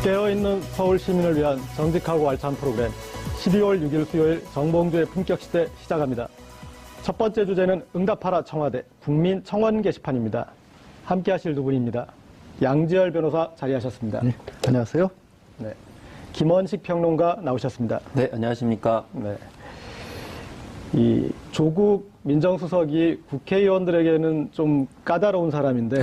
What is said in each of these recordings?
깨어있는 서울 시민을 위한 정직하고 알찬 프로그램 12월 6일 수요일 정봉주의 품격시대 시작합니다. 첫 번째 주제는 응답하라 청와대 국민 청원 게시판입니다. 함께 하실 두 분입니다. 양지열 변호사 자리하셨습니다. 네, 안녕하세요. 네. 김원식 평론가 나오셨습니다. 네, 안녕하십니까. 네. 이 조국 민정수석이 국회의원들에게는 좀 까다로운 사람인데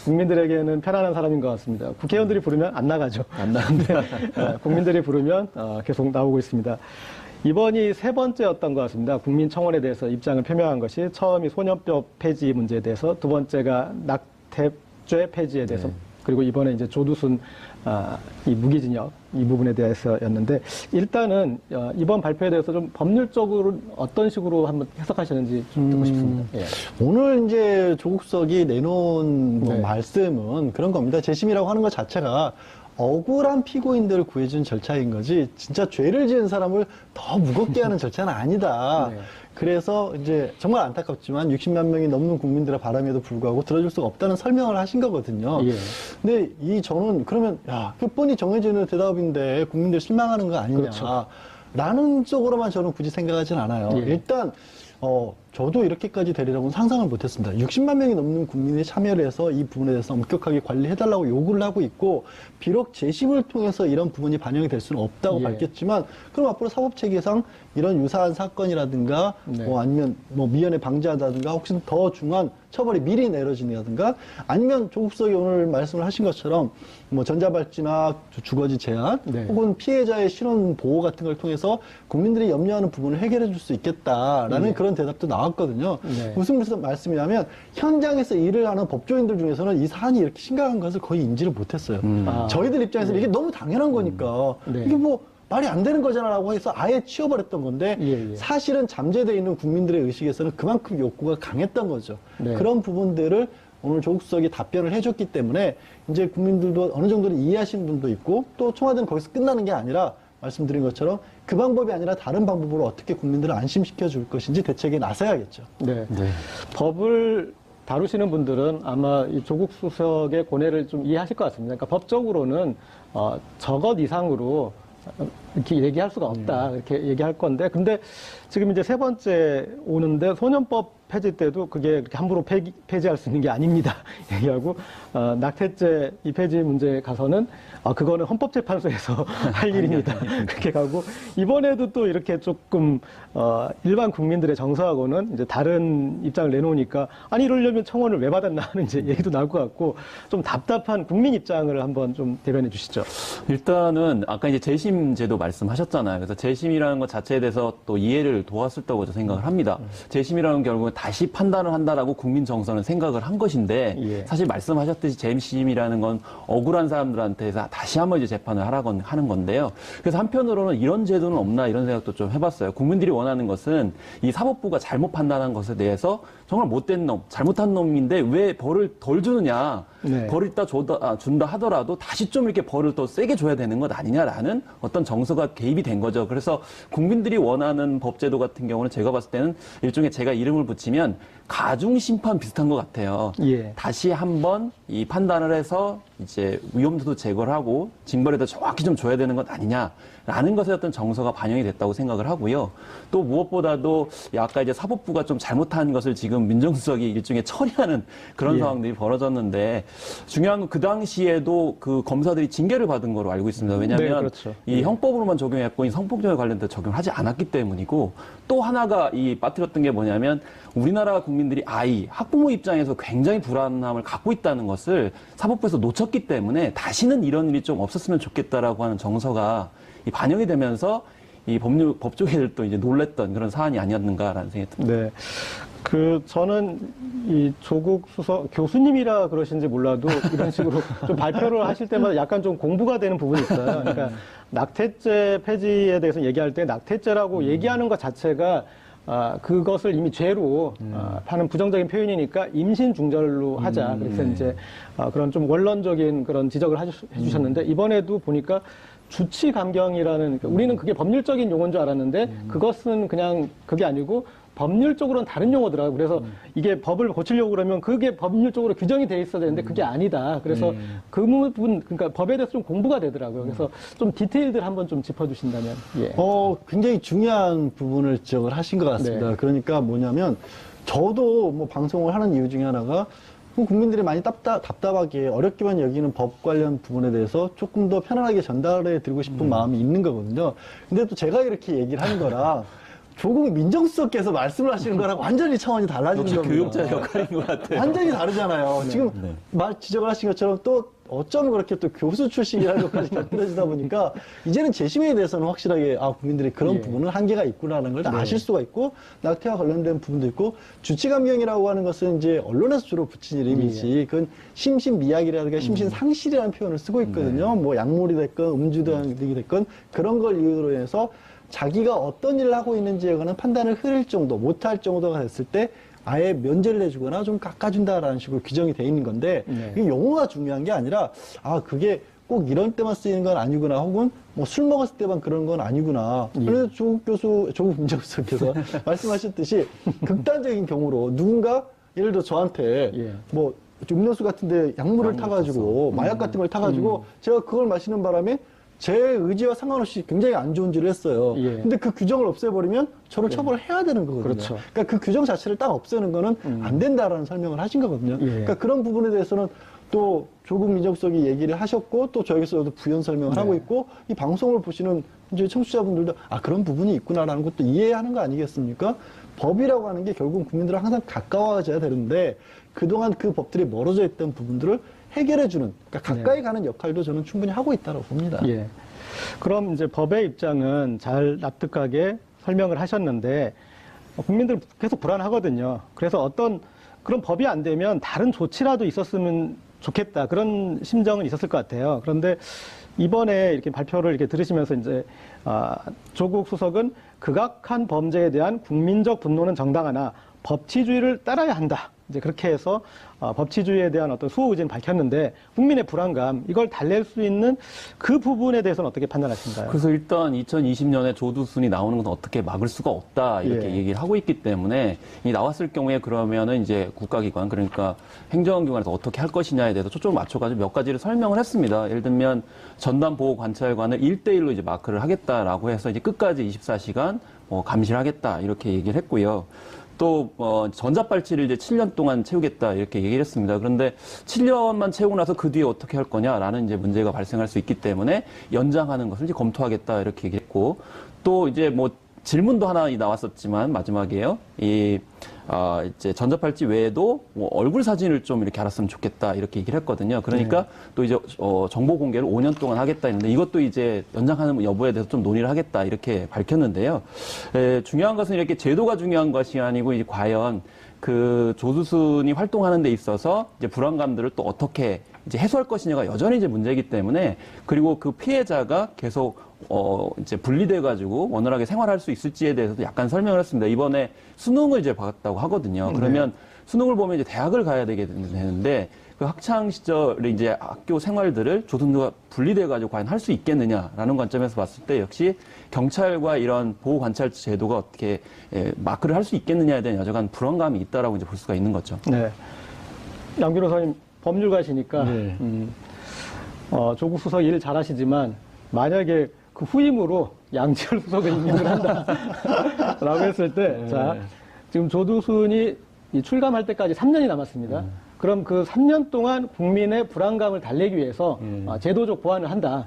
국민들에게는 편안한 사람인 것 같습니다. 국회의원들이 부르면 안 나가죠. 안 나는데 국민들이 부르면 계속 나오고 있습니다. 이번이 세 번째였던 것 같습니다. 국민청원에 대해서 입장을 표명한 것이 처음이 소년법 폐지 문제에 대해서, 두 번째가 낙태죄 폐지에 대해서, 네. 그리고 이번에 이제 조두순 이 무기징역 이 부분에 대해서였는데, 일단은 이번 발표에 대해서 좀 법률적으로 어떤 식으로 한번 해석하시는지 좀 듣고 싶습니다. 예. 오늘 이제 조국 수석이 내놓은 네. 말씀은 그런 겁니다. 재심이라고 하는 것 자체가 억울한 피고인들을 구해준 절차인 거지, 진짜 죄를 지은 사람을 더 무겁게 하는 절차는 아니다. 네. 그래서 이제 정말 안타깝지만 60만 명이 넘는 국민들의 바람에도 불구하고 들어줄 수가 없다는 설명을 하신 거거든요. 예. 근데 저는 그러면 그 뻔히 정해지는 대답인데 국민들 실망하는 거 아니냐. 그렇죠. 라는 쪽으로만 저는 굳이 생각하진 않아요. 예. 일단 저도 이렇게까지 되리라고는 상상을 못했습니다. 60만 명이 넘는 국민이 참여를 해서 이 부분에 대해서 엄격하게 관리해달라고 요구를 하고 있고, 비록 재심을 통해서 이런 부분이 반영이 될 수는 없다고 예. 밝혔지만, 그럼 앞으로 사법체계상 이런 유사한 사건이라든가 네. 아니면 미연에 방지하다든가 혹시 더 중한 처벌이 미리 내려진다든가, 아니면 조국 수석이 오늘 말씀을 하신 것처럼 전자발찌나 주거지 제한 네. 혹은 피해자의 신원 보호 같은 걸 통해서 국민들이 염려하는 부분을 해결해 줄 수 있겠다라는 네. 그런 대답도 나왔거든요. 네. 무슨 말씀이냐면, 현장에서 일을 하는 법조인들 중에서는 이 사안이 이렇게 심각한 것을 거의 인지를 못했어요. 저희들 입장에서는 이게 너무 당연한 거니까 네. 이게 말이 안 되는 거잖아라고 해서 아예 치워버렸던 건데, 예. 사실은 사실은 잠재되어 있는 국민들의 의식에서는 그만큼 욕구가 강했던 거죠. 네. 그런 부분들을 오늘 조국 수석이 답변을 해줬기 때문에 이제 국민들도 어느 정도는 이해하시는 분도 있고, 또 청와대는 거기서 끝나는 게 아니라 말씀드린 것처럼 그 방법이 아니라 다른 방법으로 어떻게 국민들을 안심시켜 줄 것인지 대책에 나서야겠죠. 네. 네. 법을 다루시는 분들은 아마 이 조국 수석의 고뇌를 좀 이해하실 것 같습니다. 그러니까 법적으로는 저것 이상으로 이렇게 얘기할 수가 없다, 이렇게 얘기할 건데, 근데 지금 이제 세 번째 오는데, 소년법 폐지 때도 그게 그렇게 함부로 폐지할 수 있는 게 아닙니다 얘기하고, 낙태죄 이 폐지 문제에 가서는 그거는 헌법재판소에서 할 일입니다 그렇게 가고, 이번에도 또 이렇게 조금 일반 국민들의 정서하고는 이제 다른 입장을 내놓으니까, 아니 이러려면 청원을 왜 받았나 하는 이제 얘기도 나올 것 같고, 좀 답답한 국민 입장을 한번 좀 대변해 주시죠. 일단은 아까 이제 재심 제도 말씀하셨잖아요. 그래서 재심이라는 것 자체에 대해서 또 이해를 도왔을 거라고 생각을 합니다. 재심이라는 결국은 다시 판단을 한다라고 국민 정서는 생각을 한 것인데, 예. 사실 말씀하셨듯이 재심이라는 건 억울한 사람들한테서 다시 한번 이제 재판을 하는 건데요. 그래서 한편으로는 이런 제도는 없나 이런 생각도 좀 해봤어요. 국민들이 원하는 것은 이 사법부가 잘못 판단한 것에 대해서 정말 못된 놈, 잘못한 놈인데 왜 벌을 덜 주느냐. 네. 벌을 이따 준다 하더라도 다시 좀 이렇게 벌을 더 세게 줘야 되는 것 아니냐라는 어떤 정서가 개입이 된 거죠. 그래서 국민들이 원하는 법제도 같은 경우는 제가 봤을 때는 일종의, 제가 이름을 붙이면 가중심판 비슷한 것 같아요. 예. 다시 한번 이 판단을 해서 이제 위험도도 제거를 하고 징벌에도 정확히 좀 줘야 되는 것 아니냐라는 것에 어떤 정서가 반영이 됐다고 생각을 하고요. 또 무엇보다도 아까 이제 사법부가 좀 잘못한 것을 지금 민정수석이 일종의 처리하는 그런 예. 상황들이 벌어졌는데, 중요한 건 그 당시에도 그 검사들이 징계를 받은 거로 알고 있습니다. 왜냐하면 네, 그렇죠. 이 형법으로만 적용했고 이 성폭력에 관련된 적용을 하지 않았기 때문이고, 또 하나가 이 빠뜨렸던 게 뭐냐면, 우리나라 국민들이 학부모 입장에서 굉장히 불안함을 갖고 있다는 것을 사법부에서 놓쳤기 때문에 다시는 이런 일이 좀 없었으면 좋겠다라고 하는 정서가 반영이 되면서 이 법조계들도 이제 놀랬던 그런 사안이 아니었는가라는 생각이 듭니다. 네. 저는 이 조국 수석 교수님이라 그러신지 몰라도 이런 식으로 좀 발표를 하실 때마다 약간 좀 공부가 되는 부분이 있어요. 그러니까 낙태죄 폐지에 대해서 얘기할 때 낙태죄라고 얘기하는 것 자체가 그것을 이미 죄로 하는 부정적인 표현이니까 임신 중절로 하자. 그래서 이제 그런 좀 원론적인 그런 지적을 해주셨는데, 이번에도 보니까 주치 감경이라는, 우리는 그게 법률적인 용어인 줄 알았는데 그것은 그냥 그게 아니고 법률적으로는 다른 용어더라고요. 그래서 이게 법을 고치려고 그러면 그게 법률적으로 규정이 돼 있어야 되는데 그게 아니다. 그래서 그 부분, 그러니까 법에 대해서 좀 공부가 되더라고요. 그래서 좀 디테일들 한번 좀 짚어주신다면. 예. 굉장히 중요한 부분을 지적을 하신 것 같습니다. 네. 그러니까 뭐냐면 저도 뭐 방송을 하는 이유 중에 하나가 국민들이 많이 답답하게 어렵게만 여기는 법 관련 부분에 대해서 조금 더 편안하게 전달해 드리고 싶은 마음이 있는 거거든요. 근데 또 제가 이렇게 얘기를 하는 거랑 조국 민정수석께서 말씀을 하시는 거랑 완전히 차원이 달라지는 역시 겁니다. 교육자 역할인 것 같아요. 완전히 다르잖아요. 지금 지적을 하신 것처럼 또 어쩜 그렇게 또 교수 출신이라는 것까지 곁들여지다 보니까 이제는 재심에 대해서는 확실하게 국민들이 그런 부분은 한계가 있구나라는 걸 다 아실 수가 있고 낙태와 관련된 부분도 있고 주치감경이라고 하는 것은 이제 언론에서 주로 붙인 이름이지 그건 심신미약이라든가 심신상실이라는 표현을 쓰고 있거든요. 뭐 약물이 됐건 음주등이 됐건 그런 걸 이유로 해서 자기가 어떤 일을 하고 있는지에 관한 판단을 흐릴 정도, 못할 정도가 됐을 때 아예 면제를 해주거나 좀 깎아준다라는 식으로 규정이 돼 있는 건데 이게 용어가 중요한 게 아니라 그게 꼭 이런 때만 쓰이는 건 아니구나 혹은 뭐 술 먹었을 때만 그런 건 아니구나. 그래서 조국 민정수석께서 말씀하셨듯이 극단적인 경우로 누군가 예를 들어 저한테 뭐 음료수 같은데 약물을 타가지고 마약 같은 걸 타가지고 제가 그걸 마시는 바람에 제 의지와 상관없이 굉장히 안 좋은 일을 했어요. 근데 그 규정을 없애버리면 저를 처벌해야 되는 거거든요. 그렇죠. 그러니까 그 규정 자체를 딱 없애는 거는 안 된다라는 설명을 하신 거거든요. 그러니까 그런 부분에 대해서는 또 조국 민정수석이 얘기를 하셨고 또 저에게서도 부연 설명을 하고 있고 이 방송을 보시는 이제 청취자분들도 그런 부분이 있구나라는 것도 이해하는 거 아니겠습니까? 법이라고 하는 게 결국 국민들은 항상 가까워져야 되는데 그동안 그 법들이 멀어져 있던 부분들을 해결해주는, 그러니까 가까이 가는 역할도 저는 충분히 하고 있다고 봅니다. 예. 그럼 이제 법의 입장은 잘 납득하게 설명을 하셨는데 국민들 계속 불안하거든요. 그래서 어떤 그런 법이 안 되면 다른 조치라도 있었으면 좋겠다. 그런 심정은 있었을 것 같아요. 그런데 이번에 이렇게 발표를 이렇게 들으시면서 이제 조국 수석은 극악한 범죄에 대한 국민적 분노는 정당하나 법치주의를 따라야 한다. 이제 그렇게 해서 법치주의에 대한 어떤 수호 의지는 밝혔는데 국민의 불안감 이걸 달랠 수 있는 그 부분에 대해서는 어떻게 판단하신가요? 그래서 일단 2020년에 조두순이 나오는 건 어떻게 막을 수가 없다 이렇게 얘기를 하고 있기 때문에 이 나왔을 경우에 그러면은 이제 국가기관 그러니까 행정기관에서 어떻게 할 것이냐에 대해서 초점을 맞춰가지고 몇 가지를 설명을 했습니다. 예를 들면 전담보호관찰관을 1대1로 이제 마크를 하겠다라고 해서 이제 끝까지 24시간 감시를 하겠다 이렇게 얘기를 했고요. 또 전자발찌를 이제 7년 동안 채우겠다 이렇게 얘기를 했습니다. 그런데 7년만 채우고 나서 그 뒤에 어떻게 할 거냐라는 이제 문제가 발생할 수 있기 때문에 연장하는 것을 이제 검토하겠다 이렇게 얘기했고 또 이제 뭐 질문도 하나 나왔었지만 마지막에요. 이제 전자발찌 외에도 뭐 얼굴 사진을 좀 이렇게 알았으면 좋겠다 이렇게 얘기를 했거든요. 그러니까 또 이제 정보 공개를 5년 동안 하겠다 했는데 이것도 이제 연장하는 여부에 대해서 좀 논의를 하겠다 이렇게 밝혔는데요. 중요한 것은 이렇게 제도가 중요한 것이 아니고 이제 과연 그 조두순이 활동하는 데 있어서 이제 불안감들을 또 어떻게 이제 해소할 것이냐가 여전히 이제 문제이기 때문에 그리고 그 피해자가 계속 이제 분리돼가지고 원활하게 생활할 수 있을지에 대해서도 약간 설명을 했습니다. 이번에 수능을 이제 봤다고 하거든요. 그러면 수능을 보면 이제 대학을 가야 되는데 그 학창 시절에 이제 학교 생활들을 조두순과 분리돼가지고 과연 할 수 있겠느냐라는 관점에서 봤을 때 역시 경찰과 이런 보호 관찰 제도가 어떻게 마크를 할 수 있겠느냐에 대한 여전한 불안감이 있다라고 이제 볼 수가 있는 거죠. 네. 양 변호사님 법률가시니까 네. 조국 수석 일 잘하시지만 만약에 그 후임으로 양지열 수석을 임명을 한다라고 했을 때, 자 지금 조두순이 출감할 때까지 3년이 남았습니다. 그럼 그 3년 동안 국민의 불안감을 달래기 위해서 제도적 보완을 한다.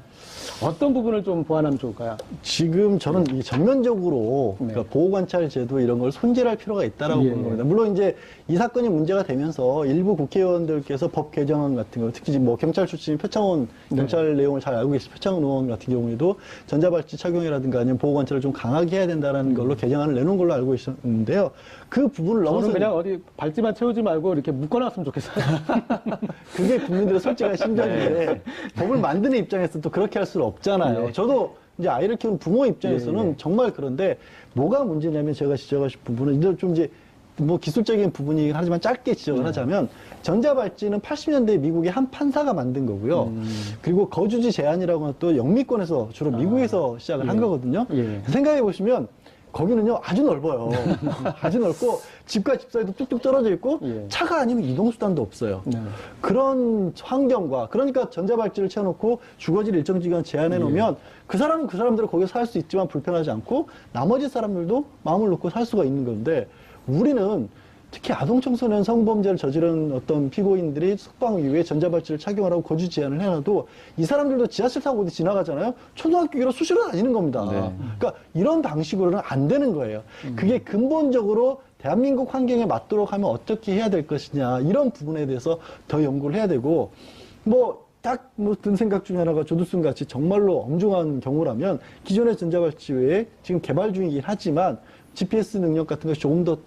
어떤 부분을 좀 보완하면 좋을까요? 지금 저는 이 전면적으로 그러니까 보호관찰 제도 이런 걸 손질할 필요가 있다라고 보는 겁니다. 물론 이제 이 사건이 문제가 되면서 일부 국회의원들께서 법 개정안 같은 거, 특히 뭐 경찰 출신 표창원 경찰 내용을 잘 알고 계신 표창원 의원 같은 경우에도 전자발찌 착용이라든가 아니면 보호관찰을 좀 강하게 해야 된다라는 걸로 개정안을 내놓은 걸로 알고 있었는데요. 그 부분을 넘어서 저는 그냥 어디 발찌만 채우지 말고 이렇게 묶어놨으면 좋겠어요. 그게 국민들의 솔직한 심정인데 법을 만드는 입장에서 또 그렇게 할 수는 없잖아요. 저도 이제 아이를 키우는 부모 입장에서는 정말 그런데 뭐가 문제냐면 제가 지적하실 부분은 이제 좀 이제 뭐 기술적인 부분이긴 하지만 짧게 지적을 하자면 전자발찌는 80년대 미국의 한 판사가 만든 거고요. 그리고 거주지 제한이라고 하는 또 영미권에서 주로 미국에서 시작을 한 거거든요. 생각해 보시면 거기는요 아주 넓어요. 아주 넓고 집과 집 사이도 뚝뚝 떨어져 있고 예. 차가 아니면 이동수단도 없어요. 네. 그런 환경과 그러니까 전자발찌를 채워놓고 주거지를 일정 기간 제한해 놓으면 그 사람은 그 사람대로 거기서 살 수 있지만 불편하지 않고 나머지 사람들도 마음을 놓고 살 수가 있는 건데 우리는 특히 아동 청소년 성범죄를 저지른 어떤 피고인들이 석방 이후에 전자발찌를 착용하라고 거주 제한을 해놔도 이 사람들도 지하철 타고 어디 지나가잖아요. 초등학교로 수시로 다니는 겁니다. 네. 그러니까 이런 방식으로는 안 되는 거예요. 그게 근본적으로 대한민국 환경에 맞도록 하면 어떻게 해야 될 것이냐 이런 부분에 대해서 더 연구를 해야 되고 딱 든 생각 중에 하나가 조두순 같이 정말로 엄중한 경우라면 기존의 전자발찌 외에 지금 개발 중이긴 하지만 GPS 능력 같은 것이 조금 더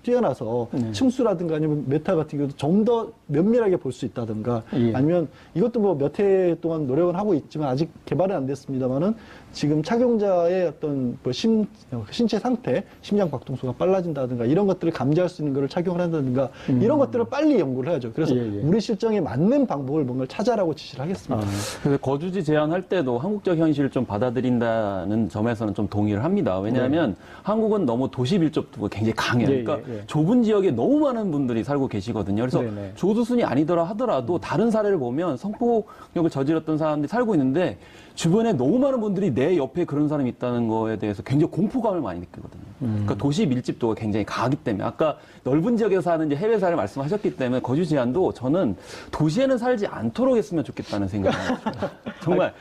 뛰어나서 층수라든가 아니면 메타 같은 경우도 좀 더 면밀하게 볼 수 있다든가 예. 아니면 이것도 뭐 몇 해 동안 노력은 하고 있지만 아직 개발은 안 됐습니다만은 지금 착용자의 어떤 뭐 신체 상태, 심장 박동수가 빨라진다든가 이런 것들을 감지할 수 있는 것을 착용을 한다든가 이런 것들을 빨리 연구를 해야죠. 그래서 예, 예. 우리 실정에 맞는 방법을 뭔가를 찾아라고 지시를 하겠습니다. 그래서 거주지 제한할 때도 한국적 현실을 좀 받아들인다는 점에서는 좀 동의를 합니다. 왜냐하면 한국은 너무 도시 밀접도가 굉장히 강해요. 예, 그러니까 예, 예. 좁은 지역에 너무 많은 분들이 살고 계시거든요. 그래서 네네. 조두순이 아니더라 하더라도 다른 사례를 보면 성폭력을 저질렀던 사람들이 살고 있는데 주변에 너무 많은 분들이 내 옆에 그런 사람이 있다는 거에 대해서 굉장히 공포감을 많이 느끼거든요. 그러니까 도시 밀집도가 굉장히 강하기 때문에 아까 넓은 지역에서 사는 이제 해외 사례를 말씀하셨기 때문에 거주 제한도 저는 도시에는 살지 않도록 했으면 좋겠다는 생각이 듭니다. 정말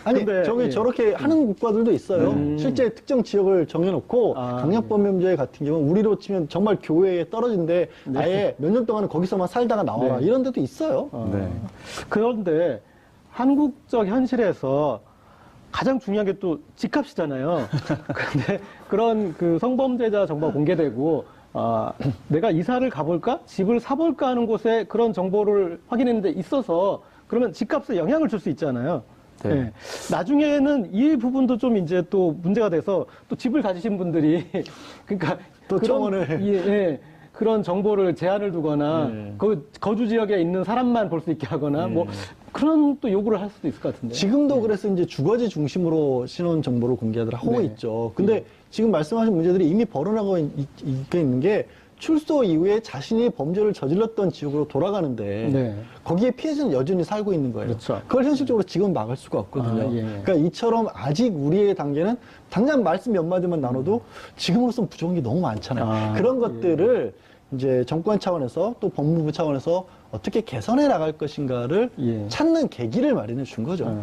아니, 근데, 예. 저렇게 하는 국가들도 있어요. 실제 특정 지역을 정해놓고 아, 강력범죄 같은 경우는 우리로 치면 정말 교외에 떨어진데 아예 몇 년 동안은 거기서만 살다가 나와라 네. 이런 데도 있어요. 네. 그런데 한국적 현실에서 가장 중요한 게 또 집값이잖아요. 근데 그런 그 성범죄자 정보가 공개되고 내가 이사를 가볼까? 집을 사볼까 하는 곳에 그런 정보를 확인했는데 있어서 그러면 집값에 영향을 줄 수 있잖아요. 네. 네. 나중에는 이 부분도 좀 이제 또 문제가 돼서 또 집을 가지신 분들이 그러니까 또 그런, 청원을. 예, 그런 정보를 제한을 두거나 그 거주 지역에 있는 사람만 볼 수 있게 하거나 뭐 그런 또 요구를 할 수도 있을 것 같은데. 지금도 그래서 이제 주거지 중심으로 신원 정보를 공개하도록 하고 네. 있죠. 근데 지금 말씀하신 문제들이 이미 벌어나고 있는 게 출소 이후에 자신이 범죄를 저질렀던 지역으로 돌아가는데 네. 거기에 피해자는 여전히 살고 있는 거예요. 그렇죠. 그걸 현실적으로 지금 막을 수가 없거든요. 예. 그러니까 이처럼 아직 우리의 단계는 당장 말씀 몇 마디만 나눠도 지금으로선 부족한 게 너무 많잖아요. 그런 것들을 이제 정권 차원에서 또 법무부 차원에서 어떻게 개선해 나갈 것인가를 예. 찾는 계기를 마련해 준 거죠.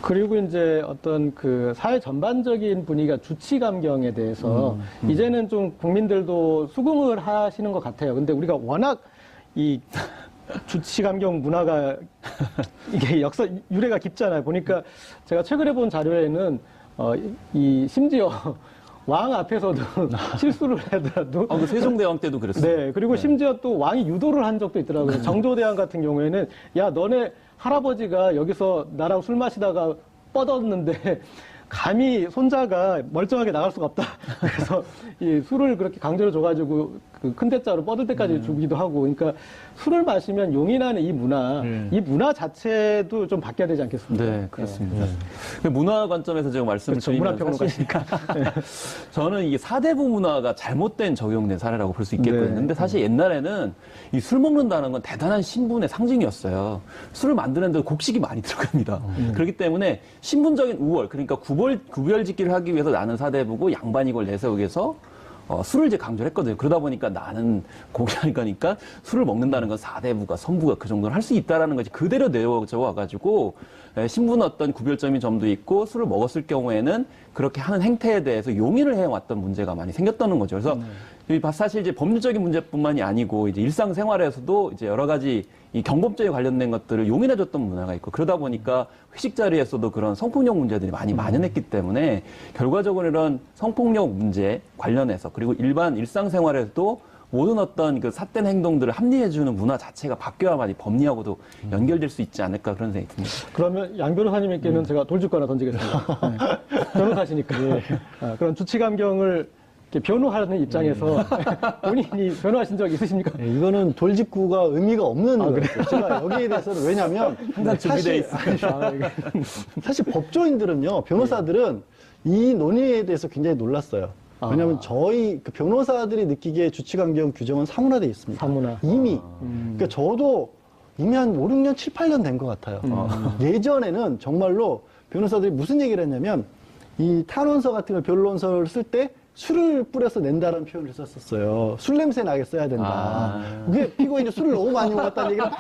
그리고 이제 어떤 그 사회 전반적인 분위기가 주치 감경에 대해서 이제는 좀 국민들도 수긍을 하시는 것 같아요. 근데 우리가 워낙 이 주치 감경 문화가 이게 역사 유래가 깊잖아요. 보니까 제가 최근에 본 자료에는 이 심지어 왕 앞에서도 실수를 하더라도 그 세종대왕 때도 그랬어요. 네, 그리고 심지어 또 왕이 유도를 한 적도 있더라고요. 정조대왕 같은 경우에는 야, 너네 할아버지가 여기서 나랑 술 마시다가 뻗었는데 감히 손자가 멀쩡하게 나갈 수가 없다. 그래서 이 술을 그렇게 강제로 줘가지고 그 큰 대자로 뻗을 때까지 주기도 하고. 그러니까 술을 마시면 용인하는 이 문화 자체도 좀 바뀌어야 되지 않겠습니까? 네, 그렇습니다. 그 문화 관점에서 제가 말씀을 그렇죠. 드리면 문화평론가시니까. 저는 이게 사대부 문화가 잘못된 적용된 사례라고 볼 수 있겠거든요. 네. 근데 사실 옛날에는 이 술 먹는다는 건 대단한 신분의 상징이었어요. 술을 만드는데 곡식이 많이 들어갑니다. 그렇기 때문에 신분적인 우월, 그러니까 구별짓기를 하기 위해서 나는 사대부고 양반이 이걸 내세우기 위해서 술을 이제 강조를 했거든요. 그러다 보니까 나는 고기하니까 술을 먹는다는 건 사대부가, 선부가 그 정도는 할 수 있다라는 것이 그대로 내어져 와가지고 신분 어떤 구별점인 점도 있고 술을 먹었을 경우에는 그렇게 하는 행태에 대해서 용인을 해왔던 문제가 많이 생겼다는 거죠. 그래서 사실 이제 법률적인 문제뿐만이 아니고 이제 일상생활에서도 이제 여러 가지 이 경범죄에 관련된 것들을 용인해줬던 문화가 있고 그러다 보니까 회식 자리에서도 그런 성폭력 문제들이 많이 만연했기 때문에 결과적으로 이런 성폭력 문제 관련해서 그리고 일반 일상생활에서도 모든 어떤 그 삿된 행동들을 합리해주는 문화 자체가 바뀌어야만 이 법리하고도 연결될 수 있지 않을까 그런 생각이 듭니다. 그러면 양 변호사님께는 제가 돌직구 하나 던지겠습니다. 네. 변호사시니까. 그런 주치감경을 이렇게 변호하는 입장에서 본인이 변호하신 적 있으십니까? 네, 이거는 돌직구가 의미가 없는 거예요. 제가 여기에 대해서는 왜냐하면 항상 준비되어 있어요. 사실 법조인들은요, 변호사들은 이 논의에 대해서 굉장히 놀랐어요. 왜냐하면 아. 저희 그 변호사들이 느끼기에 주치감경 규정은 사문화되어 있습니다. 사문화. 이미. 그러니까 저도 이미 한 5, 6년, 7, 8년 된 것 같아요. 예전에는 정말로 변호사들이 무슨 얘기를 했냐면 이 탄원서 같은 걸 변론서를 쓸 때 술을 뿌려서 낸다라는 표현을 썼었어요. 술 냄새 나게 써야 된다. 그게 피고인이 술을 너무 많이 먹었다는 얘기를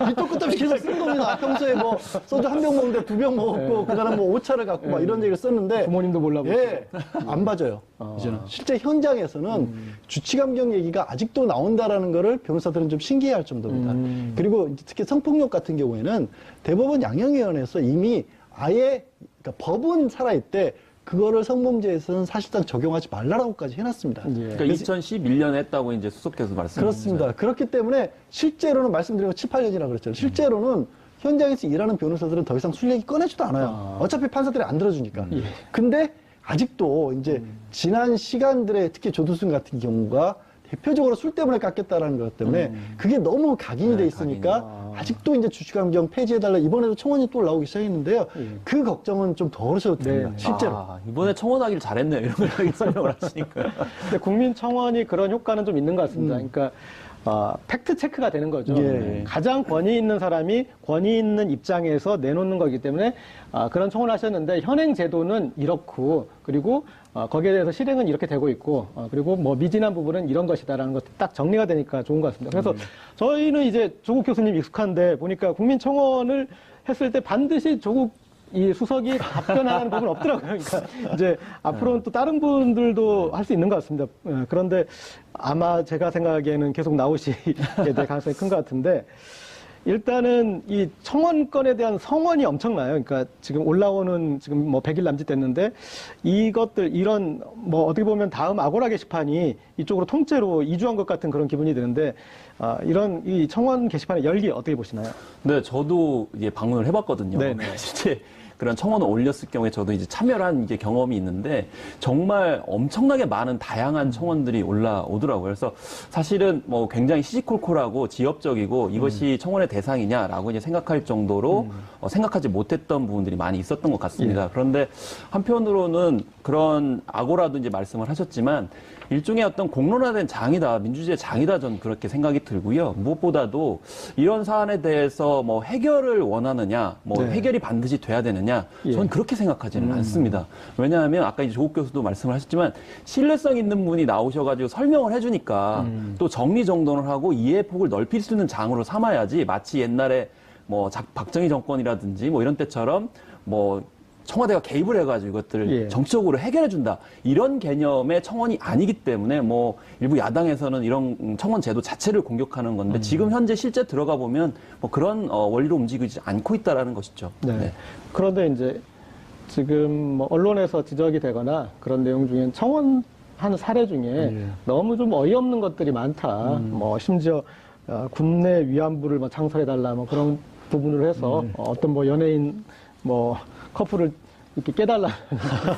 밑도 끝도 없이 계속 쓴 겁니다. 평소에 뭐 소주 한 병 먹는데 2병 먹었고 그다음에 뭐 5차를 갖고 막 이런 얘기를 썼는데 부모님도 몰라보고. 예, 안 봐줘요. 이제는 실제 현장에서는 주치감경 얘기가 아직도 나온다라는 거를 변호사들은 좀 신기해할 정도입니다. 그리고 특히 성폭력 같은 경우에는 대법원 양형위원회에서 이미 아예 그러니까 법은 살아있대. 그거를 성범죄에서는 사실상 적용하지 말라라고까지 해놨습니다. 예. 그러니까 2011년에 했다고 이제 수석께서 말씀하셨죠. 그렇습니다. 그렇기 때문에 실제로는 말씀드린 거 7, 8년이라고 그랬잖아요. 실제로는 현장에서 일하는 변호사들은 더 이상 술 얘기 꺼내지도 않아요. 어차피 판사들이 안 들어주니까. 근데 아직도 이제 지난 시간들의 특히 조두순 같은 경우가 대표적으로 술 때문에 깎였다라는 것 때문에 그게 너무 각인이 돼 있으니까 아직도 이제 주치감경 폐지해달라 이번에도 청원이 또 나오기 시작했는데요. 그 걱정은 좀 덜으셔도 됩니다. 네. 실제로. 이번에 청원하길 잘했네요. 이런 걸 이렇게 설명을 하시니까. 근데 국민청원이 그런 효과는 좀 있는 것 같습니다. 그러니까 팩트 체크가 되는 거죠. 예. 가장 권위 있는 사람이 권위 있는 입장에서 내놓는 거기 때문에 그런 청원을 하셨는데 현행 제도는 이렇고 그리고 거기에 대해서 실행은 이렇게 되고 있고 그리고 뭐 미진한 부분은 이런 것이다라는 것이 딱 정리가 되니까 좋은 것 같습니다. 그래서 저희는 이제 조국 교수님 익숙한데 보니까 국민청원을 했을 때 반드시 조국 이 수석이 답변하는 부분 없더라고요. 그러니까 이제 앞으로는 또 다른 분들도 할 수 있는 것 같습니다. 그런데 아마 제가 생각하기에는 계속 나오시게 될 가능성이 큰 것 같은데 일단은 이 청원권에 대한 성원이 엄청나요. 그러니까 지금 올라오는 지금 뭐 100일 남짓 됐는데 이것들 이런 뭐 어떻게 보면 다음 아고라 게시판이 이쪽으로 통째로 이주한 것 같은 그런 기분이 드는데 이런 이 청원 게시판의 열기 어떻게 보시나요? 네, 저도 이제 방문을 해봤거든요. 네네. 실제 그런 청원을 올렸을 경우에 저도 이제 참여를 한 이제 경험이 있는데 정말 엄청나게 많은 다양한 청원들이 올라오더라고요. 그래서 사실은 뭐 굉장히 시시콜콜하고 지엽적이고 이것이 청원의 대상이냐라고 이제 생각할 정도로 생각하지 못했던 부분들이 많이 있었던 것 같습니다. 그런데 한편으로는 그런 아고라도 이제 말씀을 하셨지만 일종의 어떤 공론화된 장이다, 민주주의의 장이다, 전 그렇게 생각이 들고요. 무엇보다도 이런 사안에 대해서 뭐 해결을 원하느냐, 뭐 네. 해결이 반드시 돼야 되느냐, 저는 그렇게 생각하지는 않습니다. 왜냐하면 아까 이제 조국 교수도 말씀을 하셨지만 신뢰성 있는 분이 나오셔가지고 설명을 해주니까 또 정리정돈을 하고 이해의 폭을 넓힐 수 있는 장으로 삼아야지 마치 옛날에 뭐 박정희 정권이라든지 뭐 이런 때처럼 뭐 청와대가 개입을 해가지고 이것들을 정치적으로 해결해준다. 이런 개념의 청원이 아니기 때문에 뭐 일부 야당에서는 이런 청원 제도 자체를 공격하는 건데 지금 현재 실제 들어가 보면 뭐 그런 원리로 움직이지 않고 있다라는 것이죠. 네. 네. 그런데 이제 지금 뭐 언론에서 지적이 되거나 그런 내용 중엔 청원한 사례 중에 너무 좀 어이없는 것들이 많다. 뭐 심지어 국내 위안부를 뭐 창설해달라 뭐 그런 부분으로 해서 어떤 뭐 연예인 뭐 커플을 이렇게 깨달라는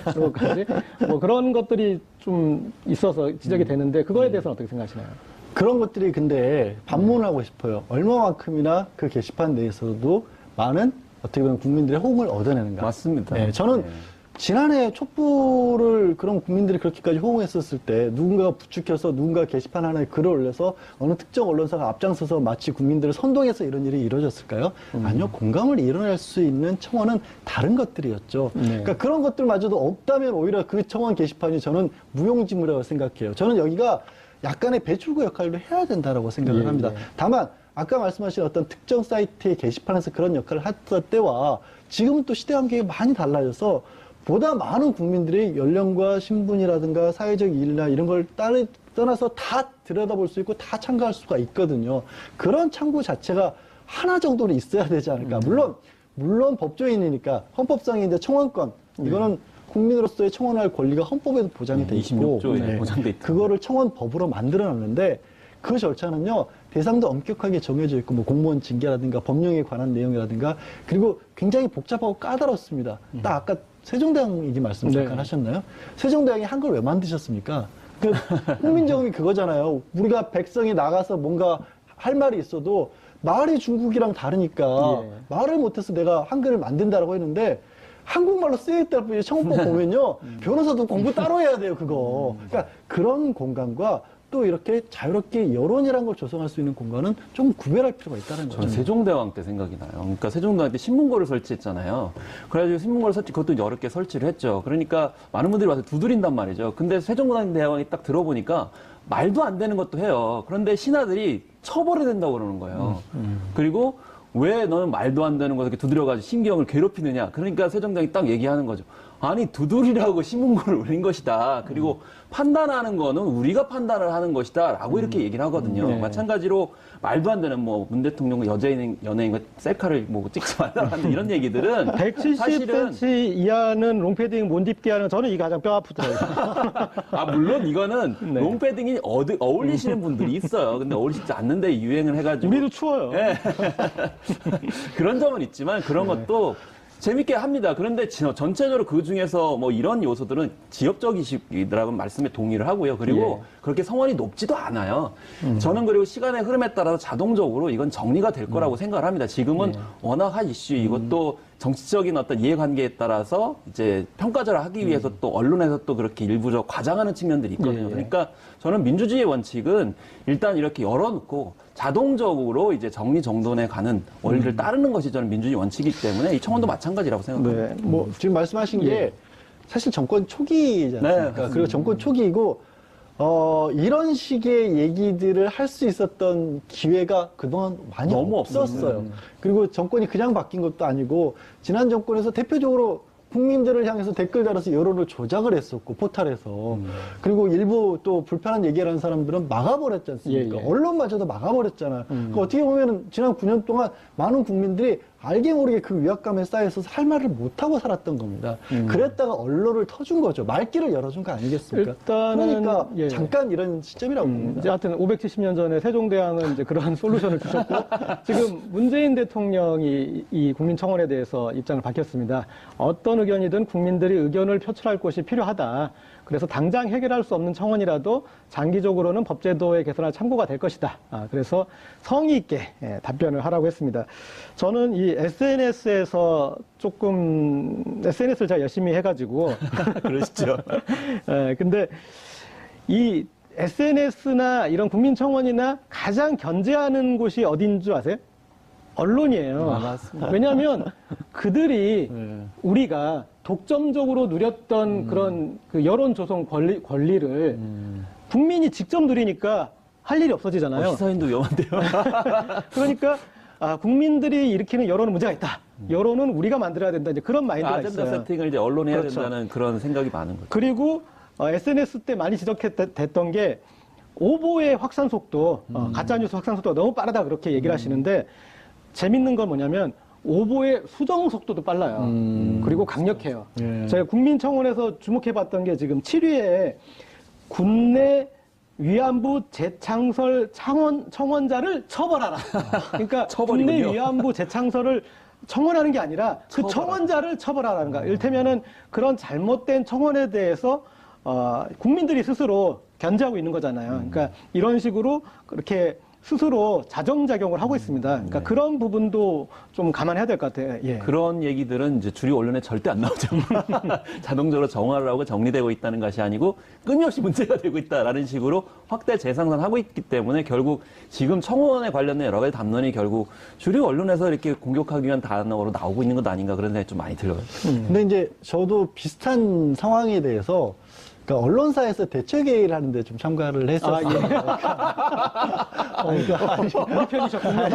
그런 것까지 뭐 그런 것들이 좀 있어서 지적이 되는데 그거에 대해서는 어떻게 생각하시나요? 그런 것들이 근데 반문하고 싶어요. 얼마만큼이나 그 게시판 내에서도 많은 어떻게 보면 국민들의 호응을 얻어내는가. 맞습니다. 네, 저는 지난해 촛불을 그런 국민들이 그렇게까지 호응했었을 때 누군가가 부추겨서 누군가 게시판 하나에 글을 올려서 어느 특정 언론사가 앞장서서 마치 국민들을 선동해서 이런 일이 이루어졌을까요? 아니요. 공감을 이뤄낼 수 있는 청원은 다른 것들이었죠. 그러니까 그런 것들마저도 없다면 오히려 그 청원 게시판이 저는 무용지물이라고 생각해요. 저는 여기가 약간의 배출구 역할도 해야 된다라고 생각을 합니다. 다만 아까 말씀하신 어떤 특정 사이트의 게시판에서 그런 역할을 했을 때와 지금은 또 시대 환경이 많이 달라져서 보다 많은 국민들이 연령과 신분이라든가 사회적 일이나 이런 걸 떠나서 다 들여다볼 수 있고 다 참가할 수가 있거든요. 그런 창구 자체가 하나 정도는 있어야 되지 않을까. 물론 법조인이니까 헌법상의 이제 청원권 이거는 국민으로서의 청원할 권리가 헌법에도 보장이 돼 있고 26조에 보장돼 있다. 그거를 청원법으로 만들어놨는데 그 절차는요 대상도 엄격하게 정해져 있고 뭐 공무원 징계라든가 법령에 관한 내용이라든가 그리고 굉장히 복잡하고 까다롭습니다. 딱 아까 세종대왕 얘기 말씀 잠깐 하셨나요? 세종대왕이 한글 왜 만드셨습니까? 그 훈민정음이 그거잖아요. 우리가 백성이 나가서 뭔가 할 말이 있어도 말이 중국이랑 다르니까 말을 못해서 내가 한글을 만든다라고 했는데 한국말로 쓰여있다 뿐이 청구법 보면요. 변호사도 공부 따로 해야 돼요, 그거. 그러니까 그런 공간과 또 이렇게 자유롭게 여론이라는 걸 조성할 수 있는 공간은 좀 구별할 필요가 있다는 거죠. 저는 세종대왕 때 생각이 나요. 그러니까 세종대왕 때 신문고를 설치했잖아요. 그래가지고 신문고를 그것도 여러 개 설치를 했죠. 그러니까 많은 분들이 와서 두드린단 말이죠. 근데 세종대왕이 딱 들어보니까 말도 안 되는 것도 해요. 그런데 신하들이 처벌해야 된다고 그러는 거예요. 그리고 왜 너는 말도 안 되는 것을 이렇게 두드려가지고 신경을 괴롭히느냐. 그러니까 세종대왕이 딱 얘기하는 거죠. 아니, 두드리라고 신문고를 올린 것이다. 그리고 판단하는 거는 우리가 판단을 하는 것이다. 라고 이렇게 얘기를 하거든요. 네. 마찬가지로 말도 안 되는 뭐 문 대통령과 연예인과 셀카를 뭐 찍지 말라는 이런 얘기들은 170cm 이하는 롱패딩 못 입게 하는 저는 이게 가장 뼈 아프더라고요. 아, 물론 이거는 네. 롱패딩이 어울리시는 분들이 있어요. 근데 어울리지 않는데 유행을 해가지고. 우리도 추워요. 예. 그런 점은 있지만 그런 것도 재밌게 합니다. 그런데 전체적으로 그 중에서 뭐 이런 요소들은 지역적이라는 말씀에 동의를 하고요. 그리고 그렇게 성원이 높지도 않아요. 저는 그리고 시간의 흐름에 따라서 자동적으로 이건 정리가 될 거라고 생각을 합니다. 지금은 워낙 한 이슈, 이것도 정치적인 어떤 이해관계에 따라서 이제 평가절을 하기 위해서 또 언론에서 또 그렇게 일부러 과장하는 측면들이 있거든요. 그러니까 저는 민주주의의 원칙은 일단 이렇게 열어놓고 자동적으로 이제 정리정돈에 가는 원리를 따르는 것이 저는 민주주의 원칙이기 때문에 이 청원도 마찬가지라고 생각합니다. 네. 뭐 지금 말씀하신 게 사실 정권 초기잖아요. 네, 그러니까 그리고 정권 초기이고 이런 식의 얘기들을 할 수 있었던 기회가 그동안 많이 너무 없었어요. 그리고 정권이 그냥 바뀐 것도 아니고 지난 정권에서 대표적으로 국민들을 향해서 댓글 달아서 여론을 조작을 했었고 포탈에서 그리고 일부 또 불편한 얘기를 하는 사람들은 막아버렸지 않습니까? 예, 예. 언론마저도 막아버렸잖아요. 그러니까 어떻게 보면 지난 9년 동안 많은 국민들이 알게 모르게 그 위압감에 쌓여서 할 말을 못하고 살았던 겁니다. 그랬다가 언론을 터준 거죠. 말귀를 열어준 거 아니겠습니까? 일단은 그러니까 예. 잠깐 이런 시점이라고 봅니다. 이제 하여튼 570년 전에 세종대왕은 이제 그러한 솔루션을 주셨고 지금 문재인 대통령이 이 국민청원에 대해서 입장을 밝혔습니다. 어떤 의견이든 국민들이 의견을 표출할 곳이 필요하다. 그래서 당장 해결할 수 없는 청원이라도 장기적으로는 법제도의 개선에 참고가 될 것이다. 그래서 성의 있게 답변을 하라고 했습니다. 저는 이 SNS에서 조금 SNS를 제가 열심히 해가지고 그러시죠. 근데 이 SNS나 이런 국민청원이나 가장 견제하는 곳이 어딘 줄 아세요? 언론이에요. 맞습니다. 왜냐하면 그들이 우리가 독점적으로 누렸던 그런 그 여론 조성 권리를 국민이 직접 누리니까 할 일이 없어지잖아요. 시사인도 위험한데요. 그러니까 국민들이 일으키는 여론은 문제가 있다. 여론은 우리가 만들어야 된다. 이제 그런 마인드가 아젠다 있어요. 세팅을 이제 언론이 해야 그렇죠. 된다는 그런 생각이 많은 거죠. 그리고 SNS 때 많이 지적됐던 게 오보의 확산 속도, 가짜뉴스 확산 속도가 너무 빠르다 그렇게 얘기를 하시는데 재밌는 건 뭐냐면 오보의 수정 속도도 빨라요. 그리고 강력해요. 예. 제가 국민청원에서 주목해봤던 게 지금 7위에 군내 위안부 재창설 청원자를 처벌하라. 그러니까 처벌이군요. 군내 위안부 재창설을 청원하는 게 아니라 그 청원자를 처벌하라는 거야. 이를테면은 그런 잘못된 청원에 대해서 국민들이 스스로 견제하고 있는 거잖아요. 그러니까 이런 식으로 그렇게 스스로 자정작용을 하고 있습니다. 그러니까 그런 부분도 좀 감안해야 될 것 같아요. 예. 그런 얘기들은 이제 주류 언론에 절대 안 나오죠. 자동적으로 정화를 하고 정리되고 있다는 것이 아니고 끊임없이 문제가 되고 있다라는 식으로 확대 재생산하고 있기 때문에 결국 지금 청원에 관련된 여러 가지 담론이 결국 주류 언론에서 이렇게 공격하기 위한 단어로 나오고 있는 것 아닌가 그런 생각이 좀 많이 들어요. 근데 이제 저도 비슷한 상황에 대해서 그러니까 언론사에서 대책회의를 하는데 좀 참가를 했었어요. 우리 편이셨군요.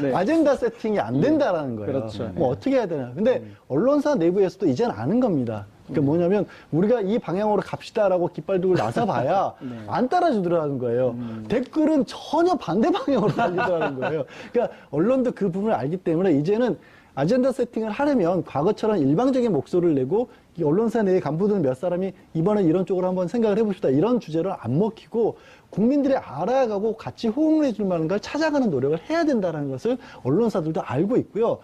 네. 아젠다 세팅이 안 된다라는 거예요. 그렇죠. 뭐 어떻게 해야 되나. 근데 언론사 내부에서도 이제는 아는 겁니다. 그러니까 뭐냐면 우리가 이 방향으로 갑시다라고 깃발 들고 나서봐야 안 따라주더라는 거예요. 댓글은 전혀 반대 방향으로 달리더라는 거예요. 그러니까 언론도 그 부분을 알기 때문에 이제는 아젠다 세팅을 하려면 과거처럼 일방적인 목소리를 내고 이 언론사 내의 간부들 몇 사람이 이번에 이런 쪽으로 한번 생각을 해봅시다. 이런 주제를 안 먹히고 국민들이 알아가고 같이 호응을 해줄 만한 걸 찾아가는 노력을 해야 된다는 것을 언론사들도 알고 있고요.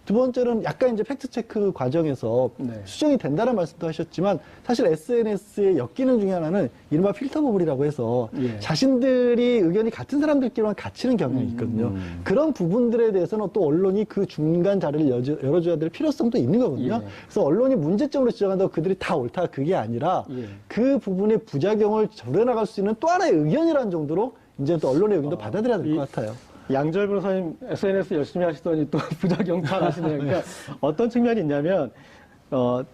두 번째는 약간 이제 팩트체크 과정에서 네. 수정이 된다는 말씀도 하셨지만 사실 SNS의 역기능 중에 하나는 이른바 필터 버블이라고 해서 예. 자신들이 의견이 같은 사람들끼리만 갇히는 경향이 있거든요. 그런 부분들에 대해서는 또 언론이 그 중간 자리를 열어줘야 될 필요성도 있는 거거든요. 예. 그래서 언론이 문제점으로 지적한다고 그들이 다 옳다 그게 아니라 예. 그 부분의 부작용을 절여나갈 수 있는 또 하나의 의견이라는 정도로 이제 또 언론의 의견도 받아들여야 될 것 같아요. 양절 변호사님 SNS 열심히 하시더니 또 부작용 잘 하시네요. 그러니까 어떤 측면이 있냐면,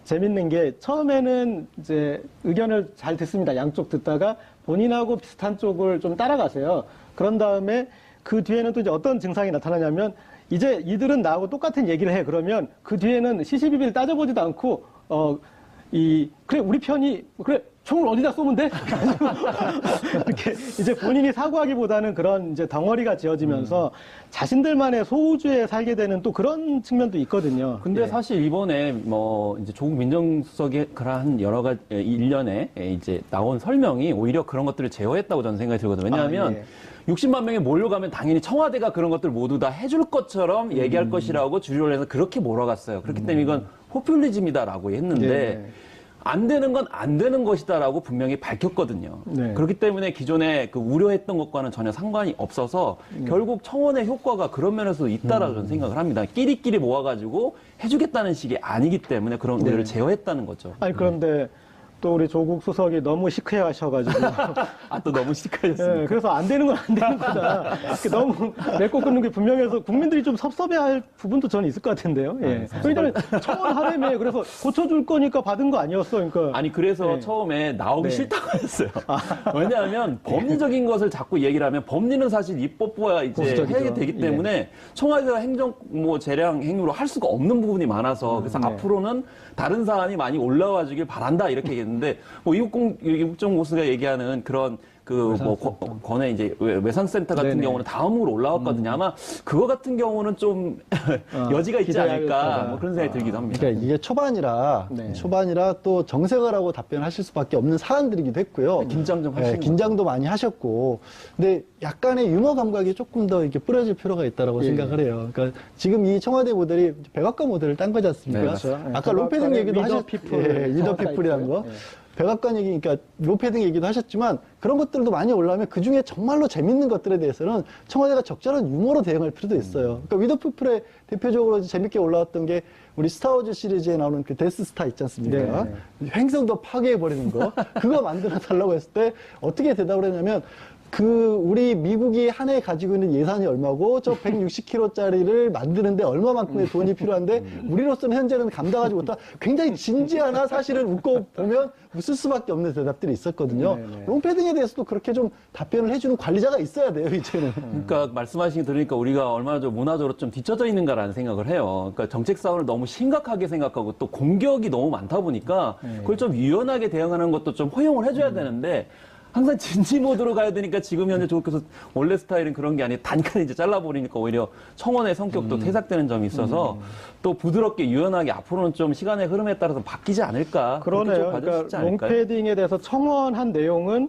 재밌는 게 처음에는 이제 의견을 잘 듣습니다. 양쪽 듣다가 본인하고 비슷한 쪽을 좀 따라가세요. 그런 다음에 그 뒤에는 또 이제 어떤 증상이 나타나냐면 이제 이들은 나하고 똑같은 얘기를 해. 그러면 그 뒤에는 시시비비를 따져보지도 않고, 그래, 우리 편이, 그래, 총을 어디다 쏘면 돼? 이렇게 이제 본인이 사고하기보다는 그런 이제 덩어리가 지어지면서 자신들만의 소우주에 살게 되는 또 그런 측면도 있거든요. 근데 예. 사실 이번에 뭐 이제 조국 민정수석의 그러한 여러 가지 일련에 이제 나온 설명이 오히려 그런 것들을 제어했다고 저는 생각이 들거든요. 왜냐하면 60만 명이 몰려가면 당연히 청와대가 그런 것들 모두 다 해줄 것처럼 얘기할 것이라고 주류를 해서 그렇게 몰아갔어요. 그렇기 때문에 이건 포퓰리즘이다라고 했는데 네. 안 되는 건 안 되는 것이다라고 분명히 밝혔거든요. 네. 그렇기 때문에 기존에 그 우려했던 것과는 전혀 상관이 없어서 결국 청원의 효과가 그런 면에서 있다라고 저는 생각을 합니다. 끼리끼리 모아가지고 해주겠다는 식이 아니기 때문에 그런 우려를 제어했다는 거죠. 아니, 그런데 또 우리 조국 수석이 너무 시크해 하셔가지고. 아, 또 너무 시크해졌습니다. 예, 그래서 안 되는 건 안 되는 거다. 이렇게 너무 맺고 끊는 게 분명해서 국민들이 좀 섭섭해할 부분도 저는 있을 것 같은데요. 예. 왜냐면 청원하려면 그래서 고쳐줄 거니까 받은 거 아니었어. 그러니까. 아니 그래서 네. 처음에 나오기 네. 싫다고 했어요. 왜냐하면 법리적인 것을 자꾸 얘기를 하면 법리는 사실 입법부가 이제 보수적이죠. 해야 되기 때문에 청와대가 행정 뭐 재량 행위로 할 수가 없는 부분이 많아서 그래서 네. 앞으로는 다른 사안이 많이 올라와주길 바란다 이렇게 얘기했는데 뭐 이국정보수가 얘기하는 그런 그 뭐 권해 이제 외상센터 같은 네네. 경우는 다음으로 올라왔거든요. 아마 그거 같은 경우는 좀 여지가 있지 기대할 않을까 거다. 뭐 그런 생각이 들기도 합니다. 그러니까 이게 네. 초반이라 또 정색을 하고 답변하실 수밖에 없는 사안들이기도 했고요. 긴장 좀 하시는 긴장도 많이 하셨고, 근데 약간의 유머 감각이 조금 더 이렇게 뿌려질 필요가 있다라고 예. 생각을 해요. 그러니까 지금 이 청와대 모델이 백악관 모델을 딴 거지 않습니까? 네, 그렇죠. 아까 롱패딩 얘기도 위더 하셨, 피플 위더 피플이라는 거. 예. 백악관 얘기, 그러니까 롱패딩 얘기도 하셨지만 그런 것들도 많이 올라오면 그 중에 정말로 재밌는 것들에 대해서는 청와대가 적절한 유머로 대응할 필요도 있어요. 그러니까 위더 피플의 대표적으로 재밌게 올라왔던 게 우리 스타워즈 시리즈에 나오는 그 데스스타 있지 않습니까? 네. 행성도 파괴해버리는 거. 그거 만들어 달라고 했을 때 어떻게 대답을 했냐면 우리 미국이 한 해 가지고 있는 예산이 얼마고 저 160kg짜리를 만드는데 얼마만큼의 돈이 필요한데 우리로서는 현재는 감당하지 못한 굉장히 진지하나 사실은 웃고 보면 웃을 수밖에 없는 대답들이 있었거든요. 네네. 롱패딩에 대해서도 그렇게 좀 답변을 해주는 관리자가 있어야 돼요, 이제는. 그러니까 말씀하신 게 들으니까 우리가 얼마나 좀 문화적으로 좀 뒤처져 있는가라는 생각을 해요. 그러니까 정책 사안을 너무 심각하게 생각하고 또 공격이 너무 많다 보니까 그걸 좀 유연하게 대응하는 것도 좀 허용을 해줘야 되는데 항상 진지 모드로 가야 되니까 지금 현재 조국께서 원래 스타일은 그런 게 아니라 단칸에 이제 잘라버리니까 오히려 청원의 성격도 퇴색되는 점이 있어서 또 부드럽게 유연하게 앞으로는 좀 시간의 흐름에 따라서 바뀌지 않을까. 그렇게 좀 그러네요. 봐줄 수 있지 그러니까 않을까요? 롱패딩에 대해서 청원한 내용은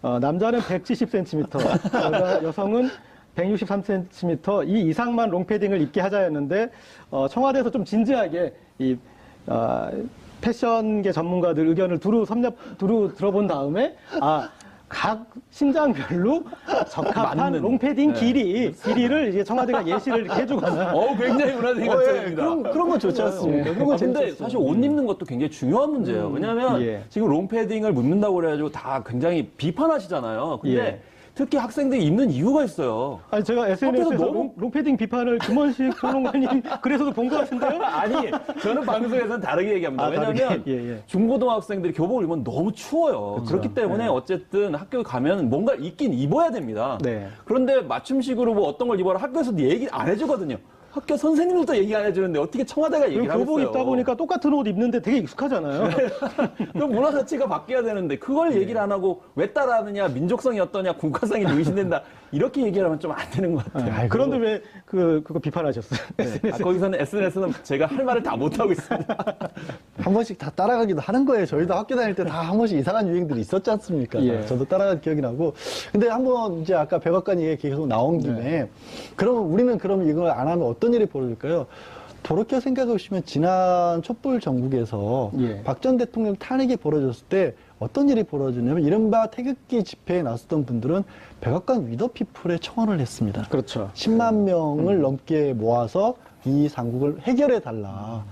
남자는 170cm, 여성은 163cm 이 이상만 롱패딩을 입게 하자였는데 청와대에서 좀 진지하게 이 패션계 전문가들 의견을 두루 들어본 다음에 각 신장별로 적합한 맞는. 롱패딩 길이를 이제 청와대가 예시를 이렇게 해주거나. 굉장히 문화적인 관점입니다. 그런 건 좋지 않습니까? 그런 건 근데 재밌었어요. 사실 옷 입는 것도 굉장히 중요한 문제예요. 왜냐하면 예. 지금 롱패딩을 묻는다고 그래가지고 다 굉장히 비판하시잖아요. 근데 예. 특히 학생들이 입는 이유가 있어요. 아니 제가 SNS에서 학교에서 너무- 롱패딩 비판을 김원식 평론가님 그래서도 본 것 같은데요? 아니, 저는 방송에서는 다르게 얘기합니다. 다르게? 왜냐하면 예. 중고등학생들이 교복을 입으면 너무 추워요. 그렇기 때문에 어쨌든 학교에 가면 뭔가 입긴 입어야 됩니다. 네. 그런데 맞춤식으로 뭐 어떤 걸 입어라 학교에서도 얘기 안 해주거든요. 학교 선생님들도 얘기 안 해주는데 어떻게 청와대가 그리고 얘기를 교복 하겠어요. 입다 보니까 똑같은 옷 입는데 되게 익숙하잖아요. 그 문화 자체가 바뀌어야 되는데 그걸 얘기를 안 하고 왜 따라하느냐, 민족성이 어떠냐, 국가성이 의심된다 이렇게 얘기를 하면 좀 안 되는 것 같아요. 그런데 왜 그거 비판하셨어요? 거기서는 SNS는 제가 할 말을 다 못하고 있습니다. 한 번씩 다 따라가기도 하는 거예요. 저희도 학교 다닐 때 다 한 번씩 이상한 유행들이 있었지 않습니까? 예. 저도 따라간 기억이 나고. 근데 한번 이제 아까 백악관 얘기 계속 나온 김에 그러면 우리는 그럼 이걸 안 하면 어떤 일이 벌어질까요? 그렇게 생각해 보시면 지난 촛불 정국에서 예. 박 전 대통령 탄핵이 벌어졌을 때 어떤 일이 벌어졌냐면 이른바 태극기 집회에 나섰던 분들은 백악관 위더피플에 청원을 했습니다. 그렇죠. 10만 명을 넘게 모아서 이 상국을 해결해 달라.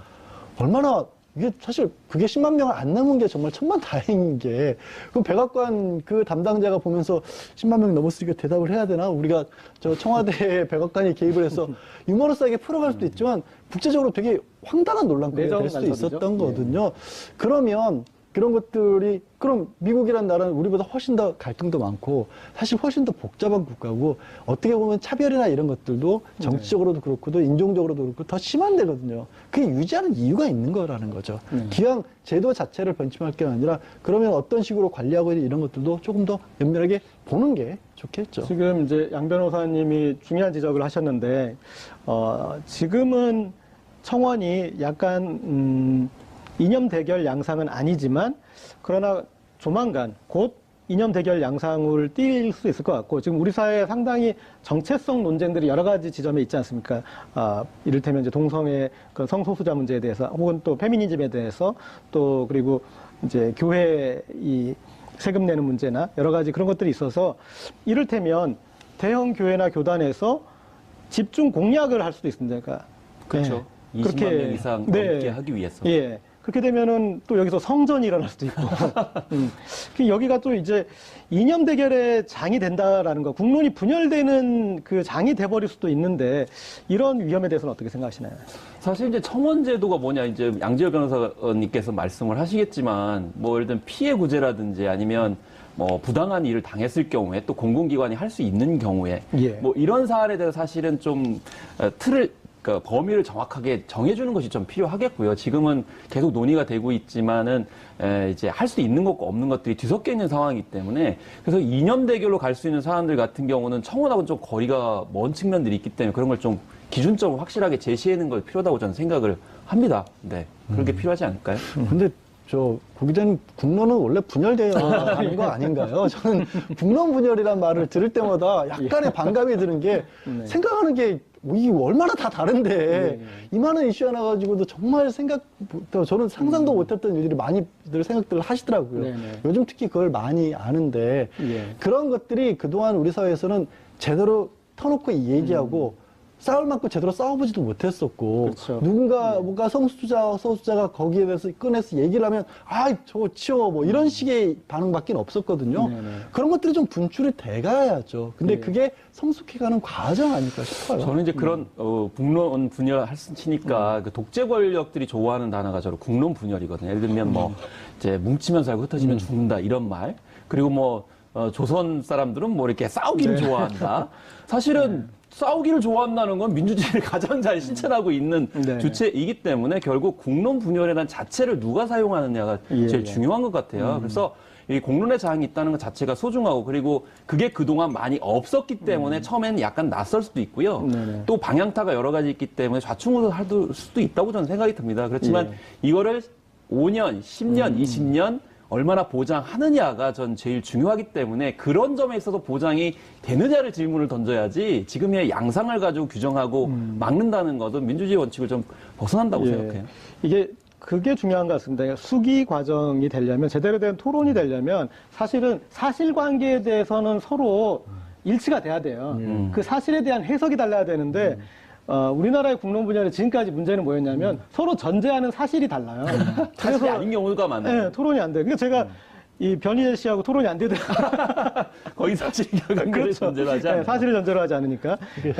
얼마나 이게 사실 그게 10만 명을 안 넘은 게 정말 천만다행인 게 그럼 백악관 그 담당자가 보면서 10만 명 넘었으니까 대답을 해야 되나? 우리가 저 청와대 백악관이 개입을 해서 유머러스하게 풀어갈 수도 있지만 국제적으로 되게 황당한 논란거리가 내정 될 수도 간섭이죠. 있었던 거거든요. 그러면 그런 것들이 그럼 미국이란 나라는 우리보다 훨씬 더 갈등도 많고 사실 훨씬 더 복잡한 국가고 어떻게 보면 차별이나 이런 것들도 정치적으로도 그렇고 또 인종적으로도 그렇고 더 심한 데거든요. 그게 유지하는 이유가 있는 거라는 거죠. 기왕 제도 자체를 변침할 게 아니라 그러면 어떤 식으로 관리하고 있는 이런 것들도 조금 더 면밀하게 보는 게 좋겠죠. 지금 이제 양 변호사님이 중요한 지적을 하셨는데, 지금은 청원이 약간, 이념 대결 양상은 아니지만, 그러나 조만간 곧 이념 대결 양상을 띌 수 있을 것 같고, 지금 우리 사회에 상당히 정체성 논쟁들이 여러 가지 지점에 있지 않습니까? 이를테면 이제 동성애 그 성소수자 문제에 대해서, 혹은 또 페미니즘에 대해서, 또 그리고 이제 교회 이 세금 내는 문제나 여러 가지 그런 것들이 있어서, 이를테면 대형 교회나 교단에서 집중 공약을 할 수도 있습니다. 그러니까 그렇죠. 네. 20만 명 이상 넘게 하기 위해서. 예. 그렇게 되면은 또 여기서 성전이 일어날 수도 있고. 여기가 또 이제 이념 대결의 장이 된다라는 거, 국론이 분열되는 그 장이 돼버릴 수도 있는데, 이런 위험에 대해서는 어떻게 생각하시나요? 사실 이제 청원 제도가 뭐냐, 이제 양지열 변호사님께서 말씀을 하시겠지만, 뭐 예를 들면 피해 구제라든지 아니면 뭐 부당한 일을 당했을 경우에 또 공공기관이 할 수 있는 경우에 예. 뭐 이런 사안에 대해서 사실은 좀 틀을 그러니까 범위를 정확하게 정해주는 것이 좀 필요하겠고요. 지금은 계속 논의가 되고 있지만은 이제 할 수 있는 것과 없는 것들이 뒤섞여 있는 상황이기 때문에 그래서 이념 대결로 갈 수 있는 사안들 같은 경우는 청원하고는 좀 거리가 먼 측면들이 있기 때문에 그런 걸 좀 기준적으로 확실하게 제시하는 걸 필요하다고 저는 생각을 합니다. 네, 그렇게 필요하지 않을까요? 근데 고 기자님, 국론은 원래 분열되어야 하는 거 아닌가요? 저는 국론 분열이란 말을 들을 때마다 약간의 반감이 드는 게 생각하는 게 이게 얼마나 다 다른데 이 많은 이슈 하나 가지고도 정말 저는 상상도 못했던 일들이 많이들 생각들을 하시더라고요. 네네. 요즘 특히 그걸 많이 아는데 예. 그런 것들이 그동안 우리 사회에서는 제대로 터놓고 얘기하고 싸울 만큼 제대로 싸워보지도 못했었고 그렇죠. 누군가 뭔가 소수자가 거기에 대해서 꺼내서 얘기를 하면 저거 치워 뭐 이런 식의 반응밖에 없었거든요. 네네. 그런 것들이 좀 분출이 돼가야죠. 근데 네. 그게 성숙해가는 과정 아닐까 싶어요. 저는 이제 그런 국론 분열 할수치니까 그 독재 권력들이 좋아하는 단어가 저로 국론 분열이거든요. 예를 들면 뭐 이제 뭉치면 살고 흩어지면 죽는다 이런 말. 그리고 뭐 조선 사람들은 뭐 이렇게 싸우기를 좋아한다. 사실은 싸우기를 좋아한다는 건 민주주의를 가장 잘 실천하고 있는 네. 주체이기 때문에 결국 국론 분열이라는 자체를 누가 사용하느냐가 예, 제일 예. 중요한 것 같아요. 그래서 이 공론의 장이 있다는 것 자체가 소중하고 그리고 그게 그동안 많이 없었기 때문에 처음에는 약간 낯설 수도 있고요. 네네. 또 방향타가 여러 가지 있기 때문에 좌충우돌 할 수도 있다고 저는 생각이 듭니다. 그렇지만 이거를 5년, 10년, 20년 얼마나 보장하느냐가 전 제일 중요하기 때문에 그런 점에 있어서 보장이 되느냐를 질문을 던져야지 지금의 양상을 가지고 규정하고 막는다는 것은 민주주의 원칙을 좀 벗어난다고 예. 생각해요. 그게 중요한 것 같습니다. 수기 과정이 되려면, 제대로 된 토론이 되려면 사실은 사실관계에 대해서는 서로 일치가 돼야 돼요. 그 사실에 대한 해석이 달라야 되는데 우리나라의 국론 분열의 지금까지 문제는 뭐였냐면 서로 전제하는 사실이 달라요. 사실이 아닌 경우가 많아요. 네, 토론이 안 돼요. 그러니까 제가 이 변희재 씨하고 토론이 안 되더라고요. 거의 사실관계를 그렇죠. 전제로 하지 네, 않아요. 사실을 전제로 하지 않으니까. 네.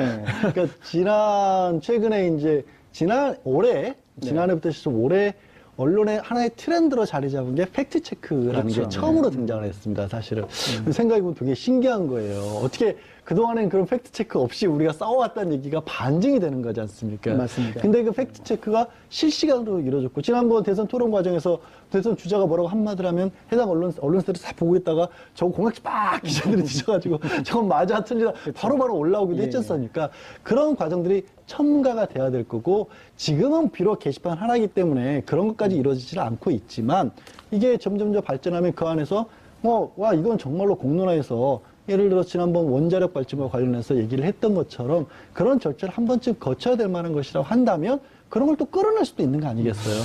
그러니까 최근에 이제 지난해부터 시작 올해 언론의 하나의 트렌드로 자리 잡은 게 팩트 체크라는 그렇죠. 게 처음으로 등장을 했습니다, 사실은. 생각해보면 되게 신기한 거예요. 어떻게 그동안엔 그런 팩트 체크 없이 우리가 싸워왔다는 얘기가 반증이 되는 거지 않습니까? 맞습니다. 근데 그 팩트 체크가 실시간으로 이루어졌고, 지난번 대선 토론 과정에서 대선 주자가 뭐라고 한마디를 하면 해당 언론사들이 다 보고 있다가 저거 공약지 막 기자들이 뒤져가지고 저건 맞아, 틀리다 바로바로 올라오기도 했지 않습니까? 그런 과정들이 첨가가 돼야 될 거고, 지금은 비록 게시판 하나이기 때문에 그런 것까지 이루어지지 않고 있지만, 이게 점점 더 발전하면 그 안에서 이건 정말로 공론화해서 예를 들어 지난번 원자력 발전과 관련해서 얘기를 했던 것처럼 그런 절차를 한 번쯤 거쳐야 될 만한 것이라고 한다면 그런 걸 또 끌어낼 수도 있는 거 아니겠어요?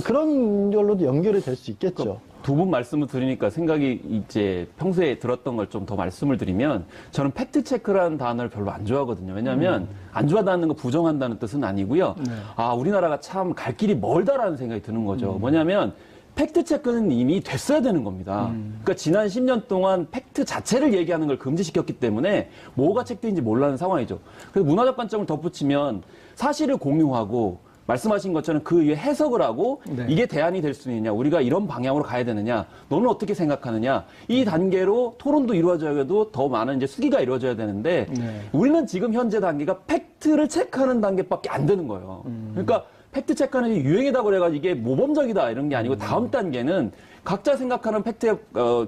그런 걸로도 연결이 될 수 있겠죠. 두 분 말씀을 들으니까 생각이 이제 평소에 들었던 걸 좀 더 말씀을 드리면 저는 팩트체크라는 단어를 별로 안 좋아하거든요. 왜냐하면 안 좋아하다는 거 부정한다는 뜻은 아니고요. 아, 우리나라가 참 갈 길이 멀다라는 생각이 드는 거죠. 뭐냐면 팩트체크는 이미 됐어야 되는 겁니다. 그러니까 지난 10년 동안 팩트 자체를 얘기하는 걸 금지시켰기 때문에 뭐가 팩트인지 몰라는 상황이죠. 그래서 문화적 관점을 덧붙이면 사실을 공유하고 말씀하신 것처럼 그 위에 해석을 하고 네. 이게 대안이 될 수 있느냐, 우리가 이런 방향으로 가야 되느냐, 너는 어떻게 생각하느냐, 이 단계로 토론도 이루어져야도 더 많은 이제 수기가 이루어져야 되는데 네. 우리는 지금 현재 단계가 팩트를 체크하는 단계밖에 안 되는 거예요. 그러니까 팩트 체크하는 게 유행이다 그래가지고 이게 모범적이다 이런 게 아니고 다음 단계는 각자 생각하는 팩트에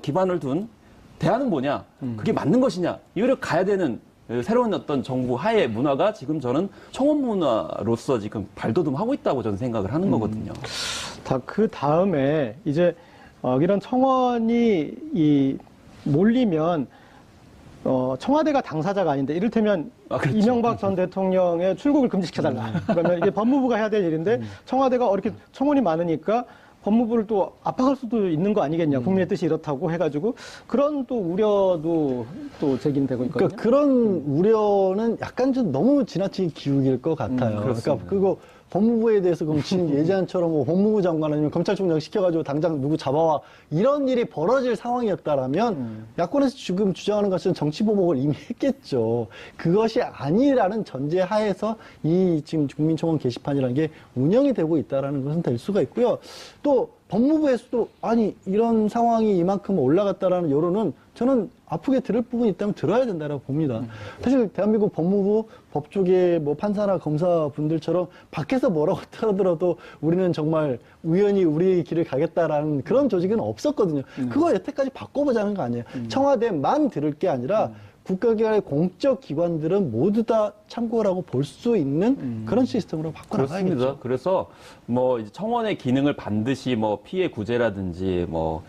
기반을 둔 대안은 뭐냐, 그게 맞는 것이냐, 이거를 가야 되는 새로운 어떤 정부 하에 문화가 지금 저는 청원 문화로서 지금 발돋움하고 있다고 저는 생각을 하는 거거든요. 그 다음에 이제 이런 청원이 몰리면 청와대가 당사자가 아닌데 이를테면 그렇죠. 이명박 전 대통령의 출국을 금지시켜달라. 그러면 이게 법무부가 해야 될 일인데 청와대가 이렇게 청원이 많으니까 법무부를 또 압박할 수도 있는 거 아니겠냐. 국민의 뜻이 이렇다고 해가지고 그런 또 우려도 또 제기되고 있거든요. 그러니까 그런 우려는 약간 좀 너무 지나치게 기울일 것 같아요. 그렇습니다. 그러니까 그거 법무부에 대해서 그럼 예전처럼 뭐 법무부 장관 아니면 검찰총장 시켜가지고 당장 누구 잡아와 이런 일이 벌어질 상황이었다라면 야권에서 지금 주장하는 것은 정치보복을 이미 했겠죠. 그것이 아니라는 전제 하에서 이 지금 국민청원 게시판이라는 게 운영이 되고 있다라는 것은 될 수가 있고요. 또 법무부에서도 아니 이런 상황이 이만큼 올라갔다라는 여론은 저는 아프게 들을 부분이 있다면 들어야 된다고 봅니다. 사실 대한민국 법무부 법조계 뭐 판사나 검사분들처럼 밖에서 뭐라고 하더라도 우리는 정말 우연히 우리의 길을 가겠다라는 그런 조직은 없었거든요. 그거 여태까지 바꿔보자는 거 아니에요. 청와대만 들을 게 아니라 국가기관의 공적 기관들은 모두 다 참고라고 볼 수 있는 그런 시스템으로 바꿔나가야겠죠. 그렇습니다. 그래서 뭐 이제 청원의 기능을 반드시 뭐 피해 구제라든지 뭐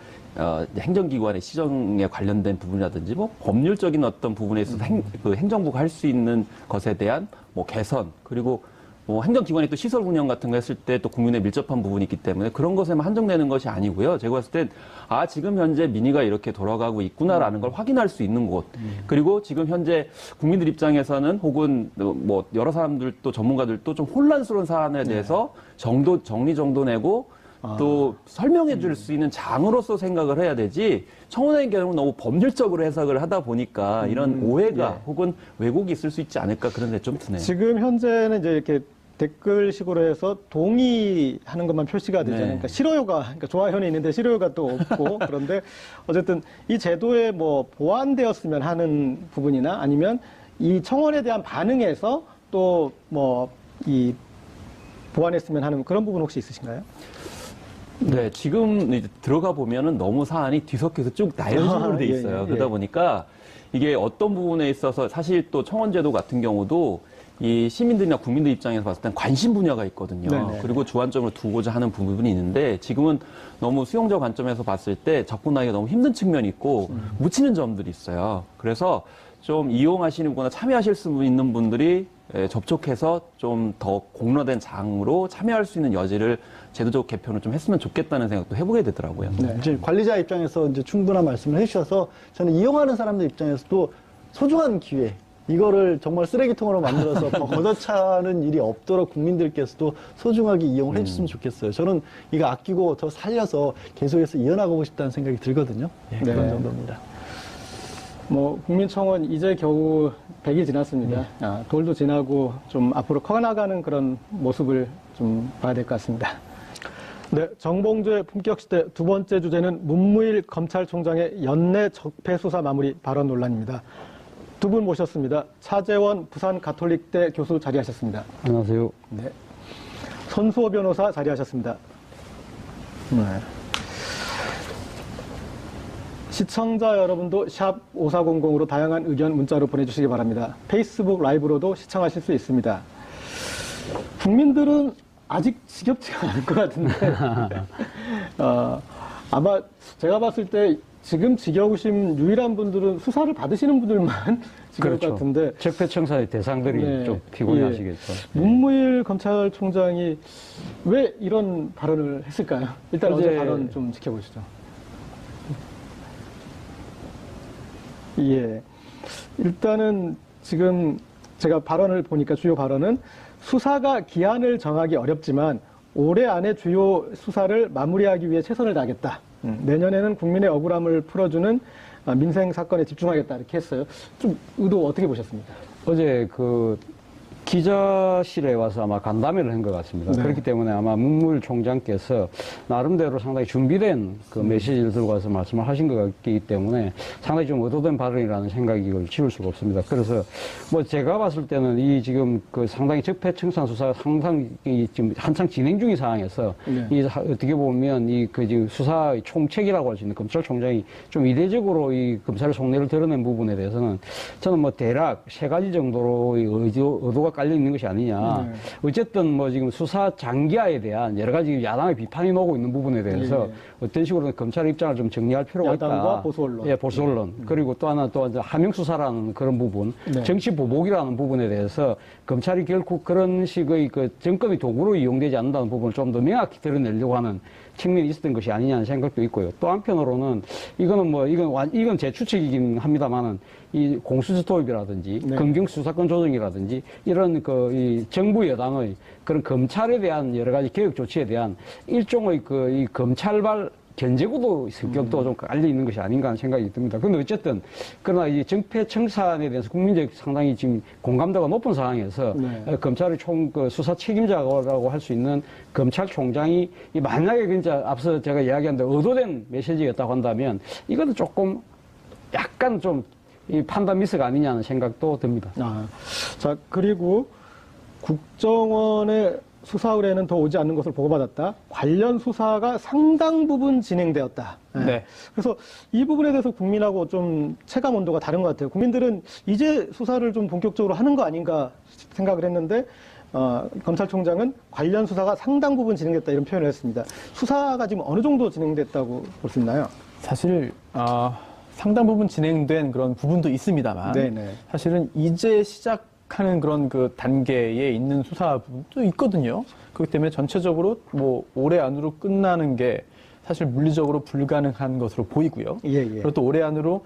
행정기관의 시정에 관련된 부분이라든지 뭐 법률적인 어떤 부분에 있어서 행정부가 할 수 있는 것에 대한 뭐 개선 그리고 뭐 행정기관이 또 시설 운영 같은 거 했을 때 또 국민에 밀접한 부분이 있기 때문에 그런 것에만 한정되는 것이 아니고요. 제가 봤을 땐 지금 현재 민의가 이렇게 돌아가고 있구나라는 걸 확인할 수 있는 곳. 그리고 지금 현재 국민들 입장에서는 혹은 뭐 여러 사람들도 전문가들도 좀 혼란스러운 사안에 대해서 정리정돈 내고 또 설명해 줄 수 있는 장으로서 생각을 해야 되지 청원의 경우는 너무 법률적으로 해석을 하다 보니까 이런 오해가 혹은 왜곡이 있을 수 있지 않을까 그런 데 좀 드네요. 지금 현재는 이제 이렇게 댓글식으로 해서 동의하는 것만 표시가 되잖아요. 그러니까 싫어요가, 그러니까 좋아요는 있는데 싫어요가 또 없고 그런데 어쨌든 이 제도에 뭐 보완되었으면 하는 부분이나 아니면 이 청원에 대한 반응에서 또 뭐 이 보완했으면 하는 그런 부분 혹시 있으신가요? 네, 지금 이제 들어가 보면은 너무 사안이 뒤섞여서 쭉 나열식으로 돼 있어요. 그러다 보니까 이게 어떤 부분에 있어서 사실 또 청원제도 같은 경우도 이 시민들이나 국민들 입장에서 봤을 땐 관심 분야가 있거든요. 네네. 그리고 주안점을 두고자 하는 부분이 있는데 지금은 너무 수용자 관점에서 봤을 때 접근하기가 너무 힘든 측면이 있고 묻히는 점들이 있어요. 그래서 좀 이용하시는 거나 참여하실 수 있는 분들이 접촉해서 좀 더 공론화된 장으로 참여할 수 있는 여지를 제도적 개편을 좀 했으면 좋겠다는 생각도 해보게 되더라고요. 네. 이제 관리자 입장에서 이제 충분한 말씀을 해주셔서 저는 이용하는 사람들 입장에서도 소중한 기회, 이거를 정말 쓰레기통으로 만들어서 더 걷어차는 일이 없도록 국민들께서도 소중하게 이용을 해주셨으면 좋겠어요. 저는 이거 아끼고 더 살려서 계속해서 이어나가고 싶다는 생각이 들거든요. 네, 그런 정도입니다. 뭐 국민청원 이제 겨우 100이 지났습니다. 돌도 지나고 좀 앞으로 커나가는 그런 모습을 좀 봐야 될 것 같습니다. 네, 정봉주의 품격시대 두 번째 주제는 문무일 검찰총장의 연내 적폐 수사 마무리 발언 논란입니다. 두 분 모셨습니다. 차재원 부산 가톨릭대 교수 자리하셨습니다. 안녕하세요. 네. 손수호 변호사 자리하셨습니다. 네. 시청자 여러분도 샵 5400으로 다양한 의견 문자로 보내주시기 바랍니다. 페이스북 라이브로도 시청하실 수 있습니다. 국민들은 아직 지겹지가 않을 것 같은데 아마 제가 봤을 때 지금 지겨우신 유일한 분들은 수사를 받으시는 분들만 지겨울 것 같은데 적폐청산의 대상들이 네. 좀 피곤해하시겠죠. 문무일 검찰총장이 왜 이런 발언을 했을까요? 일단 어제 어제 발언 좀 지켜보시죠. 예. 일단은 지금 제가 발언을 보니까 주요 발언은 수사가 기한을 정하기 어렵지만 올해 안에 주요 수사를 마무리하기 위해 최선을 다하겠다. 내년에는 국민의 억울함을 풀어주는 민생 사건에 집중하겠다. 이렇게 했어요. 좀 의도 어떻게 보셨습니까? 어제 그 기자실에 와서 아마 간담회를 한 것 같습니다. 네. 그렇기 때문에 아마 문무일 총장께서 나름대로 상당히 준비된 그 메시지를 들고 와서 말씀을 하신 것 같기 때문에 상당히 좀 의도된 발언이라는 생각이 이걸 지울 수가 없습니다. 그래서 뭐 제가 봤을 때는 이 지금 그 상당히 적폐청산 수사가 상당히 지금 한창 진행 중인 상황에서 네. 이 어떻게 보면 이 그 지금 수사 총책이라고 할 수 있는 검찰총장이 좀 이례적으로 이 검찰의 속내를 드러낸 부분에 대해서는 저는 뭐 대략 세 가지 정도로의 의도가 깔려 있는 것이 아니냐. 네. 어쨌든 뭐 지금 수사 장기화에 대한 여러 가지 야당의 비판이 나오고 있는 부분에 대해서 예. 어떤 식으로 검찰의 입장을 좀 정리할 필요가 있다. 야당과 보수 언론. 예, 보수 언론. 그리고 또 하나 또 하명 수사라는 그런 부분, 네. 정치 보복이라는 부분에 대해서 검찰이 결국 그런 식의 그 정권의 도구로 이용되지 않는다는 부분을 좀 더 명확히 드러내려고 하는 측면이 있었던 것이 아니냐는 생각도 있고요. 또 한편으로는 이건 제 추측이긴 합니다만은 이 공수처 도입이라든지 네. 검경 수사권 조정이라든지 이런 이 정부 여당의 그런 검찰에 대한 여러 가지 개혁 조치에 대한 일종의 이 검찰발 견제구도 성격도 좀 깔려 있는 것이 아닌가 하는 생각이 듭니다. 그런데 어쨌든 그러나 이 정폐청산에 대해서 국민적 상당히 지금 공감도가 높은 상황에서 네. 검찰의 수사 책임자라고 할 수 있는 검찰총장이 만약에 진짜 앞서 제가 이야기한 대로 의도된 메시지였다고 한다면 이거는 조금 약간 좀 이 판단 미스가 아니냐는 생각도 듭니다. 자, 그리고 국정원의 수사 의뢰는 더 오지 않는 것을 보고받았다. 관련 수사가 상당 부분 진행되었다. 네. 그래서 이 부분에 대해서 국민하고 좀 체감 온도가 다른 것 같아요. 국민들은 이제 수사를 좀 본격적으로 하는 거 아닌가 생각을 했는데 검찰총장은 관련 수사가 상당 부분 진행됐다 이런 표현을 했습니다. 수사가 지금 어느 정도 진행됐다고 볼 수 있나요? 사실 상당 부분 진행된 그런 부분도 있습니다만 네네. 사실은 이제 시작하는 그런 그 단계에 있는 수사 부분도 있거든요. 그렇기 때문에 전체적으로 뭐 올해 안으로 끝나는 게 사실 물리적으로 불가능한 것으로 보이고요. 예. 그리고 또 올해 안으로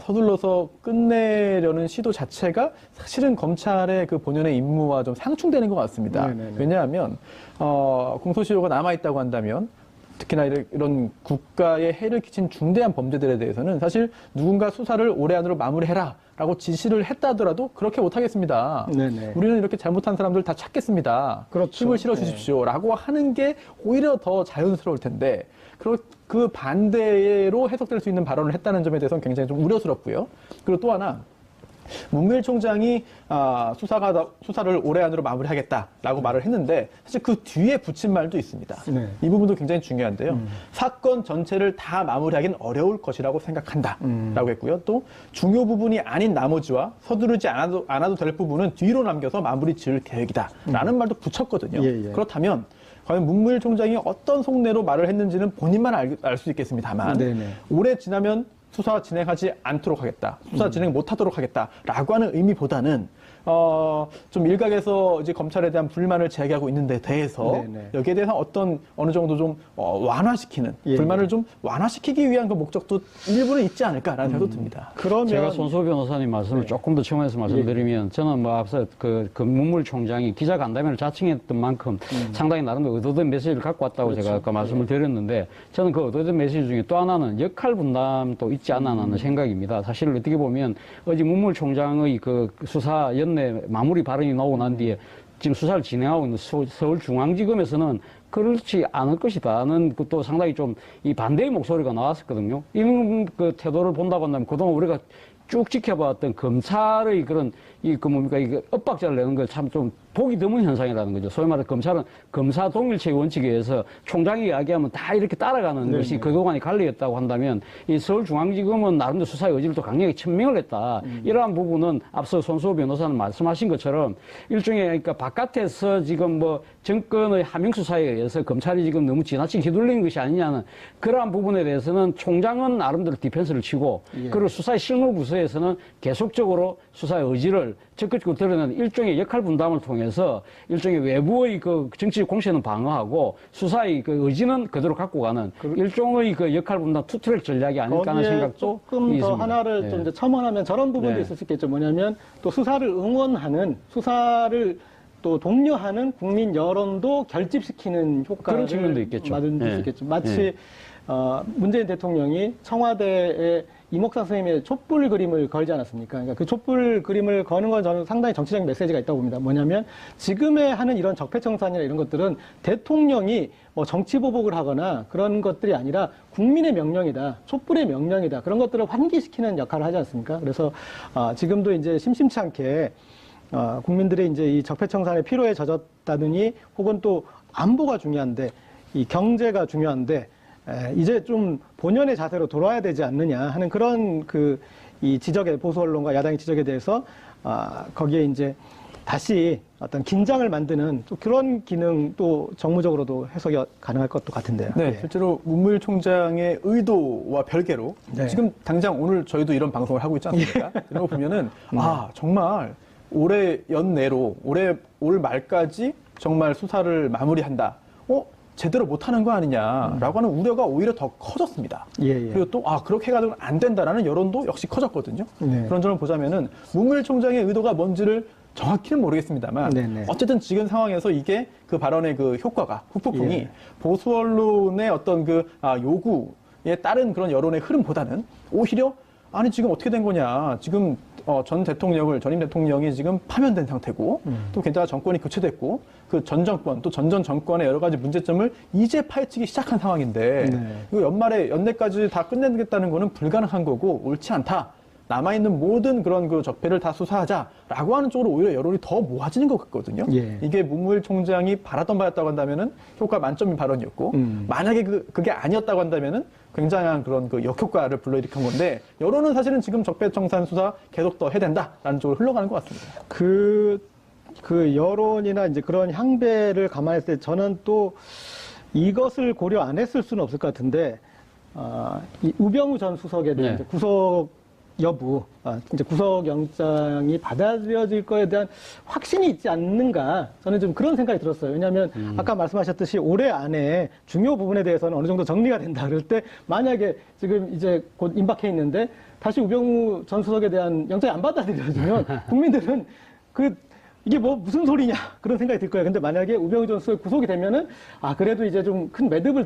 서둘러서 끝내려는 시도 자체가 사실은 검찰의 그 본연의 임무와 좀 상충되는 것 같습니다. 네네네. 왜냐하면 공소시효가 남아있다고 한다면 특히나 이런 국가에 해를 끼친 중대한 범죄들에 대해서는 사실 누군가 수사를 올해 안으로 마무리해라 라고 지시를 했다 하더라도 그렇게 못하겠습니다. 네네. 우리는 이렇게 잘못한 사람들 다 찾겠습니다. 그렇죠. 힘을 실어 주십시오 라고 하는 게 오히려 더 자연스러울 텐데 그 반대로 해석될 수 있는 발언을 했다는 점에 대해서는 굉장히 좀 우려스럽고요. 그리고 또 하나 문무일 총장이 수사를 올해 안으로 마무리하겠다라고 말을 했는데 사실 그 뒤에 붙인 말도 있습니다. 네. 이 부분도 굉장히 중요한데요. 사건 전체를 다 마무리하기는 어려울 것이라고 생각한다라고 했고요. 또 중요 부분이 아닌 나머지와 서두르지 않아도 될 부분은 뒤로 남겨서 마무리 지을 계획이다라는 말도 붙였거든요. 예. 그렇다면 과연 문무일 총장이 어떤 속내로 말을 했는지는 본인만 알 수 있겠습니다만 네네. 올해 지나면 수사 진행하지 않도록 하겠다. 수사 진행 못하도록 하겠다라고 하는 의미보다는 좀 일각에서 이제 검찰에 대한 불만을 제기하고 있는데 대해서 네네. 여기에 대해서 어느 정도 좀 완화시키는 예. 불만을 좀 완화시키기 위한 그 목적도 일부는 있지 않을까라는 생각도 듭니다. 그러면 제가 손수호 변호사님 말씀을 조금 더 첨언해서 말씀드리면 저는 뭐 앞서 그 문무일 총장이 기자 간담회를 자청했던 만큼 상당히 나름대로 의도된 메시지를 갖고 왔다고 제가 아까 말씀을 드렸는데 저는 그 의도된 메시지 중에 또 하나는 역할 분담도 있지 않나 하는 생각입니다. 사실 어떻게 보면 어제 문무일 총장의 그 수사 연내 마무리 발언이 나오고 난 뒤에 지금 수사를 진행하고 있는 서울중앙지검에서는 그렇지 않을 것이다는 또 상당히 좀 이 반대의 목소리가 나왔었거든요. 이런 그 태도를 본다고 한다면 그동안 우리가 쭉 지켜봤던 검찰의 그런 이게 엇박자를 내는 걸 참 좀 보기 드문 현상이라는 거죠. 소위 말해 검찰은 검사 동일체의 원칙에 의해서 총장이 이야기하면 다 이렇게 따라가는 것이 그동안의 관리였다고 한다면 이 서울중앙지검은 나름대로 수사의 의지를 또 강력히 천명을 했다. 이러한 부분은 앞서 손수호 변호사는 말씀하신 것처럼 일종의 그러니까 바깥에서 지금 뭐 정권의 하명 수사에 의해서 검찰이 지금 너무 지나치게 휘둘리는 것이 아니냐는 그러한 부분에 대해서는 총장은 나름대로 디펜스를 치고 그리고 수사의 실무부서에서는 계속적으로 수사의 의지를 적극적으로 드러내는 일종의 역할 분담을 통해서 일종의 외부의 그 정치적 공세는 방어하고 수사의 그 의지는 그대로 갖고 가는 일종의 그 역할 분담 투트랙 전략이 아닐까 하는 생각도 조금 더 있습니다. 하나를 예. 좀 이제 첨언하면 저런 부분도 네. 있을 수 있겠죠. 뭐냐면 또 수사를 응원하는 수사를 또 독려하는 국민 여론도 결집시키는 효과를 그런 측면도 있겠죠. 받을 수 예. 있겠죠. 마치 예. 문재인 대통령이 청와대에 이목상 선생님의 촛불 그림을 걸지 않았습니까? 그러니까 그 촛불 그림을 거는 건 저는 상당히 정치적인 메시지가 있다고 봅니다. 뭐냐면 지금에 하는 이런 적폐청산이나 이런 것들은 대통령이 뭐 정치 보복을 하거나 그런 것들이 아니라 국민의 명령이다. 촛불의 명령이다. 그런 것들을 환기시키는 역할을 하지 않습니까? 그래서 지금도 이제 심심치 않게 국민들이 이제 이 적폐청산의 피로에 젖었다느니 혹은 또 안보가 중요한데 이 경제가 중요한데 이제 좀 본연의 자세로 돌아와야 되지 않느냐 하는 그런 이 지적에 보수 언론과 야당의 지적에 대해서 거기에 이제 다시 어떤 긴장을 만드는 또 그런 기능도 정무적으로도 해석이 가능할 것도 같은데요. 네, 예. 실제로 문무일 총장의 의도와 별개로 네. 지금 당장 오늘 저희도 이런 방송을 하고 있지 않습니까? 이런 거 보면은 정말 올해 연내로 올 말까지 정말 수사를 마무리한다. 제대로 못하는 거 아니냐라고 하는 우려가 오히려 더 커졌습니다. 예. 그리고 또 그렇게 가도 안 된다라는 여론도 역시 커졌거든요. 네. 그런 점을 보자면은 문무일 총장의 의도가 뭔지를 정확히는 모르겠습니다만 네네. 어쨌든 지금 상황에서 이게 그 발언의 그 효과가 후폭풍이 예. 보수 언론의 어떤 그 요구에 따른 그런 여론의 흐름보다는 오히려 아니 지금 어떻게 된 거냐 지금 전임 대통령이 지금 파면된 상태고 또 게다가 정권이 교체됐고 그 전 정권 또 전 정권의 여러 가지 문제점을 이제 파헤치기 시작한 상황인데 네. 이거 연내까지 다 끝내겠다는 거는 불가능한 거고 옳지 않다. 남아있는 모든 그런 그 적폐를 다 수사하자라고 하는 쪽으로 오히려 여론이 더 모아지는 것 같거든요. 예. 이게 문무일 총장이 바랐던 바였다고 한다면은 효과 만점인 발언이었고, 만약에 그게 아니었다고 한다면은 굉장한 그런 그 역효과를 불러일으킨 건데, 여론은 사실은 지금 적폐청산 수사 계속 더 해야 된다라는 쪽으로 흘러가는 것 같습니다. 그 여론이나 이제 그런 향배를 감안했을 때 저는 또 이것을 고려 안 했을 수는 없을 것 같은데, 이 우병우 전 수석에 대한 네. 이제 구속 여부, 이제 구속영장이 받아들여질 거에 대한 확신이 있지 않는가, 저는 좀 그런 생각이 들었어요. 왜냐하면 아까 말씀하셨듯이 올해 안에 중요 부분에 대해서는 어느 정도 정리가 된다 그럴 때 만약에 지금 이제 곧 임박해 있는데 다시 우병우 전 수석에 대한 영장이 안 받아들여지면 국민들은 이게 뭐 무슨 소리냐 그런 생각이 들 거예요. 근데 만약에 우병우 전 수석이 구속이 되면은 그래도 이제 좀 큰 매듭을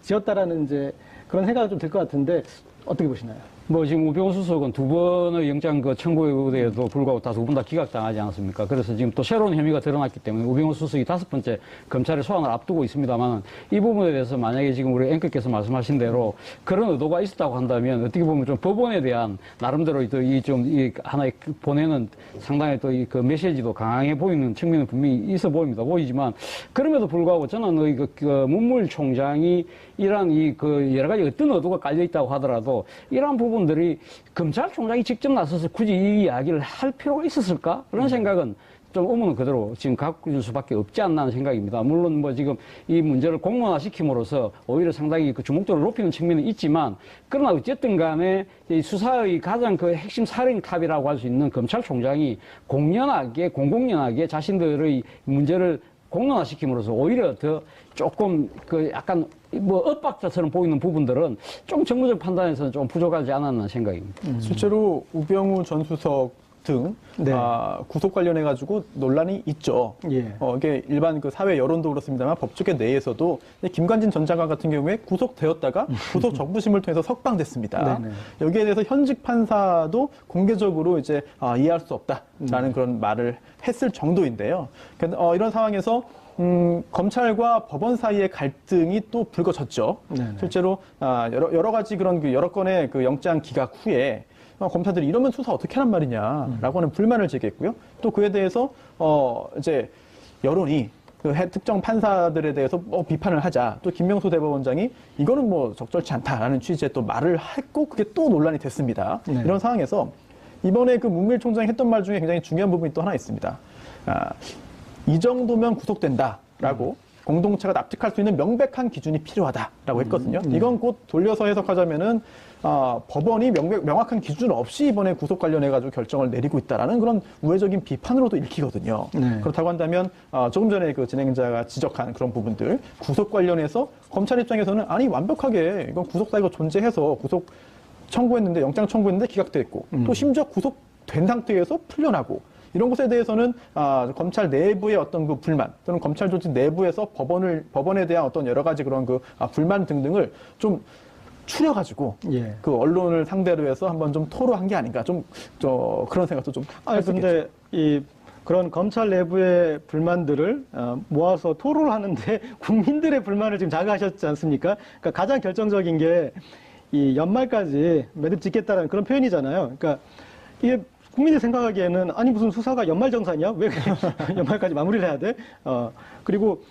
지었다라는 이제 그런 생각이 좀 들 것 같은데 어떻게 보시나요? 뭐 지금 우병우 수석은 두 번의 영장 청구에도 불구하고 다 두 번 다 기각당하지 않았습니까? 그래서 지금 또 새로운 혐의가 드러났기 때문에 우병우 수석이 5번째 검찰의 소환을 앞두고 있습니다만 이 부분에 대해서 만약에 지금 우리 앵커께서 말씀하신 대로 그런 의도가 있었다고 한다면 어떻게 보면 좀 법원에 대한 나름대로 이 하나의 보내는 상당히 또 그 메시지도 강하게 보이는 측면은 분명히 있어 보이지만 그럼에도 불구하고 저는 문무일 총장이 이러한 여러 가지 어떤 의도가 깔려 있다고 하더라도 이러한 부분들이 검찰총장이 직접 나서서 굳이 이 이야기를 할 필요가 있었을까? 그런 생각은 좀 의문은 그대로 지금 갖고 있을 수밖에 없지 않나 하는 생각입니다. 물론 뭐 지금 이 문제를 공론화시킴으로써 오히려 상당히 그 주목도를 높이는 측면이 있지만 그러나 어쨌든 간에 이 수사의 가장 그 핵심 사령탑이라고 할 수 있는 검찰총장이 공공연하게 자신들의 문제를 공론화시킴으로써 오히려 더 조금 약간 뭐 엇박자처럼 보이는 부분들은 좀 정무적 판단에서는 좀 부족하지 않았나 생각입니다. 실제로 우병우 전 수석 등 네. 구속 관련해 가지고 논란이 있죠. 예. 이게 일반 그 사회 여론도 그렇습니다만 법조계 내에서도 김관진 전 장관 같은 경우에 구속되었다가 구속 적부심을 통해서 석방됐습니다. 네네. 여기에 대해서 현직 판사도 공개적으로 이제 이해할 수 없다라는 그런 말을 했을 정도인데요. 이런 상황에서 검찰과 법원 사이의 갈등이 또 불거졌죠. 네네. 실제로 여러 가지 그런 여러 건의 그 영장 기각 후에 검사들이 이러면 수사 어떻게 하란 말이냐라고 하는 불만을 제기했고요. 또 그에 대해서 이제 여론이 그 특정 판사들에 대해서 비판을 하자. 또 김명수 대법원장이 이거는 뭐 적절치 않다라는 취지의 또 말을 했고 그게 또 논란이 됐습니다. 네. 이런 상황에서 이번에 그 문무일 총장이 했던 말 중에 굉장히 중요한 부분이 또 하나 있습니다. 이 정도면 구속된다라고 공동체가 납득할 수 있는 명백한 기준이 필요하다라고 했거든요. 이건 곧 돌려서 해석하자면은 법원이 명확한 기준 없이 이번에 구속 관련해 가지고 결정을 내리고 있다라는 그런 우회적인 비판으로도 읽히거든요. 네. 그렇다고 한다면 조금 전에 그 진행자가 지적한 그런 부분들 구속 관련해서 검찰 입장에서는 아니 완벽하게 이건 구속 사유가 존재해서 구속 청구했는데 영장 청구했는데 기각됐고 또 심지어 구속된 상태에서 풀려나고 이런 것에 대해서는 검찰 내부의 어떤 그 불만 또는 검찰 조직 내부에서 법원에 대한 어떤 여러 가지 그런 그 불만 등등을 좀 추려가지고 예. 그 언론을 상대로 해서 한번 좀 토로한 게 아닌가 좀 그런 생각도 좀. 아니 근데 이 그런 검찰 내부의 불만들을 모아서 토론을 하는데 국민들의 불만을 지금 자극하셨지 않습니까? 그러니까 가장 결정적인 게 이 연말까지 매듭 짓겠다는 그런 표현이잖아요. 그러니까 이게 국민이 생각하기에는 아니 무슨 수사가 연말정산이야? 왜 연말까지 마무리를 해야 돼? 그리고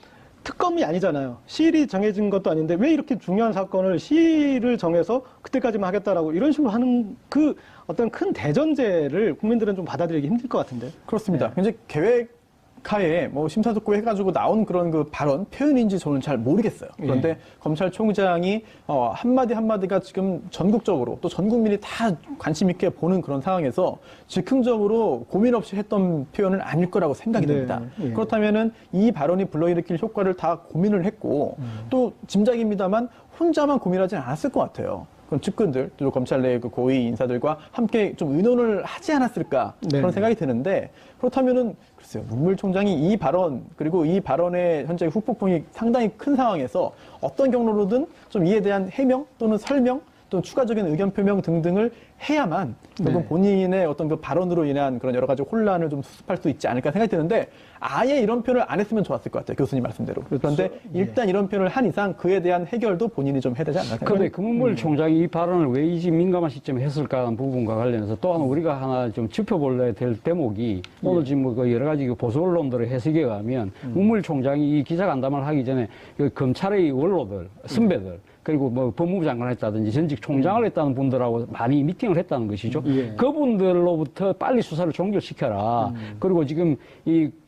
특검이 아니잖아요. 시일이 정해진 것도 아닌데 왜 이렇게 중요한 사건을 시일을 정해서 그때까지만 하겠다라고 이런 식으로 하는 그 어떤 큰 대전제를 국민들은 좀 받아들이기 힘들 것 같은데. 그렇습니다. 이제 계획하에 뭐 심사숙고 해가지고 나온 그런 그 발언 표현인지 저는 잘 모르겠어요. 그런데 검찰총장이 한마디 한마디가 지금 전국적으로 또 전 국민이 다 관심 있게 보는 그런 상황에서 즉흥적으로 고민 없이 했던 표현은 아닐 거라고 생각이 됩니다. 예. 그렇다면은 이 발언이 불러일으킬 효과를 다 고민을 했고 또 짐작입니다만 혼자만 고민하지는 않았을 것 같아요. 그럼 측근들, 또 검찰 내 그 고위 인사들과 함께 좀 의논을 하지 않았을까 네. 그런 생각이 드는데 그렇다면은 글쎄요 문무일 총장이 이 발언 그리고 이 발언의 현재 후폭풍이 상당히 큰 상황에서 어떤 경로로든 좀 이에 대한 해명 또는 설명 또 추가적인 의견 표명 등등을 해야만 결국 네. 본인의 어떤 그 발언으로 인한 그런 여러 가지 혼란을 좀 수습할 수 있지 않을까 생각이 드는데 아예 이런 표현을 안 했으면 좋았을 것 같아요. 교수님 말씀대로. 그런데 일단 이런 표현을 한 이상 그에 대한 해결도 본인이 좀 해야 되지 않나 생각합니다. 그런데 금문물 총장이 이 발언을 왜 이 민감한 시점에 했을까 하는 부분과 관련해서 또한 우리가 하나 좀 짚어볼래야 될 대목이 오늘 지금 그 여러 가지 그 보수 언론들의 해석에 의하면 문무일 총장이 이 기자간담회를 하기 전에 그 검찰의 원로들, 선배들 그리고 뭐 법무부 장관을 했다든지 전직 총장을 했다는 분들하고 많이 미팅을 했다는 것이죠. 예. 그분들로부터 빨리 수사를 종결시켜라. 그리고 지금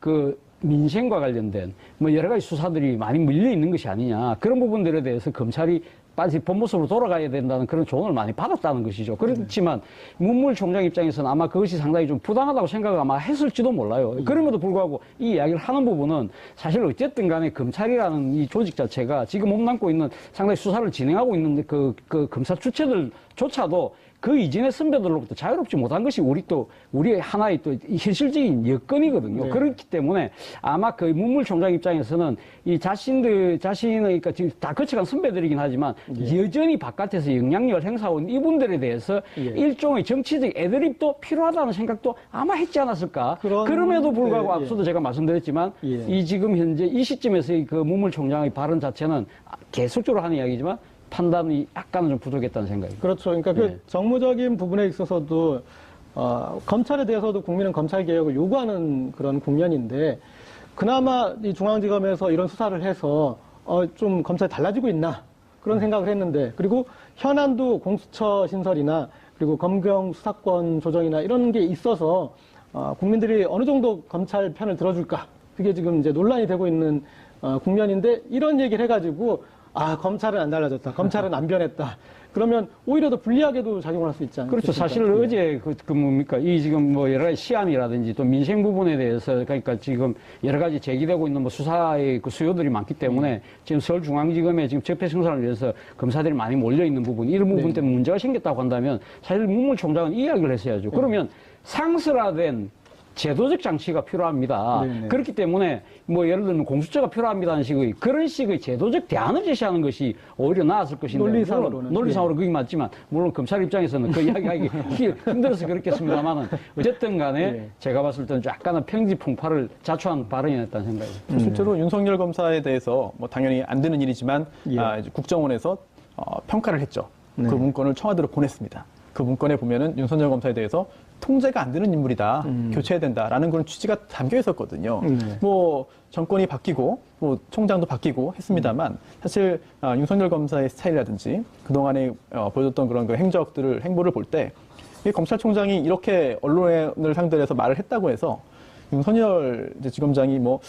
그 민생과 관련된 뭐 여러 가지 수사들이 많이 밀려 있는 것이 아니냐. 그런 부분들에 대해서 검찰이 빨리 본모습으로 돌아가야 된다는 그런 조언을 많이 받았다는 것이죠. 그렇지만 문무일 총장 입장에서는 아마 그것이 상당히 좀 부당하다고 생각을 아마 했을지도 몰라요. 그럼에도 불구하고 이 이야기를 하는 부분은 사실 어쨌든 간에 검찰이라는 이 조직 자체가 지금 몸담고 있는 상당히 수사를 진행하고 있는 그 검사 주체들조차도 그 이전의 선배들로부터 자유롭지 못한 것이 우리의 하나의 또 현실적인 여건이거든요. 네. 그렇기 때문에 아마 그 문무일 총장 입장에서는 이 자신의, 그러니까 지금 다 거쳐간 선배들이긴 하지만 여전히 바깥에서 영향력을 행사하고 있는 이분들에 대해서 일종의 정치적 애드립도 필요하다는 생각도 아마 했지 않았을까. 그럼에도 불구하고 앞서도 제가 말씀드렸지만 이 지금 현재 이 시점에서의 그 문무일 총장의 발언 자체는 계속적으로 하는 이야기지만 판단이 약간은 좀 부족했다는 생각입니다. 그렇죠. 그러니까 그 정무적인 부분에 있어서도 검찰에 대해서도 국민은 검찰 개혁을 요구하는 그런 국면인데 그나마 이 중앙지검에서 이런 수사를 해서 좀 검찰이 달라지고 있나 그런 생각을 했는데 그리고 현안도 공수처 신설이나 그리고 검경 수사권 조정이나 이런 게 있어서 국민들이 어느 정도 검찰 편을 들어줄까 그게 지금 이제 논란이 되고 있는 국면인데 이런 얘기를 해가지고 검찰은 안 달라졌다. 검찰은 안 변했다. 그러면 오히려 더 불리하게도 작용을 할 수 있지 않습니까? 그렇죠. 사실 어제 이 지금 뭐 여러 가지 시안이라든지 또 민생 부분에 대해서 그러니까 지금 여러 가지 제기되고 있는 뭐 수사의 그 수요들이 많기 때문에 지금 서울중앙지검에 지금 적폐 청산을 위해서 검사들이 많이 몰려 있는 부분 이런 부분 때문에 문제가 생겼다고 한다면 사실 문무일 총장은 이 이야기를 했어야죠. 그러면 상설화된 제도적 장치가 필요합니다. 네네. 그렇기 때문에 뭐 예를 들면 공수처가 필요합니다는 식의 그런 식의 제도적 대안을 제시하는 것이 오히려 나았을 것인데 논리상으로는. 논리상으로 그게 맞지만 물론 검찰 입장에서는 그 이야기하기 힘들어서 그렇겠습니다만은 어쨌든 간에 제가 봤을 때는 약간은 평지풍파를 자초한 발언이었다는 생각이에요. 실제로 윤석열 검사에 대해서 뭐 당연히 안 되는 일이지만 이제 국정원에서 평가를 했죠. 그 문건을 청와대로 보냈습니다. 그 문건에 보면은 윤석열 검사에 대해서 통제가 안 되는 인물이다, 교체해야 된다라는 그런 취지가 담겨 있었거든요. 뭐 정권이 바뀌고 뭐 총장도 바뀌고 했습니다만 사실 윤석열 검사의 스타일이라든지 그 동안에 보여줬던 그런 그 행보를 볼 때 검찰총장이 이렇게 언론을 상대로 해서 말을 했다고 해서 윤석열 이제 지검장이 뭐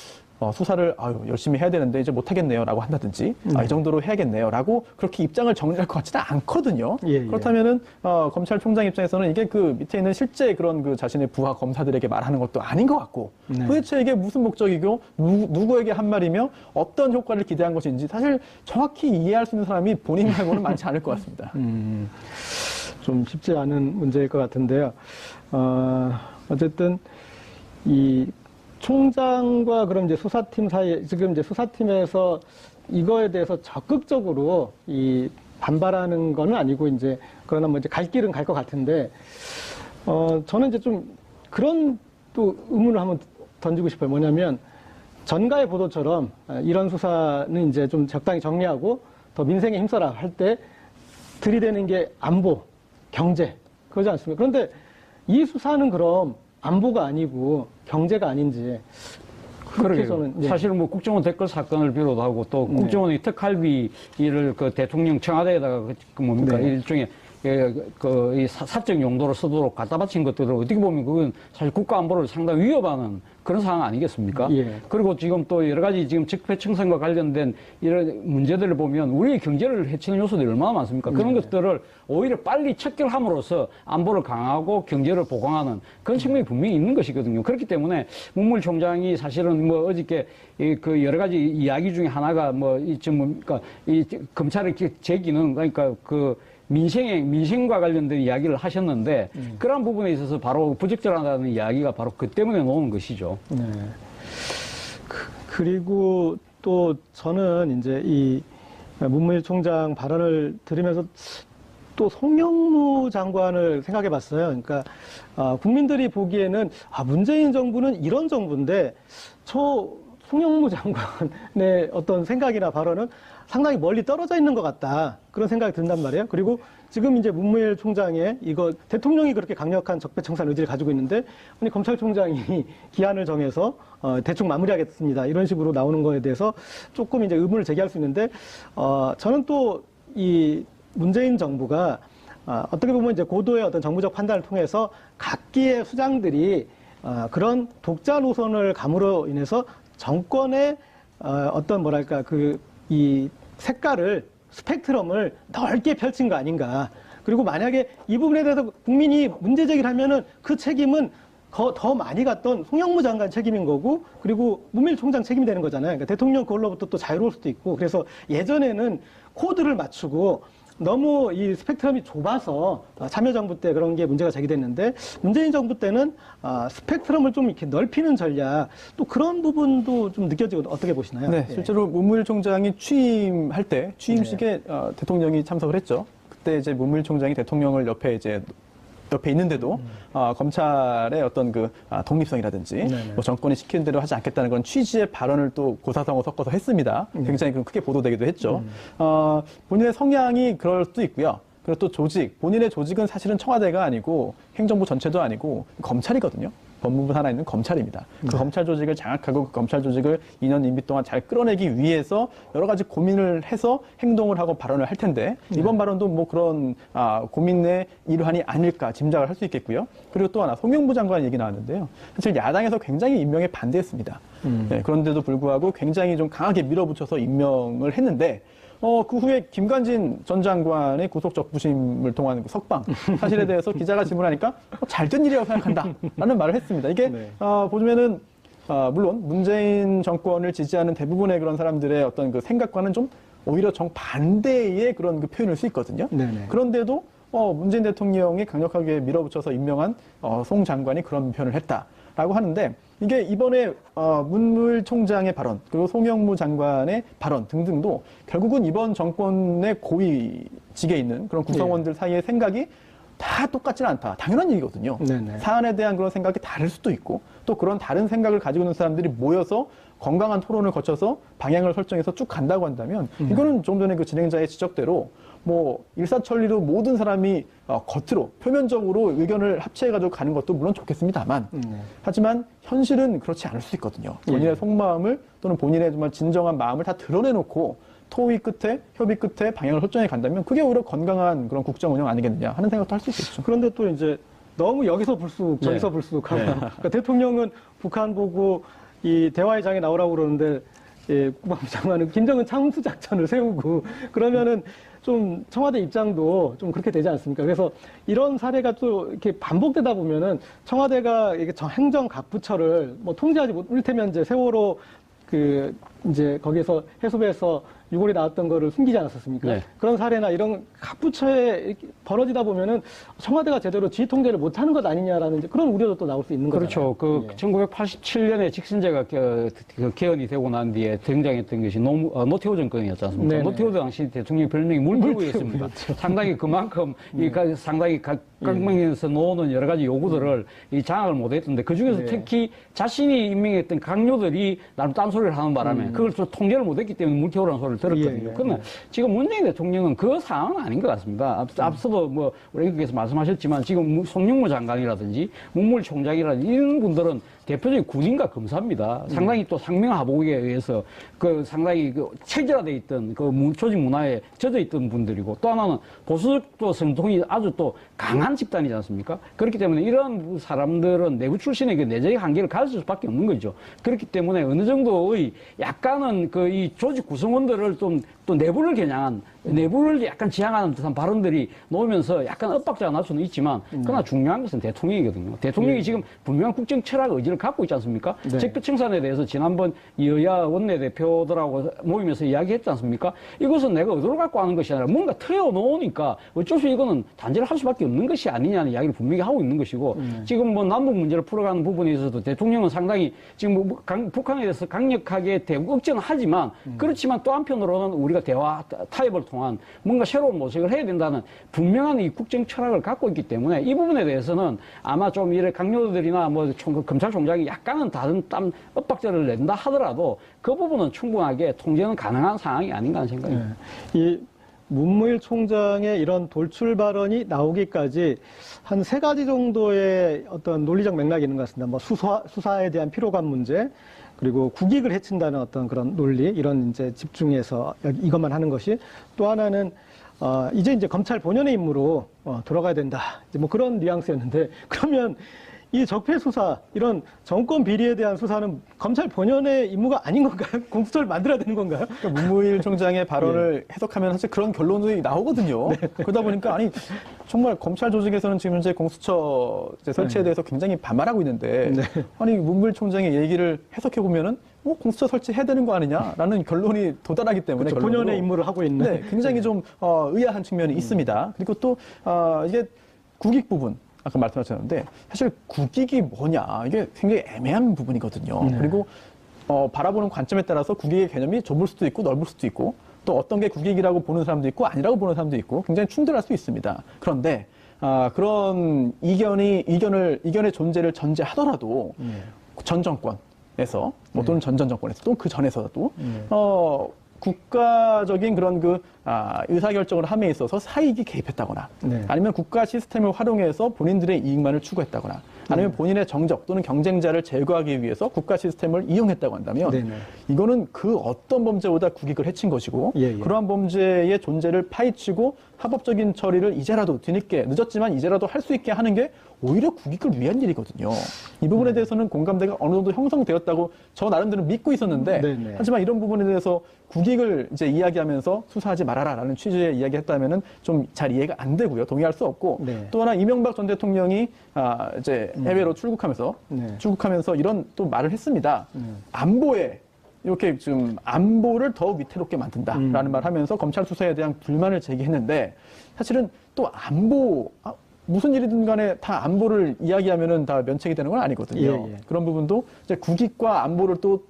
수사를 열심히 해야 되는데 이제 못하겠네요라고 한다든지 이 정도로 해야겠네요라고 그렇게 입장을 정리할 것 같지는 않거든요. 예. 그렇다면은 검찰총장 입장에서는 이게 그 밑에 있는 실제 그런 그 자신의 부하 검사들에게 말하는 것도 아닌 것 같고 도대체 이게 무슨 목적이고 누구에게 한 말이며 어떤 효과를 기대한 것인지 사실 정확히 이해할 수 있는 사람이 본인 말고는 많지 않을 것 같습니다. 좀 쉽지 않은 문제일 것 같은데요. 어쨌든 이 총장과 그럼 이제 수사팀 사이에 지금 이제 수사팀에서 이거에 대해서 적극적으로 이 반발하는 건 아니고 이제 그러나 뭐 이제 갈 길은 갈 것 같은데 저는 이제 좀 그런 또 의문을 한번 던지고 싶어요. 뭐냐면 전가의 보도처럼 이런 수사는 이제 좀 적당히 정리하고 더 민생에 힘써라 할 때 들이대는 게 안보, 경제 그러지 않습니까? 그런데 이 수사는 그럼 안보가 아니고 경제가 아닌지 그렇게 저는 사실은 뭐 국정원 댓글 사건을 비롯하고 또 국정원의 특활비를 그 대통령 청와대에다가 그 뭡니까 일종의 이 사적 용도로 쓰도록 갖다 바친 것들을 어떻게 보면 그건 사실 국가 안보를 상당히 위협하는 그런 상황 아니겠습니까? 예. 그리고 지금 또 여러 가지 지금 적폐청산과 관련된 이런 문제들을 보면 우리의 경제를 해치는 요소들이 얼마나 많습니까? 그런 것들을 오히려 빨리 척결함으로써 안보를 강화하고 경제를 보강하는 그런 측면이 분명히 있는 것이거든요. 그렇기 때문에 문무일 총장이 사실은 뭐 어저께 그 여러 가지 이야기 중에 하나가 뭐 이쯤 뭡니까 이 검찰의 재기능 그러니까 그 민생과 관련된 이야기를 하셨는데 그런 부분에 있어서 바로 부적절하다는 이야기가 바로 그 때문에 나오는 것이죠. 네. 그리고 또 저는 이제 이 문무일 총장 발언을 들으면서 또 송영무 장관을 생각해 봤어요. 그러니까 국민들이 보기에는 문재인 정부는 이런 정부인데 저 송영무 장관의 어떤 생각이나 발언은 상당히 멀리 떨어져 있는 것 같다. 그런 생각이 든단 말이에요. 그리고 지금 이제 문무일 총장의 이거 대통령이 그렇게 강력한 적폐청산 의지를 가지고 있는데 아니 검찰총장이 기한을 정해서 대충 마무리하겠습니다. 이런 식으로 나오는 거에 대해서 조금 이제 의문을 제기할 수 있는데 저는 또 이 문재인 정부가 어떻게 보면 이제 고도의 어떤 정부적 판단을 통해서 각기의 수장들이 그런 독자 노선을 감으로 인해서 정권의 어떤 뭐랄까 이 색깔을 스펙트럼을 넓게 펼친 거 아닌가. 그리고 만약에 이 부분에 대해서 국민이 문제 제기를 하면은 그 책임은 더 많이 갔던 송영무 장관 책임인 거고 그리고 문무일 총장 책임이 되는 거잖아요. 그러니까 대통령 그걸로부터 또 자유로울 수도 있고 그래서 예전에는 코드를 맞추고 너무 이 스펙트럼이 좁아서 참여정부 때 그런 게 문제가 제기됐는데 문재인 정부 때는 스펙트럼을 좀 이렇게 넓히는 전략 또 그런 부분도 좀 느껴지고 어떻게 보시나요? 네, 실제로 문무일 총장이 취임할 때 취임식에 대통령이 참석을 했죠. 그때 이제 문무일 총장이 대통령을 옆에 있는데도 검찰의 어떤 그 독립성이라든지 뭐 정권이 시키는 대로 하지 않겠다는 그런 취지의 발언을 또 고사성어 섞어서 했습니다. 굉장히 크게 보도되기도 했죠. 본인의 성향이 그럴 수도 있고요. 그리고 또 본인의 조직은 사실은 청와대가 아니고 행정부 전체도 아니고 검찰이거든요. 법무부 산하에 있는 검찰입니다. 그 검찰 조직을 장악하고 그 검찰 조직을 2년 임기 동안 잘 끌어내기 위해서 여러 가지 고민을 해서 행동을 하고 발언을 할 텐데 이번 발언도 뭐 그런 고민의 일환이 아닐까 짐작을 할 수 있겠고요. 그리고 또 하나 송영무 장관 얘기 나왔는데요. 사실 야당에서 굉장히 임명에 반대했습니다. 네, 그런데도 불구하고 굉장히 좀 강하게 밀어붙여서 임명을 했는데 그 후에 김관진 전 장관의 구속 적부심을 통한 석방 사실에 대해서 기자가 질문하니까 잘된 일이라고 생각한다라는 말을 했습니다. 이게 보면은 물론 문재인 정권을 지지하는 대부분의 그런 사람들의 어떤 그 생각과는 좀 오히려 정반대의 그런 그 표현일 수 있거든요. 네네. 그런데도 문재인 대통령이 강력하게 밀어붙여서 임명한 송 장관이 그런 표현을 했다라고 하는데 이게 이번에 문무일 총장의 발언 그리고 송영무 장관의 발언 등등도 결국은 이번 정권의 고위직에 있는 그런 구성원들 사이의 생각이 다 똑같지는 않다. 당연한 얘기거든요. 네네. 사안에 대한 그런 생각이 다를 수도 있고 또 그런 다른 생각을 가지고 있는 사람들이 모여서 건강한 토론을 거쳐서 방향을 설정해서 쭉 간다고 한다면 이거는 좀 전에 그 진행자의 지적대로 뭐 일사천리로 모든 사람이 겉으로 표면적으로 의견을 합치해가지고 가는 것도 물론 좋겠습니다만 하지만 현실은 그렇지 않을 수 있거든요. 본인의 속마음을 또는 본인의 정말 진정한 마음을 다 드러내놓고 토의 끝에 협의 끝에 방향을 설정해 간다면 그게 오히려 건강한 그런 국정 운영 아니겠느냐 하는 생각도 할 수 있겠죠. 그런데 또 이제 너무 여기서 불쑥 저기서 불쑥하고 그러니까 대통령은 북한 보고 이 대화의 장에 나오라고 그러는데 예, 국방부 장관은 김정은 창수 작전을 세우고 그러면은 좀 청와대 입장도 좀 그렇게 되지 않습니까? 그래서 이런 사례가 또 이렇게 반복되다 보면은 청와대가 이게 행정 각 부처를 뭐 통제하지 못하면 이제 세월호 그 이제 거기에서 해수부에서 유골이 나왔던 거를 숨기지 않았었습니까? 네. 그런 사례나 이런 각 부처에 이렇게 벌어지다 보면은 청와대가 제대로 지휘 통제를 못하는 것 아니냐라는 이제 그런 우려도 또 나올 수 있는 거죠. 그렇죠. 그 1987년에 직선제가 개헌이 되고 난 뒤에 등장했던 것이 노태우 정권이었지 않습니까? 네네. 노태우 당시 대통령 별명이 물태우였습니다. 상당히 그만큼 상당히 각방에서 놓는 여러 가지 요구들을 이 장악을 못했던데 그 중에서 특히 자신이 임명했던 강요들이 나름 딴소리를 하는 바람에 그걸 좀 통제를 못했기 때문에 물태우라는 소리를 들었거든요. 그러나 지금 문재인 대통령은 그 상황은 아닌 것 같습니다. 앞서도 뭐 우리 의원께서 말씀하셨지만 지금 송영무 장관이라든지 문물총장이라든지 이런 분들은 대표적인 군인과 검사입니다. 상당히 또 상명하복에 의해서 그 상당히 그 체질화되어 있던 그 조직 문화에 젖어 있던 분들이고 또 하나는 보수도 성통이 아주 또 강한 집단이지 않습니까? 그렇기 때문에 이런 사람들은 내부 출신의 그 내재적 한계를 가질 수밖에 없는 거죠. 그렇기 때문에 어느 정도의 약간은 그 이 조직 구성원들을 좀 또 내부를 겨냥한 내부를 약간 지향하는 듯한 발언들이 나오면서 약간 엇박자가 날 수는 있지만 그러나 중요한 것은 대통령이거든요. 대통령이 지금 분명한 국정 철학 의지를 갖고 있지 않습니까? 적폐청산에 대해서 지난번 여야 원내대표들하고 모이면서 이야기했지 않습니까? 이것은 내가 의도를 갖고 하는 것이 아니라 뭔가 틀어놓으니까 어쩔 수 이거는 단죄를 할 수밖에 없는 것이 아니냐는 이야기를 분명히 하고 있는 것이고 지금 뭐 남북 문제를 풀어가는 부분에 있어서도 대통령은 상당히 지금 뭐 북한에 대해서 강력하게 대북 억제는 하지만 그렇지만 또 한편으로는 우리가 대화 타협을 통한 뭔가 새로운 모색을 해야 된다는 분명한 이 국정 철학을 갖고 있기 때문에 이 부분에 대해서는 아마 좀 이래 강요들이나 뭐 검찰총장이 약간은 다른 엇박자를 낸다 하더라도 그 부분은 충분하게 통제는 가능한 상황이 아닌가 하는 생각입니다. 이 문무일 총장의 이런 돌출 발언이 나오기까지 한 3가지 정도의 어떤 논리적 맥락이 있는 것 같습니다. 뭐 수사에 대한 피로감 문제, 그리고 국익을 해친다는 어떤 그런 논리, 이런 이제 집중해서 이것만 하는 것이, 또 하나는 이제 검찰 본연의 임무로 돌아가야 된다. 이제 뭐 그런 뉘앙스였는데, 그러면 이 적폐 수사, 이런 정권 비리에 대한 수사는 검찰 본연의 임무가 아닌 건가요? 공수처를 만들어야 되는 건가요? 그러니까 문무일 총장의 발언을 해석하면 사실 그런 결론이 나오거든요. 그러다 보니까 아니 정말 검찰 조직에서는 지금 현재 공수처 설치에 대해서 굉장히 반발하고 있는데 아니 문무일 총장의 얘기를 해석해 보면은 공수처 설치해야 되는 거 아니냐라는 결론이 도달하기 때문에 그렇죠. 본연의 임무를 하고 있는. 굉장히 좀 의아한 측면이 있습니다. 그리고 또 이게 국익 부분. 아까 말씀하셨는데 사실 국익이 뭐냐 이게 굉장히 애매한 부분이거든요. 그리고 바라보는 관점에 따라서 국익의 개념이 좁을 수도 있고 넓을 수도 있고 또 어떤 게 국익이라고 보는 사람도 있고 아니라고 보는 사람도 있고 굉장히 충돌할 수 있습니다. 그런데 그런 이견의 존재를 전제하더라도 전 정권에서 뭐 또는 전 정권에서 또 그 전에서도 국가적인 그런 의사결정을 함에 있어서 사익이 개입했다거나 아니면 국가 시스템을 활용해서 본인들의 이익만을 추구했다거나 아니면 본인의 정적 또는 경쟁자를 제거하기 위해서 국가 시스템을 이용했다고 한다면 이거는 그 어떤 범죄보다 국익을 해친 것이고 그러한 범죄의 존재를 파헤치고 합법적인 처리를 이제라도 뒤늦게 늦었지만 이제라도 할 수 있게 하는 게 오히려 국익을 위한 일이거든요. 이 부분에 대해서는 공감대가 어느 정도 형성되었다고 저 나름대로 믿고 있었는데 하지만 이런 부분에 대해서 국익을 이제 이야기하면서 수사하지 말아라라는 취지의 이야기했다면은 좀 잘 이해가 안 되고요. 동의할 수 없고 또 하나 이명박 전 대통령이 이제 해외로 출국하면서 이런 또 말을 했습니다. 안보에 이렇게 좀 안보를 더욱 위태롭게 만든다라는 말을 하면서 검찰 수사에 대한 불만을 제기했는데 사실은 또 안보 무슨 일이든 간에 다 안보를 이야기하면은 다 면책이 되는 건 아니거든요. 그런 부분도 이제 국익과 안보를 또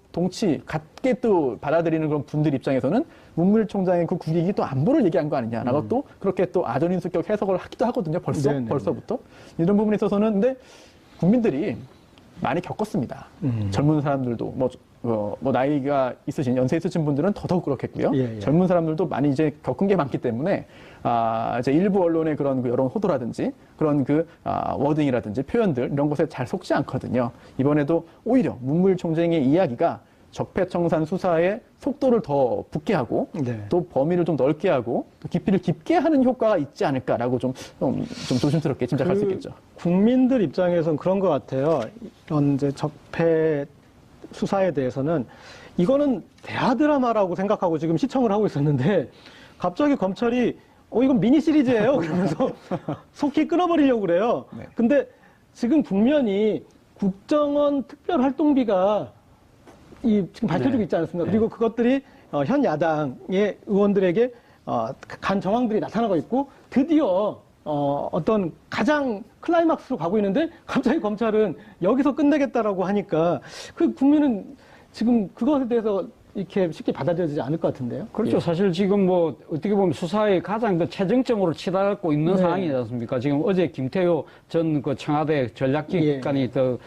같게 또 받아들이는 그런 분들 입장에서는 문무일 총장의 그 국익이 또 안보를 얘기한 거 아니냐라고 또 그렇게 또 아전인수격 해석을 하기도 하거든요. 벌써부터. 이런 부분에 있어서는 근데 국민들이 많이 겪었습니다. 젊은 사람들도 뭐 뭐 나이가 있으신 연세 있으신 분들은 더더욱 그렇겠고요. 예, 예. 젊은 사람들도 많이 이제 겪은 게 많기 때문에 이제 일부 언론의 그런 그 여론 호도라든지 그런 워딩이라든지 표현들 이런 것에 잘 속지 않거든요. 이번에도 오히려 문무일 총장의 이야기가 적폐청산 수사의 속도를 더 붙게 하고 네. 또 범위를 좀 넓게 하고 또 깊이를 깊게 하는 효과가 있지 않을까라고 좀 조심스럽게 짐작할 수 있겠죠. 국민들 입장에선 그런 것 같아요. 이런 이제 적폐 수사에 대해서는 이거는 대하 드라마라고 생각하고 지금 시청을 하고 있었는데 갑자기 검찰이 이건 미니 시리즈예요. 그러면서 속히 끊어버리려고 그래요. 네. 근데 지금 국면이 국정원 특별활동비가 지금 밝혀지고 있지 않습니까? 그리고 그것들이 현 야당의 의원들에게 간 정황들이 나타나고 있고 드디어 어떤 가장 클라이막스로 가고 있는데 갑자기 검찰은 여기서 끝내겠다라고 하니까 그 국민은 지금 그것에 대해서 이렇게 쉽게 받아들여지지 않을 것 같은데요. 그렇죠. 예. 사실 지금 뭐 어떻게 보면 수사의 가장 그 최정점으로 치닫고 있는 네. 상황이지 않습니까? 지금 어제 김태효 전 그 청와대 전략기획관이 또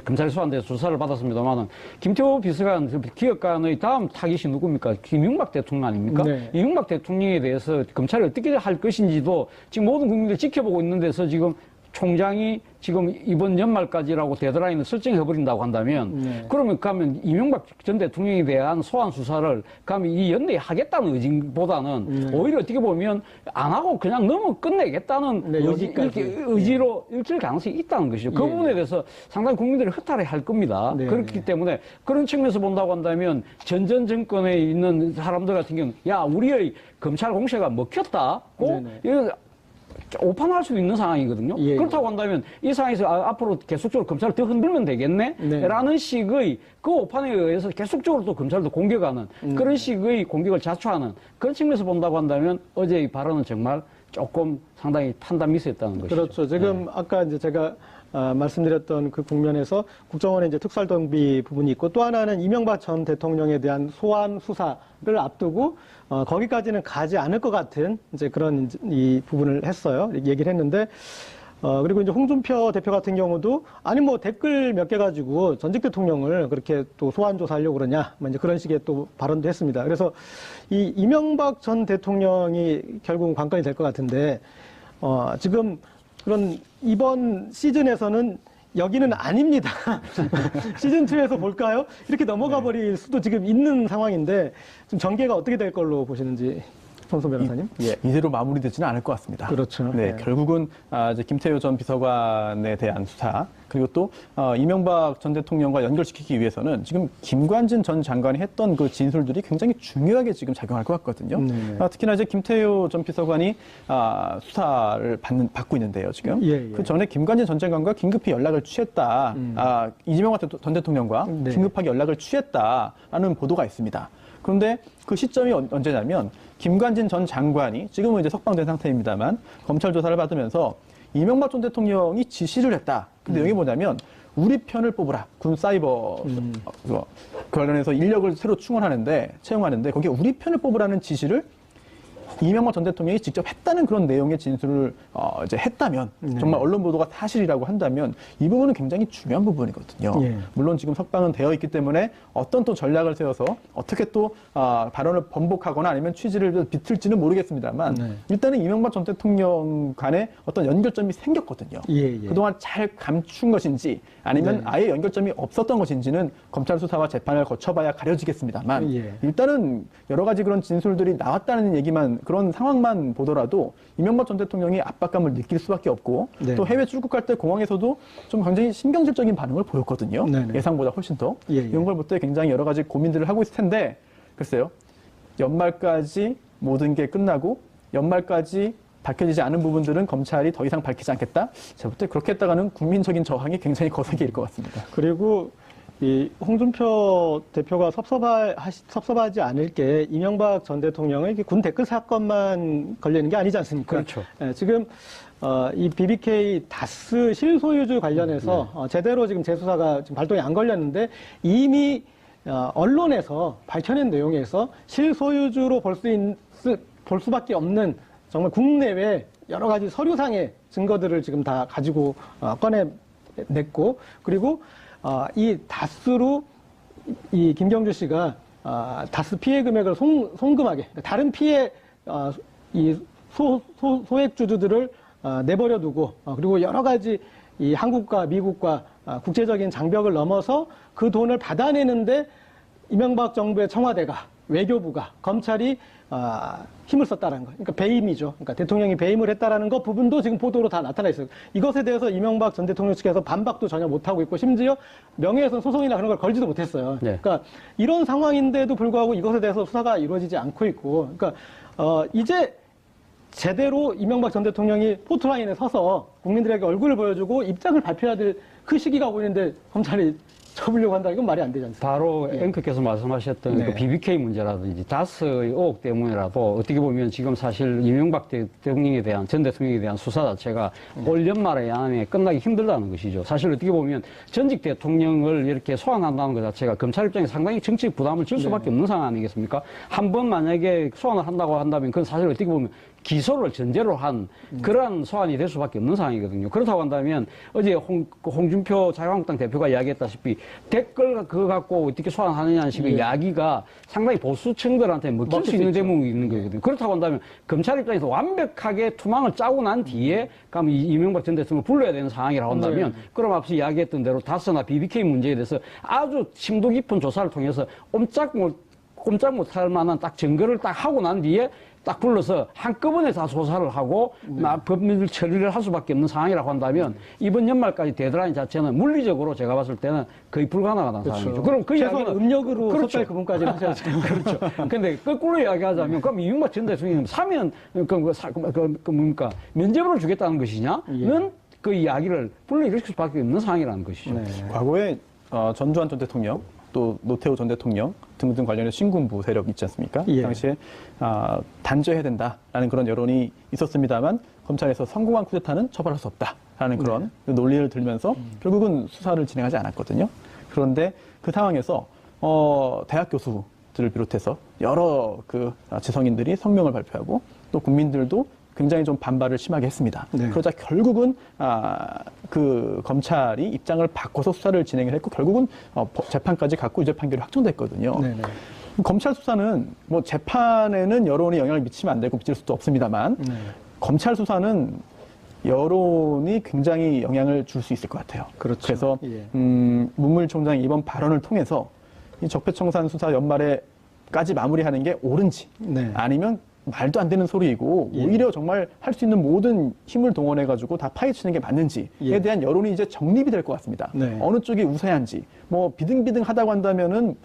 검찰 수사한데 조사를 받았습니다만은 김태효 비서관 기획관의 다음 타깃이 누굽니까? 이명박 대통령 아닙니까? 네. 이명박 대통령에 대해서 검찰이 어떻게 할 것인지도 지금 모든 국민들이 지켜보고 있는 데서 지금 총장이 지금 이번 연말까지라고 데드라인을 설정해버린다고 한다면 네. 그러면 가면 이명박 전 대통령에 대한 소환 수사를 가면 이 연내에 하겠다는 의지보다는 오히려 어떻게 보면 안 하고 그냥 너무 끝내겠다는 네, 여기까지. 의지로 읽힐 가능성이 있다는 것이죠. 그 예. 부분에 대해서 상당히 국민들이 허탈해 할 겁니다. 네. 그렇기 때문에 그런 측면에서 본다고 한다면 전 정권에 있는 사람들 같은 경우는 야 우리의 검찰 공세가 먹혔다고 네네. 이런 오판할 수도 있는 상황이거든요. 예. 그렇다고 한다면 이 상황에서 앞으로 계속적으로 검찰을 더 흔들면 되겠네? 네. 라는 식의 그 오판에 의해서 계속적으로 또 검찰도 공격하는 그런 식의 공격을 자초하는 그런 측면에서 본다고 한다면 어제의 발언은 정말 조금 상당히 판단 미스였다는 것이죠. 그렇죠. 지금 아까 이제 제가 말씀드렸던 그 국면에서 국정원의 이제 특수활동비 부분이 있고 또 하나는 이명박 전 대통령에 대한 소환 수사를 앞두고 거기까지는 가지 않을 것 같은 이제 그런 이 부분을 했어요. 얘기를 했는데 그리고 이제 홍준표 대표 같은 경우도 아니 뭐 댓글 몇 개 가지고 전직 대통령을 그렇게 또 소환 조사하려고 그러냐 뭐 이제 그런 식의 또 발언도 했습니다. 그래서 이 이명박 전 대통령이 결국은 관건이 될 것 같은데 지금 그런 이번 시즌에서는 여기는 아닙니다. 시즌2에서 볼까요? 이렇게 넘어가 버릴 수도 지금 있는 상황인데 좀 전개가 어떻게 될 걸로 보시는지 손소 변호사님? 예, 이대로 마무리되지는 않을 것 같습니다. 그렇죠. 네, 네. 결국은 이제 김태효 전 비서관에 대한 수사 그리고 또 이명박 전 대통령과 연결시키기 위해서는 지금 김관진 전 장관이 했던 그 진술들이 굉장히 중요하게 지금 작용할 것 같거든요. 네. 특히나 이제 김태효 전 비서관이 수사를 받고 있는데요, 지금. 예, 예. 그 전에 김관진 전 장관과 긴급히 연락을 취했다. 이재명 전 대통령과 네. 긴급하게 연락을 취했다라는 보도가 있습니다. 그런데 그 시점이 언제냐면 김관진 전 장관이 지금은 이제 석방된 상태입니다만 검찰 조사를 받으면서 이명박 전 대통령이 지시를 했다. 근데 여기 뭐냐면 우리 편을 뽑으라. 군 사이버 관련해서 인력을 새로 채용하는데 거기에 우리 편을 뽑으라는 지시를 이명박 전 대통령이 직접 했다는 그런 내용의 진술을 이제 했다면 정말 언론 보도가 사실이라고 한다면 이 부분은 굉장히 중요한 부분이거든요. 예. 물론 지금 석방은 되어 있기 때문에 어떤 또 전략을 세워서 어떻게 또 발언을 번복하거나 아니면 취지를 비틀지는 모르겠습니다만 네. 일단은 이명박 전 대통령 간에 어떤 연결점이 생겼거든요. 예, 예. 그동안 잘 감춘 것인지 아니면 네. 아예 연결점이 없었던 것인지는 검찰 수사와 재판을 거쳐봐야 가려지겠습니다만 예. 일단은 여러 가지 그런 진술들이 나왔다는 얘기만 그런 상황만 보더라도 이명박 전 대통령이 압박감을 느낄 수밖에 없고 네. 또 해외 출국할 때 공항에서도 좀 굉장히 신경질적인 반응을 보였거든요. 네네. 예상보다 훨씬 더. 예, 예. 이런 걸 볼 때 굉장히 여러 가지 고민들을 하고 있을 텐데 글쎄요. 연말까지 모든 게 끝나고 연말까지 밝혀지지 않은 부분들은 검찰이 더 이상 밝히지 않겠다. 제가 볼 때 그렇게 했다가는 국민적인 저항이 굉장히 거세게 일 것 같습니다. 그리고 이 홍준표 대표가 섭섭하지 않을 게 이명박 전 대통령의 이렇게 군 댓글 사건만 걸리는 게 아니지 않습니까? 그렇죠. 예, 지금 이 BBK 다스 실소유주 관련해서 제대로 지금 재수사가 지금 발동이 안 걸렸는데 이미 언론에서 밝혀낸 내용에서 실소유주로 볼 수밖에 없는 정말 국내외 여러 가지 서류상의 증거들을 지금 다 가지고 꺼내냈고 그리고 이 다스로 이 김경주 씨가 다스 피해 금액을 송금하게 다른 피해 이 소액주주들을 내버려 두고 그리고 여러 가지 이 한국과 미국과 국제적인 장벽을 넘어서 그 돈을 받아내는데 이명박 정부의 청와대가 외교부가 검찰이 힘을 썼다는 거. 그러니까 배임이죠. 그러니까 대통령이 배임을 했다라는 것 부분도 지금 보도로 다 나타나 있어요. 이것에 대해서 이명박 전 대통령 측에서 반박도 전혀 못 하고 있고 심지어 명예훼손 소송이나 그런 걸 걸지도 못했어요. 네. 그러니까 이런 상황인데도 불구하고 이것에 대해서 수사가 이루어지지 않고 있고, 그러니까 이제 제대로 이명박 전 대통령이 포트라인에 서서 국민들에게 얼굴을 보여주고 입장을 발표해야 될 그 시기가 오고 있는데 검찰이 접으려고 한다. 이건 말이 안 되지 않습니까? 바로 앵커께서 말씀하셨던 네. 그 BBK 문제라든지 다스의 의혹 때문이라도 어떻게 보면 지금 사실 이명박 대통령에 대한 전 대통령에 대한 수사 자체가 올 연말에 안에 끝나기 힘들다는 것이죠. 사실 어떻게 보면 전직 대통령을 이렇게 소환한다는 것 자체가 검찰 입장에 상당히 정치적 부담을 줄 수밖에 없는 상황 아니겠습니까? 한 번 만약에 소환을 한다고 한다면 그건 사실 어떻게 보면 기소를 전제로 한 그러한 소환이 될 수밖에 없는 상황이거든요. 그렇다고 한다면 어제 홍준표 자유한국당 대표가 이야기했다시피 댓글 그거 갖고 어떻게 소환하느냐는 식의 이야기가 상당히 보수층들한테 먹힐 수 있는 대목이 있는 거거든요. 그렇다고 한다면 검찰 입장에서 완벽하게 투망을 짜고 난 뒤에 그럼 이명박 전 대통령을 불러야 되는 상황이라고 한다면 그럼 앞서 이야기했던 대로 다스나 BBK 문제에 대해서 아주 심도 깊은 조사를 통해서 꼼짝 못할 만한 딱 증거를 딱 하고 난 뒤에 딱 불러서 한꺼번에 다 조사를 하고 법률 처리를 할 수밖에 없는 상황이라고 한다면 이번 연말까지 데드라인 자체는 물리적으로 제가 봤을 때는 거의 불가능하다는 상황이죠. 그럼 그 최소한 이야기는 음력으로 그렇죠. 섣달 그분까지 하셔야죠. 그렇죠. 근데 거꾸로 이야기하자면 그럼 이명박 전 대통령이 사면 뭡니까 면죄부를 주겠다는 것이냐는 그 이야기를 불러일으킬 수밖에 없는 상황이라는 것이죠. 네. 과거에 전두환 전 대통령 또 노태우 전 대통령 등등 관련해서 신군부 세력 있지 않습니까? 예. 그 당시에 단죄해야 된다라는 그런 여론이 있었습니다만 검찰에서 성공한 쿠데타는 처벌할 수 없다라는 그런 논리를 들면서 결국은 수사를 진행하지 않았거든요. 그런데 그 상황에서 대학 교수들을 비롯해서 여러 그 지성인들이 성명을 발표하고 또 국민들도 굉장히 좀 반발을 심하게 했습니다. 네. 그러자 결국은 그 검찰이 입장을 바꿔서 수사를 진행을 했고 결국은 재판까지 갖고 유죄 판결이 확정됐거든요. 네네. 검찰 수사는 뭐 재판에는 여론이 영향을 미치면 안 되고 미칠 수도 없습니다만 네. 검찰 수사는 여론이 굉장히 영향을 줄 수 있을 것 같아요. 그렇죠. 그래서 예. 문무일 총장이 이번 발언을 통해서 이 적폐청산 수사 연말에까지 마무리하는 게 옳은지 네. 아니면 말도 안 되는 소리이고 예. 오히려 정말 할 수 있는 모든 힘을 동원해가지고 다 파헤치는 게 맞는지에 예. 대한 여론이 이제 정립이 될 것 같습니다. 네. 어느 쪽이 우세한지 뭐 비등비등하다고 한다면은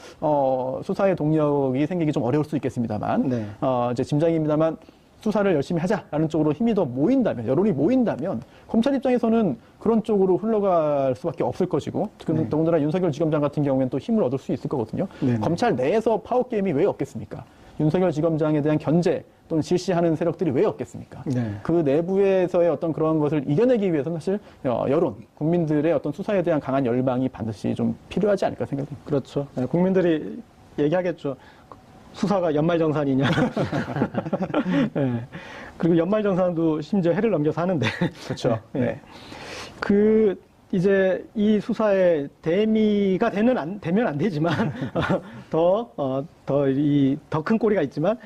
수사의 동력이 생기기 좀 어려울 수 있겠습니다만 네. 이제 짐작입니다만 수사를 열심히 하자라는 쪽으로 힘이 더 모인다면 여론이 모인다면 검찰 입장에서는 그런 쪽으로 흘러갈 수밖에 없을 것이고 더군다나 윤석열 지검장 같은 경우에는 또 힘을 얻을 수 있을 거거든요. 네. 검찰 내에서 파워 게임이 왜 없겠습니까? 윤석열 지검장에 대한 견제 또는 실시하는 세력들이 왜 없겠습니까? 네. 그 내부에서의 어떤 그런 것을 이겨내기 위해서는 사실 여론, 국민들의 어떤 수사에 대한 강한 열망이 반드시 좀 필요하지 않을까 생각됩니다. 그렇죠. 네, 국민들이 얘기하겠죠. 수사가 연말정산이냐. 네. 그리고 연말정산도 심지어 해를 넘겨서 하는데. 그렇죠. 네. 이제 이 수사에 대미가 되면 안 되지만, 더 큰 꼬리가 있지만,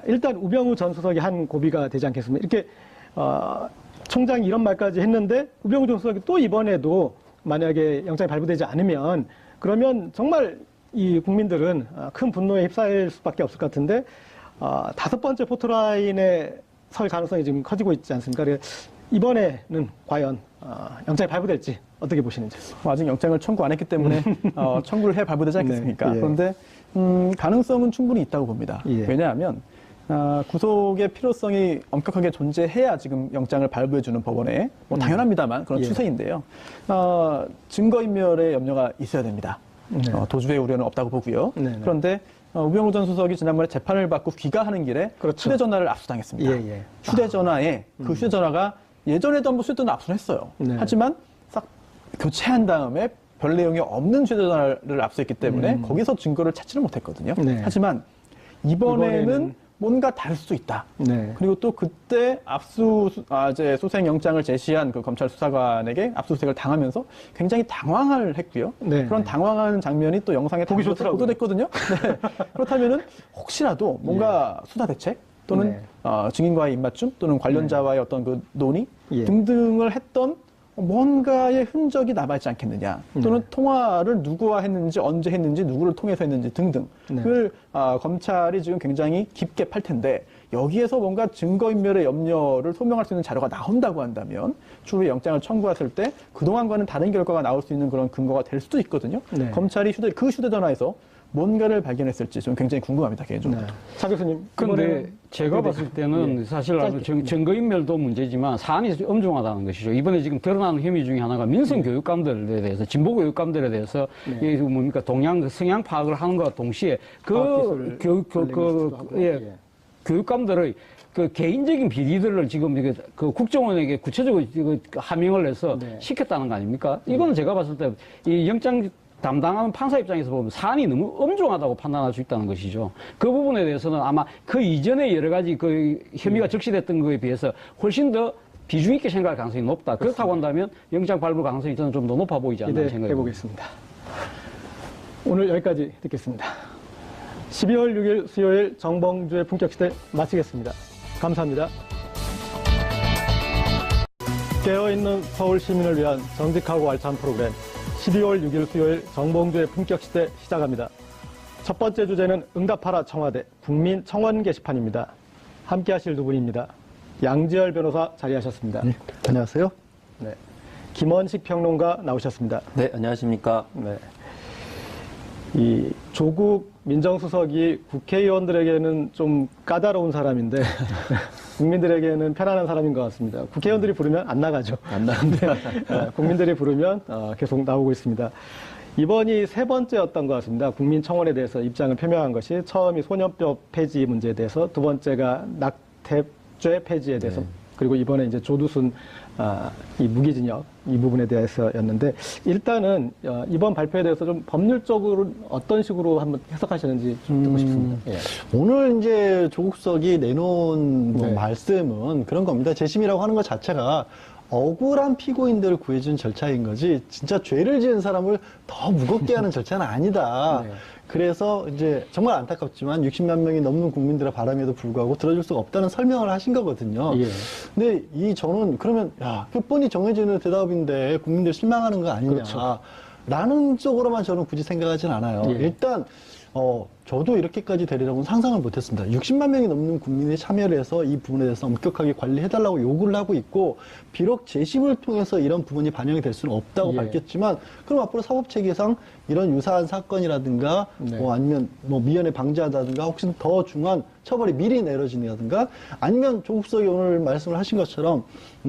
일단 우병우 전 수석이 한 고비가 되지 않겠습니까? 이렇게, 총장이 이런 말까지 했는데, 우병우 전 수석이 또 이번에도 만약에 영장이 발부되지 않으면, 그러면 정말 이 국민들은 큰 분노에 휩싸일 수밖에 없을 것 같은데, 5번째 포토라인에 설 가능성이 지금 커지고 있지 않습니까? 그래서 이번에는 과연 영장이 발부될지 어떻게 보시는지. 아직 영장을 청구 안 했기 때문에 청구를 해 발부되지 않겠습니까? 네, 예. 그런데 가능성은 충분히 있다고 봅니다. 예. 왜냐하면 구속의 필요성이 엄격하게 존재해야 지금 영장을 발부해주는 법원에 뭐 당연합니다만 그런 예. 추세인데요. 증거인멸의 염려가 있어야 됩니다. 네. 도주의 우려는 없다고 보고요. 네, 네. 그런데 우병우 전 수석이 지난번에 재판을 받고 귀가하는 길에 그렇죠. 휴대전화를 압수당했습니다. 예, 예. 휴대전화에 그 휴대전화가 예전에도 한번 휴대전화 압수를 했어요. 네. 하지만 싹 교체한 다음에 별 내용이 없는 휴대전화를 압수했기 때문에 거기서 증거를 찾지를 못했거든요. 네. 하지만 이번에는 뭔가 다를 수도 있다. 네. 그리고 또 그때 이제 수색 영장을 제시한 그 검찰 수사관에게 압수수색을 당하면서 굉장히 당황을 했고요. 네. 그런 당황하는 장면이 또 영상에 보기 담겨서 좋더라고요. 보도됐거든요. 네. 그렇다면은 혹시라도 뭔가 수사 대책 또는 네. 증인과의 입맞춤 또는 관련자와의 어떤 그 논의 예. 등등을 했던 뭔가의 흔적이 남아있지 않겠느냐 또는 통화를 누구와 했는지 언제 했는지 누구를 통해서 했는지 등등을 검찰이 지금 굉장히 깊게 팔 텐데 여기에서 뭔가 증거인멸의 염려를 소명할 수 있는 자료가 나온다고 한다면 추후에 영장을 청구했을 때 그동안과는 다른 결과가 나올 수 있는 그런 근거가 될 수도 있거든요. 네. 검찰이 그 휴대전화에서 뭔가를 발견했을지 좀 굉장히 궁금합니다. 개인적으로. 차 교수님. 근데 이번에는 제가 어떻게 봤을 되죠? 때는 사실 증거인멸도 문제지만 사안이 엄중하다는 것이죠. 이번에 지금 드러나는 혐의 중에 하나가 민성 교육감들에 대해서, 진보 교육감들에 대해서 이게 뭡니까 동양 성향 파악을 하는 것과 동시에 그 교육감들의 그 개인적인 비리들을 지금 이게 그 국정원에게 구체적으로 하명을 해서 시켰다는 거 아닙니까? 이거는 제가 봤을 때 이 영장 담당하는 판사 입장에서 보면 사안이 너무 엄중하다고 판단할 수 있다는 것이죠. 그 부분에 대해서는 아마 그 이전에 여러 가지 그 혐의가 적시됐던 거에 비해서 훨씬 더 비중 있게 생각할 가능성이 높다. 그렇다고 한다면 영장 발부 가능성이 저는 좀 더 높아 보이지 않나 생각이 듭니다. 해보겠습니다. 오늘 여기까지 듣겠습니다. 12월 6일 수요일 정봉주의 품격시대 마치겠습니다. 감사합니다. 깨어있는 서울 시민을 위한 정직하고 알찬 프로그램 12월 6일 수요일 정봉주의 품격시대 시작합니다. 첫 번째 주제는 응답하라 청와대 국민청원 게시판입니다. 함께 하실 두 분입니다. 양지열 변호사 자리하셨습니다. 네, 안녕하세요. 네. 김원식 평론가 나오셨습니다. 네, 안녕하십니까. 네. 이 조국 민정수석이 국회의원들에게는 좀 까다로운 사람인데 국민들에게는 편안한 사람인 것 같습니다. 국회의원들이 부르면 안 나가죠. 안 나는데. 국민들이 부르면 계속 나오고 있습니다. 이번이 세 번째였던 것 같습니다. 국민청원에 대해서 입장을 표명한 것이 처음이 소년법 폐지 문제에 대해서, 두 번째가 낙태죄 폐지에 대해서, 그리고 이번에 이제 조두순 이 무기징역 이 부분에 대해서였는데, 일단은 이번 발표에 대해서 좀 법률적으로 어떤 식으로 한번 해석하시는지 좀 듣고 싶습니다. 예. 오늘 이제 조국 수석이 내놓은 네. 말씀은 그런 겁니다. 재심이라고 하는 것 자체가 억울한 피고인들을 구해준 절차인 거지, 진짜 죄를 지은 사람을 더 무겁게 하는 절차는 아니다. 네. 그래서 이제 정말 안타깝지만 60만 명이 넘는 국민들의 바람에도 불구하고 들어줄 수가 없다는 설명을 하신 거거든요. 예. 근데 저는 그러면 뻔히 정해지는 대답인데 국민들 실망하는 거 아니냐. 그렇죠. 라는 쪽으로만 저는 굳이 생각하진 않아요. 예. 일단 저도 이렇게까지 되리라고는 상상을 못했습니다. 60만 명이 넘는 국민이 참여를 해서 이 부분에 대해서 엄격하게 관리해달라고 요구를 하고 있고, 비록 재심을 통해서 이런 부분이 반영이 될 수는 없다고 예. 밝혔지만, 그럼 앞으로 사법체계상 이런 유사한 사건이라든가 네. 아니면 미연에 방지하다든가 혹시 더 중한 처벌이 미리 내려진다든가, 아니면 조국 수석이 오늘 말씀을 하신 것처럼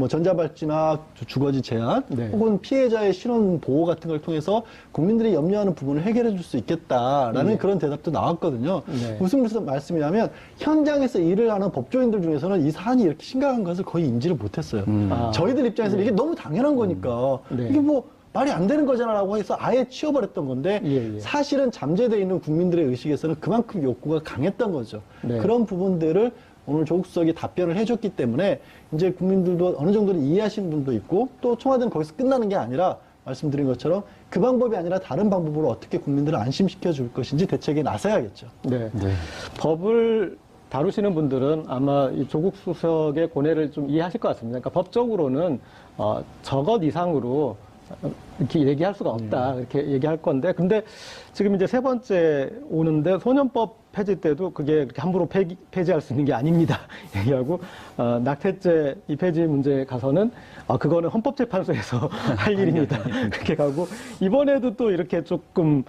전자발찌나 주거지 제한 네. 혹은 피해자의 신원 보호 같은 걸 통해서 국민들이 염려하는 부분을 해결해 줄 수 있겠다라는 그런 대답도 나왔거든요. 네. 무슨 말씀이냐면 현장에서 일을 하는 법조인들 중에서는 이 사안이 이렇게 심각한 것을 거의 인지를 못했어요. 저희들 입장에서는 이게 너무 당연한 거니까 네. 이게 말이 안 되는 거잖아라고 해서 아예 치워버렸던 건데, 예, 예. 사실은 잠재되어 있는 국민들의 의식에서는 그만큼 욕구가 강했던 거죠. 네. 그런 부분들을 오늘 조국 수석이 답변을 해줬기 때문에 이제 국민들도 어느 정도는 이해하시는 분도 있고, 또 청와대는 거기서 끝나는 게 아니라 말씀드린 것처럼 그 방법이 아니라 다른 방법으로 어떻게 국민들을 안심시켜 줄 것인지 대책에 나서야겠죠. 네. 법을 다루시는 분들은 아마 이 조국 수석의 고뇌를 좀 이해하실 것 같습니다. 그러니까 법적으로는 저것 이상으로 이렇게 얘기할 수가 없다, 이렇게 얘기할 건데, 근데 지금 이제 세 번째 오는데 소년법 폐지 때도 그게 그렇게 함부로 폐지할 수 있는 게 아닙니다 얘기하고, 낙태죄 이 폐지 문제에 가서는 그거는 헌법재판소에서 할 일입니다 그렇게 가고, 이번에도 또 이렇게 조금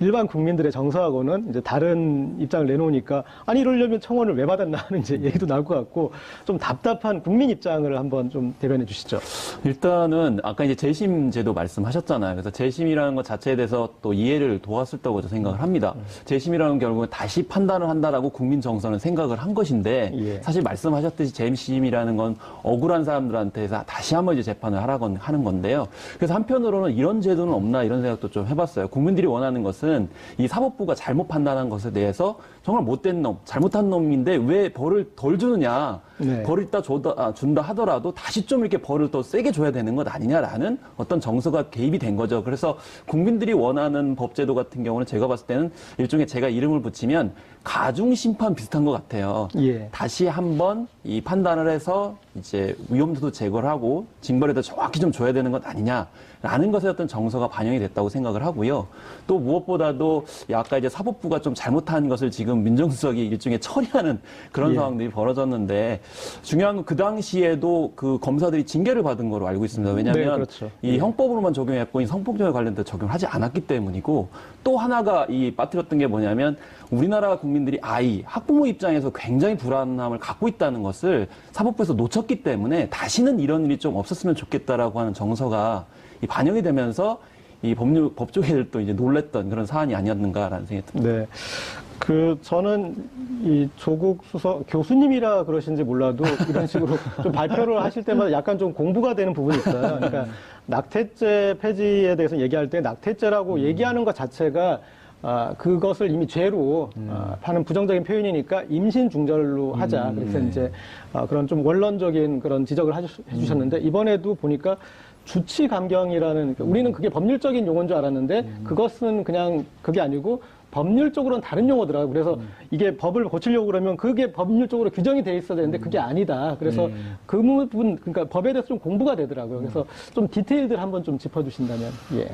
일반 국민들의 정서하고는 이제 다른 입장을 내놓으니까, 아니 이러려면 청원을 왜 받았나 하는 이제 얘기도 나올 것 같고, 좀 답답한 국민 입장을 한번 좀 대변해 주시죠. 일단은 아까 이제 재심제도 말씀하셨잖아요. 그래서 재심이라는 것 자체에 대해서 또 이해를 도왔을 거라고 생각을 합니다. 재심이라는 결국은 다시 판단을 한다라고 국민 정서는 생각을 한 것인데 예. 사실 말씀하셨듯이 재심이라는 건 억울한 사람들한테 다시 한번 이제 재판을 하는 건데요. 그래서 한편으로는 이런 제도는 없나 이런 생각도 좀 해봤어요. 국민들이 원하는 것은 이 사법부가 잘못 판단한 것에 대해서 정말 못된 놈, 잘못한 놈인데 왜 벌을 덜 주느냐. 네. 벌을 이따 준다 하더라도 다시 좀 이렇게 벌을 더 세게 줘야 되는 것 아니냐라는 어떤 정서가 개입이 된 거죠. 그래서 국민들이 원하는 법제도 같은 경우는 제가 봤을 때는 일종의 제가 이름을 붙이면 가중심판 비슷한 것 같아요. 예. 다시 한번 이 판단을 해서 이제 위험도도 제거를 하고 징벌에도 정확히 좀 줘야 되는 것 아니냐라는 것에 어떤 정서가 반영이 됐다고 생각을 하고요. 또 무엇보다도 아까 이제 사법부가 좀 잘못한 것을 지금 민정수석이 일종의 처리하는 그런 예. 상황들이 벌어졌는데 중요한 건 그 당시에도 그 검사들이 징계를 받은 거로 알고 있습니다. 왜냐하면 네, 그렇죠. 이 형법으로만 적용했고 이 성폭력에 관련된 적용하지 않았기 때문이고 또 하나가 이 빠뜨렸던 게 뭐냐면 우리나라 국민들이 학부모 입장에서 굉장히 불안함을 갖고 있다는 것을 사법부에서 놓쳤기 때문에 다시는 이런 일이 좀 없었으면 좋겠다라고 하는 정서가 이 반영이 되면서 이 법조계들도 이제 놀랬던 그런 사안이 아니었는가라는 생각이 듭니다. 네. 저는 이 조국 수석 교수님이라 그러신지 몰라도 이런 식으로 좀 발표를 하실 때마다 약간 좀 공부가 되는 부분이 있어요. 그러니까 낙태죄 폐지에 대해서 얘기할 때 낙태죄라고 얘기하는 것 자체가 그것을 이미 죄로 하는 부정적인 표현이니까 임신 중절로 하자. 그래서 이제 그런 좀 원론적인 그런 지적을 해주셨는데 이번에도 보니까 주치 감경이라는 그러니까 우리는 그게 법률적인 용어인 줄 알았는데 그것은 그냥 그게 아니고 법률적으로는 다른 용어더라고요. 그래서 이게 법을 고치려고 그러면 그게 법률적으로 규정이 돼 있어야 되는데 그게 아니다. 그래서 그 부분, 그러니까 법에 대해서 좀 공부가 되더라고요. 그래서 좀 디테일들 한번 좀 짚어주신다면. 예.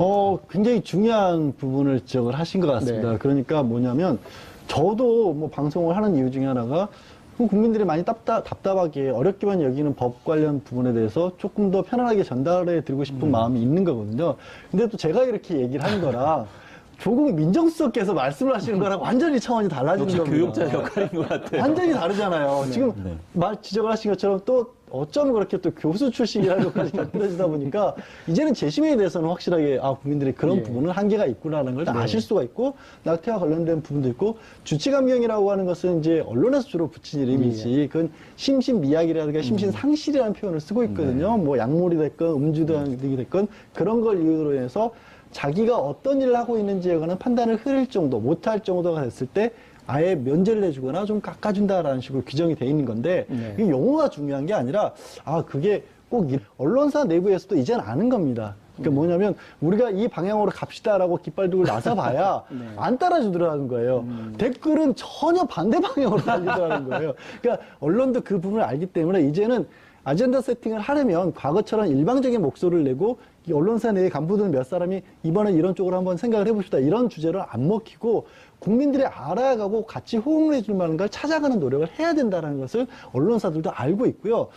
굉장히 중요한 부분을 지적을 하신 것 같습니다. 네. 그러니까 뭐냐면 저도 뭐 방송을 하는 이유 중에 하나가 국민들이 많이 답답하게 어렵게만 여기는 법 관련 부분에 대해서 조금 더 편안하게 전달해 드리고 싶은 마음이 있는 거거든요. 근데 또 제가 이렇게 얘기를 하는 거라 조국 민정수석께서 말씀을 하시는 거랑 완전히 차원이 달라지는 역시 겁니다. 교육자의 역할인 것 같아요. 완전히 다르잖아요. 지금 지적을 하신 것처럼 또 어쩜 그렇게 또 교수 출신이라는 것까지 곁들여지다 보니까 이제는 재심에 대해서는 확실하게 국민들이 그런 부분은 한계가 있구나라는 걸 다 아실 수가 있고 낙태와 관련된 부분도 있고 주치감경이라고 하는 것은 이제 언론에서 주로 붙인 이름이지 그건 심신미약이라든가 심신상실이라는 표현을 쓰고 있거든요. 뭐 약물이 됐건 음주 등이 됐건 그런 걸 이유로 해서 자기가 어떤 일을 하고 있는지에 관한 판단을 흐릴 정도, 못할 정도가 됐을 때 아예 면제를 해주거나 좀 깎아준다라는 식으로 규정이 돼 있는 건데 이게 용어가 중요한 게 아니라 그게 꼭 언론사 내부에서도 이제는 아는 겁니다. 그러니까 뭐냐면 우리가 이 방향으로 갑시다라고 깃발 들고 나서봐야 안 따라주더라는 거예요. 댓글은 전혀 반대 방향으로 달리더라는 거예요. 그러니까 언론도 그 부분을 알기 때문에 이제는 아젠다 세팅을 하려면 과거처럼 일방적인 목소리를 내고 이 언론사 내의 간부들 몇 사람이 이번엔 이런 쪽으로 한번 생각을 해봅시다. 이런 주제를 안 먹히고 국민들이 알아가고 같이 호응을 해줄 만한 걸 찾아가는 노력을 해야 된다는 것을 언론사들도 알고 있고요.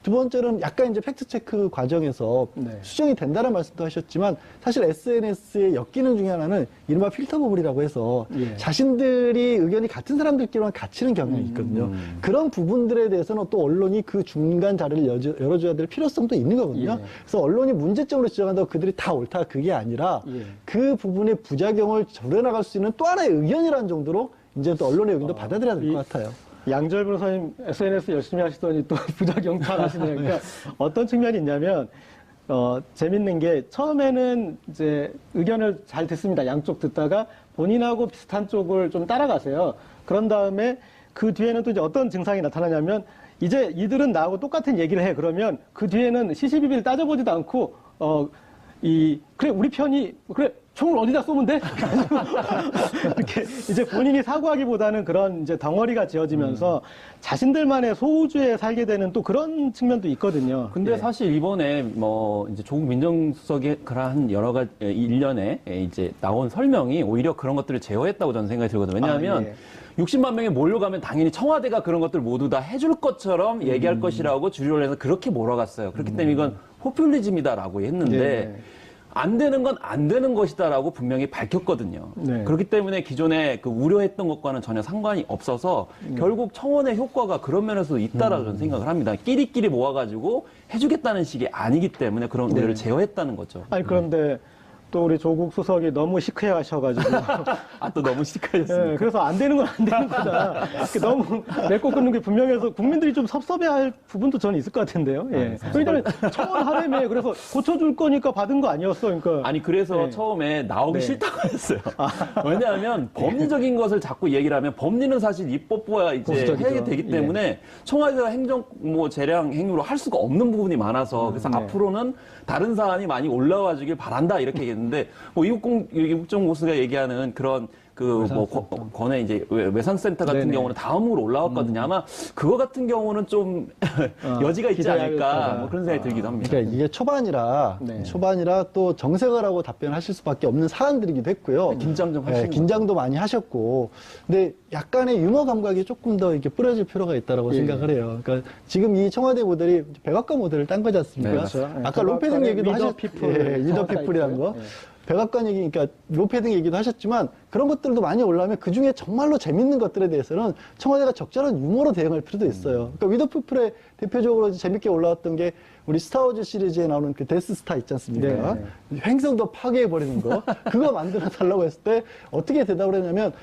두 번째는 약간 이제 팩트체크 과정에서 수정이 된다는 말씀도 하셨지만 사실 SNS의 역기능 중에 하나는 이른바 필터 버블이라고 해서 자신들이 의견이 같은 사람들끼리만 갇히는 경향이 있거든요. 그런 부분들에 대해서는 또 언론이 그 중간 자리를 열어줘야 될 필요성도 있는 거거든요. 그래서 언론이 문제점으로 지적한다고 그들이 다 옳다 그게 아니라 그 부분의 부작용을 줄여나갈 수 있는 또 하나의 의견이라는 정도로 이제 또 언론의 의견도 받아들여야 될 것 같아요. 양절 변호사님 SNS 열심히 하시더니 또 부작용 잘하시네요. 그러니까 어떤 측면이 있냐면 재밌는 게 처음에는 이제 의견을 잘 듣습니다. 양쪽 듣다가 본인하고 비슷한 쪽을 좀 따라가세요. 그런 다음에 그 뒤에는 또 이제 어떤 증상이 나타나냐면 이제 이들은 나하고 똑같은 얘기를 해. 그러면 그 뒤에는 시시비비를 따져보지도 않고 그래 우리 편이 그래 총을 어디다 쏘면 돼? 이렇게 이제 본인이 사고하기보다는 그런 이제 덩어리가 지어지면서 자신들만의 소우주에 살게 되는 또 그런 측면도 있거든요. 근데 사실 이번에 이제 조국 민정수석의 그러한 여러 가지 일련에 이제 나온 설명이 오히려 그런 것들을 제어했다고 저는 생각이 들거든요. 왜냐하면 60만 명이 몰려가면 당연히 청와대가 그런 것들 모두 다 해줄 것처럼 얘기할 것이라고 주류를 해서 그렇게 몰아갔어요. 그렇기 때문에 이건 포퓰리즘이다라고 했는데 안 되는 건 안 되는 것이다라고 분명히 밝혔거든요. 그렇기 때문에 기존에 그 우려했던 것과는 전혀 상관이 없어서 결국 청원의 효과가 그런 면에서 있다라고 저는 생각을 합니다. 끼리끼리 모아가지고 해주겠다는 식이 아니기 때문에 그런 데를 제어했다는 거죠. 아니 그런데 또 우리 조국 수석이 너무 시크해하셔가지고 또 너무 시크해졌습니다. 예, 그래서 안 되는 건 안 되는 거다. 이렇게 너무 맺고 끊는 게 분명해서 국민들이 좀 섭섭해할 부분도 저는 있을 것 같은데요. 예. 왜냐하면 청원 하려면 그래서 고쳐줄 거니까 받은 거 아니었어. 그러니까 아니 그래서 네. 처음에 나오기 네. 싫다고 했어요. 왜냐하면 법리적인 것을 자꾸 얘기를 하면 법리는 사실 입법부가 이제 보수적이죠. 해야 되기 때문에 청와대가 행정 뭐 재량 행위로 할 수가 없는 부분이 많아서 그래서 네. 앞으로는 다른 사안이 많이 올라와주길 바란다 이렇게 얘기했는데 뭐 이국정 고수가 얘기하는 그런 그 뭐 권해 이제 외상센터 같은 네네. 경우는 다음으로 올라왔거든요. 아마 그거 같은 경우는 좀 여지가 있지 않을까 뭐 그런 생각이 들기도 합니다. 그러니까 이게 네. 초반이라 또 정색을 하고 답변하실 수밖에 없는 사안들이기도 했고요. 긴장 좀 하시는 긴장도 많이 하셨고, 근데 약간의 유머 감각이 조금 더 이렇게 뿌려질 필요가 있다라고 예. 생각을 해요. 그러니까 지금 이 청와대 모델이 백악관 모델을 딴 거지 않습니까? 네, 그렇죠. 아까 롱패딩 얘기도 리더 하셨, 피플 리더 피플이라는 거. 예. 백악관 얘기, 그러니까 롱패딩 얘기도 하셨지만 그런 것들도 많이 올라오면 그 중에 정말로 재밌는 것들에 대해서는 청와대가 적절한 유머로 대응할 필요도 있어요. 그러니까 위더 피플의 대표적으로 재밌게 올라왔던 게 우리 스타워즈 시리즈에 나오는 그 데스스타 있지 않습니까? 행성도 파괴해버리는 거. 그거 만들어 달라고 했을 때 어떻게 대답을 했냐면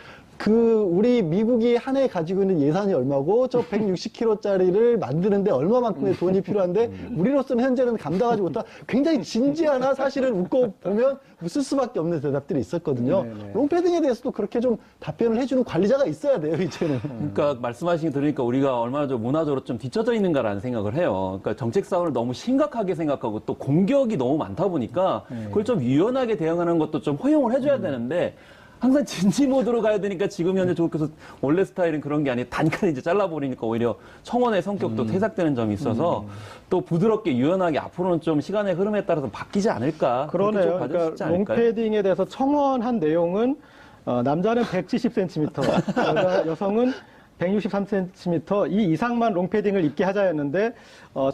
우리 미국이 한 해 가지고 있는 예산이 얼마고 저 160kg짜리를 만드는데 얼마만큼의 돈이 필요한데 우리로서는 현재는 감당하지 못한 굉장히 진지하나 사실은 웃고 보면 웃을 수밖에 없는 대답들이 있었거든요. 롱패딩에 대해서도 그렇게 좀 답변을 해주는 관리자가 있어야 돼요, 이제는. 그러니까 말씀하신 거 들으니까 우리가 얼마나 좀 문화적으로 좀 뒤처져 있는가라는 생각을 해요. 그러니까 정책 사안을 너무 심각하게 생각하고 또 공격이 너무 많다 보니까 그걸 좀 유연하게 대응하는 것도 좀 허용을 해줘야 되는데 항상 진지 모드로 가야 되니까 지금 현재 조국께서 원래 스타일은 그런 게 아니라 단칸에 이제 잘라버리니까 오히려 청원의 성격도 퇴색되는 점이 있어서 또 부드럽게 유연하게 앞으로는 좀 시간의 흐름에 따라서 바뀌지 않을까. 그렇게 좀 그러네요. 봐줄 수 있지 그러니까 않을까요? 롱패딩에 대해서 청원한 내용은 남자는 170cm, 여성은 163cm 이 이상만 롱패딩을 입게 하자였는데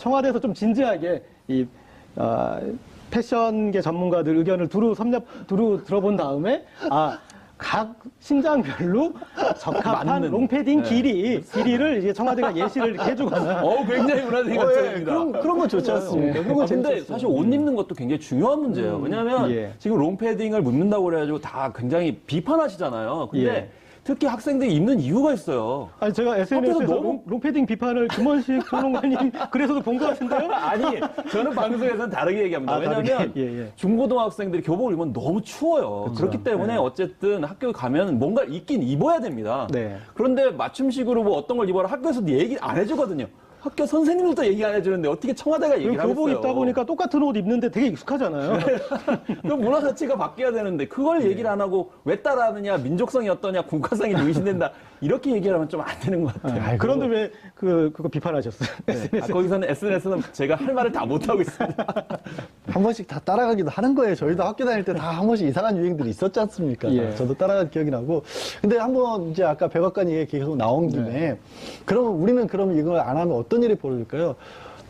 청와대에서 좀 진지하게 이 패션계 전문가들 의견을 두루 들어본 다음에 각 신장별로 적합한 맞는. 롱패딩 길이를 이제 청와대가 예시를 이렇게 해주거나 굉장히 문화적인 관점입니다. 그런 거 좋지 않습니까? 그런 거 근데 재밌었어요. 사실 옷 입는 것도 굉장히 중요한 문제예요. 왜냐하면 예. 지금 롱패딩을 묻는다고 그래가지고 다 굉장히 비판하시잖아요. 근데 예. 특히 학생들이 입는 이유가 있어요. 아니 제가 SNS에서 앞에서 너무- 롱패딩 비판을 김원식 평론가님 그래서도 본 것 같은데요? 아니, 저는 방송에서는 다르게 얘기합니다. 왜냐하면 다르게? 예. 중고등학생들이 교복을 입으면 너무 추워요. 그렇기 때문에 어쨌든 학교에 가면 뭔가 입긴 입어야 됩니다. 네. 그런데 맞춤식으로 뭐 어떤 걸 입어라 학교에서도 얘기 안 해주거든요. 학교 선생님들도 얘기 안 해주는데 어떻게 청와대가 얘기를 하겠어요. 교복 입다 보니까 똑같은 옷 입는데 되게 익숙하잖아요. 그 문화 자체가 바뀌어야 되는데 그걸 얘기를 안 하고 왜 따라하느냐, 민족성이 어떠냐, 국가성이 의심된다 이렇게 얘기를 하면 좀 안 되는 것 같아요. 그런데 왜 그거 비판하셨어요? 거기서는 SNS는 제가 할 말을 다 못하고 있습니다. 한 번씩 다 따라가기도 하는 거예요. 저희도 학교 다닐 때 다 한 번씩 이상한 유행들이 있었지 않습니까? 예. 저도 따라간 기억이 나고. 근데 한번 이제 아까 백악관 얘기 계속 나온 김에 그러면 우리는 그럼 이걸 안 하면 어떤 일이 벌어질까요?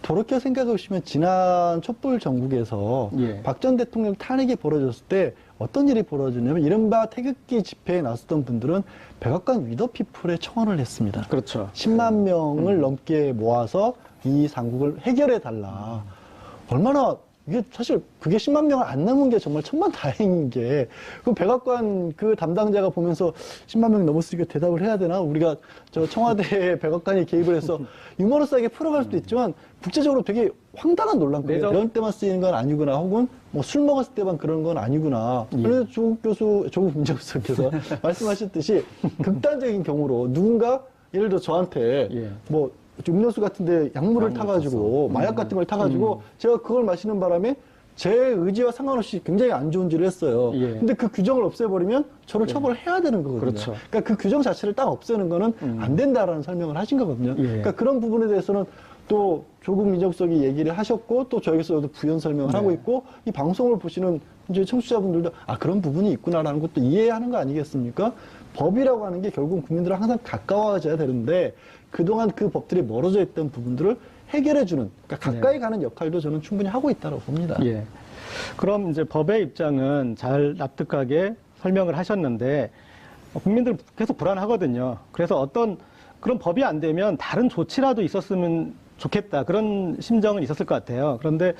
돌이켜 생각해 보시면 지난 촛불 전국에서 예. 박 전 대통령 탄핵이 벌어졌을 때 어떤 일이 벌어졌냐면 이른바 태극기 집회에 나섰던 분들은 백악관 위더피플에 청원을 했습니다. 그렇죠. 10만 명을 넘게 모아서 이 상국을 해결해 달라. 얼마나 이게 사실 그게 10만 명을 안 넘은 게 정말 천만다행인 게 그 백악관 그 담당자가 보면서 10만 명 넘었으니까 대답을 해야 되나? 우리가 저 청와대 백악관이 개입을 해서 유머러스하게 풀어갈 수도 있지만 국제적으로 되게 황당한 논란거예요. 매점- 이런 때만 쓰이는 건 아니구나. 혹은 뭐 술 먹었을 때만 그런 건 아니구나. 그래서 조국 민정수석께서 말씀하셨듯이 극단적인 경우로 누군가 예를 들어 저한테 예. 뭐 음료수 같은데 약물을 타가지고 마약 같은 걸 타가지고 제가 그걸 마시는 바람에 제 의지와 상관없이 굉장히 안 좋은 짓을 했어요. 예. 근데 그 규정을 없애버리면 저를 처벌을 해야 되는 거거든요. 그렇죠. 그러니까 그 규정 자체를 딱 없애는 거는 안 된다라는 설명을 하신 거거든요. 예. 그러니까 그런 부분에 대해서는 또 조국 민정수석이 얘기를 하셨고 또 저희에서도 부연 설명을 하고 있고 이 방송을 보시는 이제 청취자분들도 그런 부분이 있구나라는 것도 이해하는 거 아니겠습니까? 법이라고 하는 게 결국 국민들은 항상 가까워져야 되는데 그동안 그 법들이 멀어져 있던 부분들을 해결해주는, 그러니까 가까이 가는 역할도 저는 충분히 하고 있다고 봅니다. 예. 그럼 이제 법의 입장은 잘 납득하게 설명을 하셨는데 국민들 계속 불안하거든요. 그래서 어떤 그런 법이 안 되면 다른 조치라도 있었으면 좋겠다 그런 심정은 있었을 것 같아요. 그런데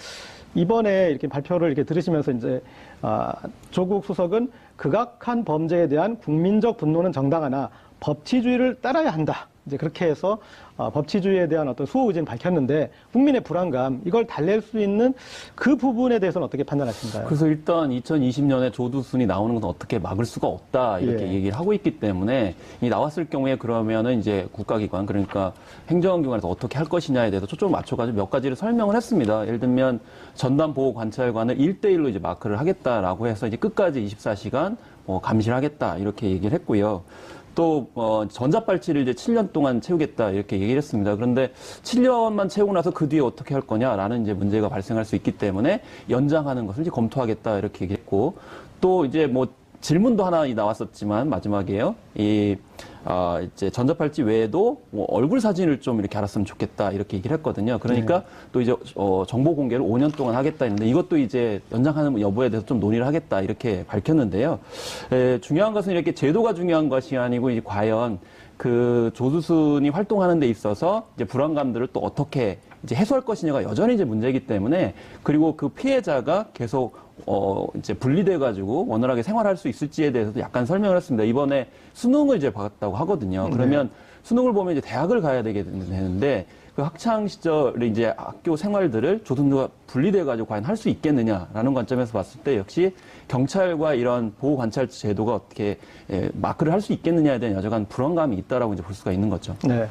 이번에 이렇게 발표를 이렇게 들으시면서 이제 조국 수석은 극악한 범죄에 대한 국민적 분노는 정당하나 법치주의를 따라야 한다. 이제 그렇게 해서 법치주의에 대한 어떤 수호 의지는 밝혔는데 국민의 불안감 이걸 달랠 수 있는 그 부분에 대해서는 어떻게 판단하신가요? 그래서 일단 2020년에 조두순이 나오는 건 어떻게 막을 수가 없다 이렇게 예. 얘기를 하고 있기 때문에 이 나왔을 경우에 그러면은 이제 국가기관 그러니까 행정기관에서 어떻게 할 것이냐에 대해서 초점을 맞춰가지고 몇 가지를 설명을 했습니다. 예를 들면 전담보호관찰관을 1대1로 이제 마크를 하겠다라고 해서 이제 끝까지 24시간 감시를 하겠다 이렇게 얘기를 했고요. 또 전자발찌를 이제 7년 동안 채우겠다 이렇게 얘기를 했습니다. 그런데 7년만 채우고 나서 그 뒤에 어떻게 할 거냐라는 이제 문제가 발생할 수 있기 때문에 연장하는 것을 이제 검토하겠다 이렇게 얘기했고 또 이제 뭐 질문도 하나 나왔었지만 마지막에요. 이제 전자발찌 외에도 뭐 얼굴 사진을 좀 이렇게 알았으면 좋겠다 이렇게 얘기를 했거든요. 그러니까 또 이제 정보 공개를 5년 동안 하겠다 했는데 이것도 이제 연장하는 여부에 대해서 좀 논의를 하겠다 이렇게 밝혔는데요. 중요한 것은 이렇게 제도가 중요한 것이 아니고 이제 과연 그 조두순이 활동하는 데 있어서 이제 불안감들을 또 어떻게 이제 해소할 것이냐가 여전히 이제 문제이기 때문에 그리고 그 피해자가 계속 이제 분리돼가지고 원활하게 생활할 수 있을지에 대해서도 약간 설명을 했습니다. 이번에 수능을 이제 받았다고 하거든요. 그러면 수능을 보면 이제 대학을 가야 되는데 그 학창 시절에 이제 학교 생활들을 조두순과 분리돼가지고 과연 할 수 있겠느냐라는 관점에서 봤을 때 역시 경찰과 이런 보호 관찰 제도가 어떻게 마크를 할 수 있겠느냐에 대한 여전한 불안감이 있다라고 이제 볼 수가 있는 거죠. 네.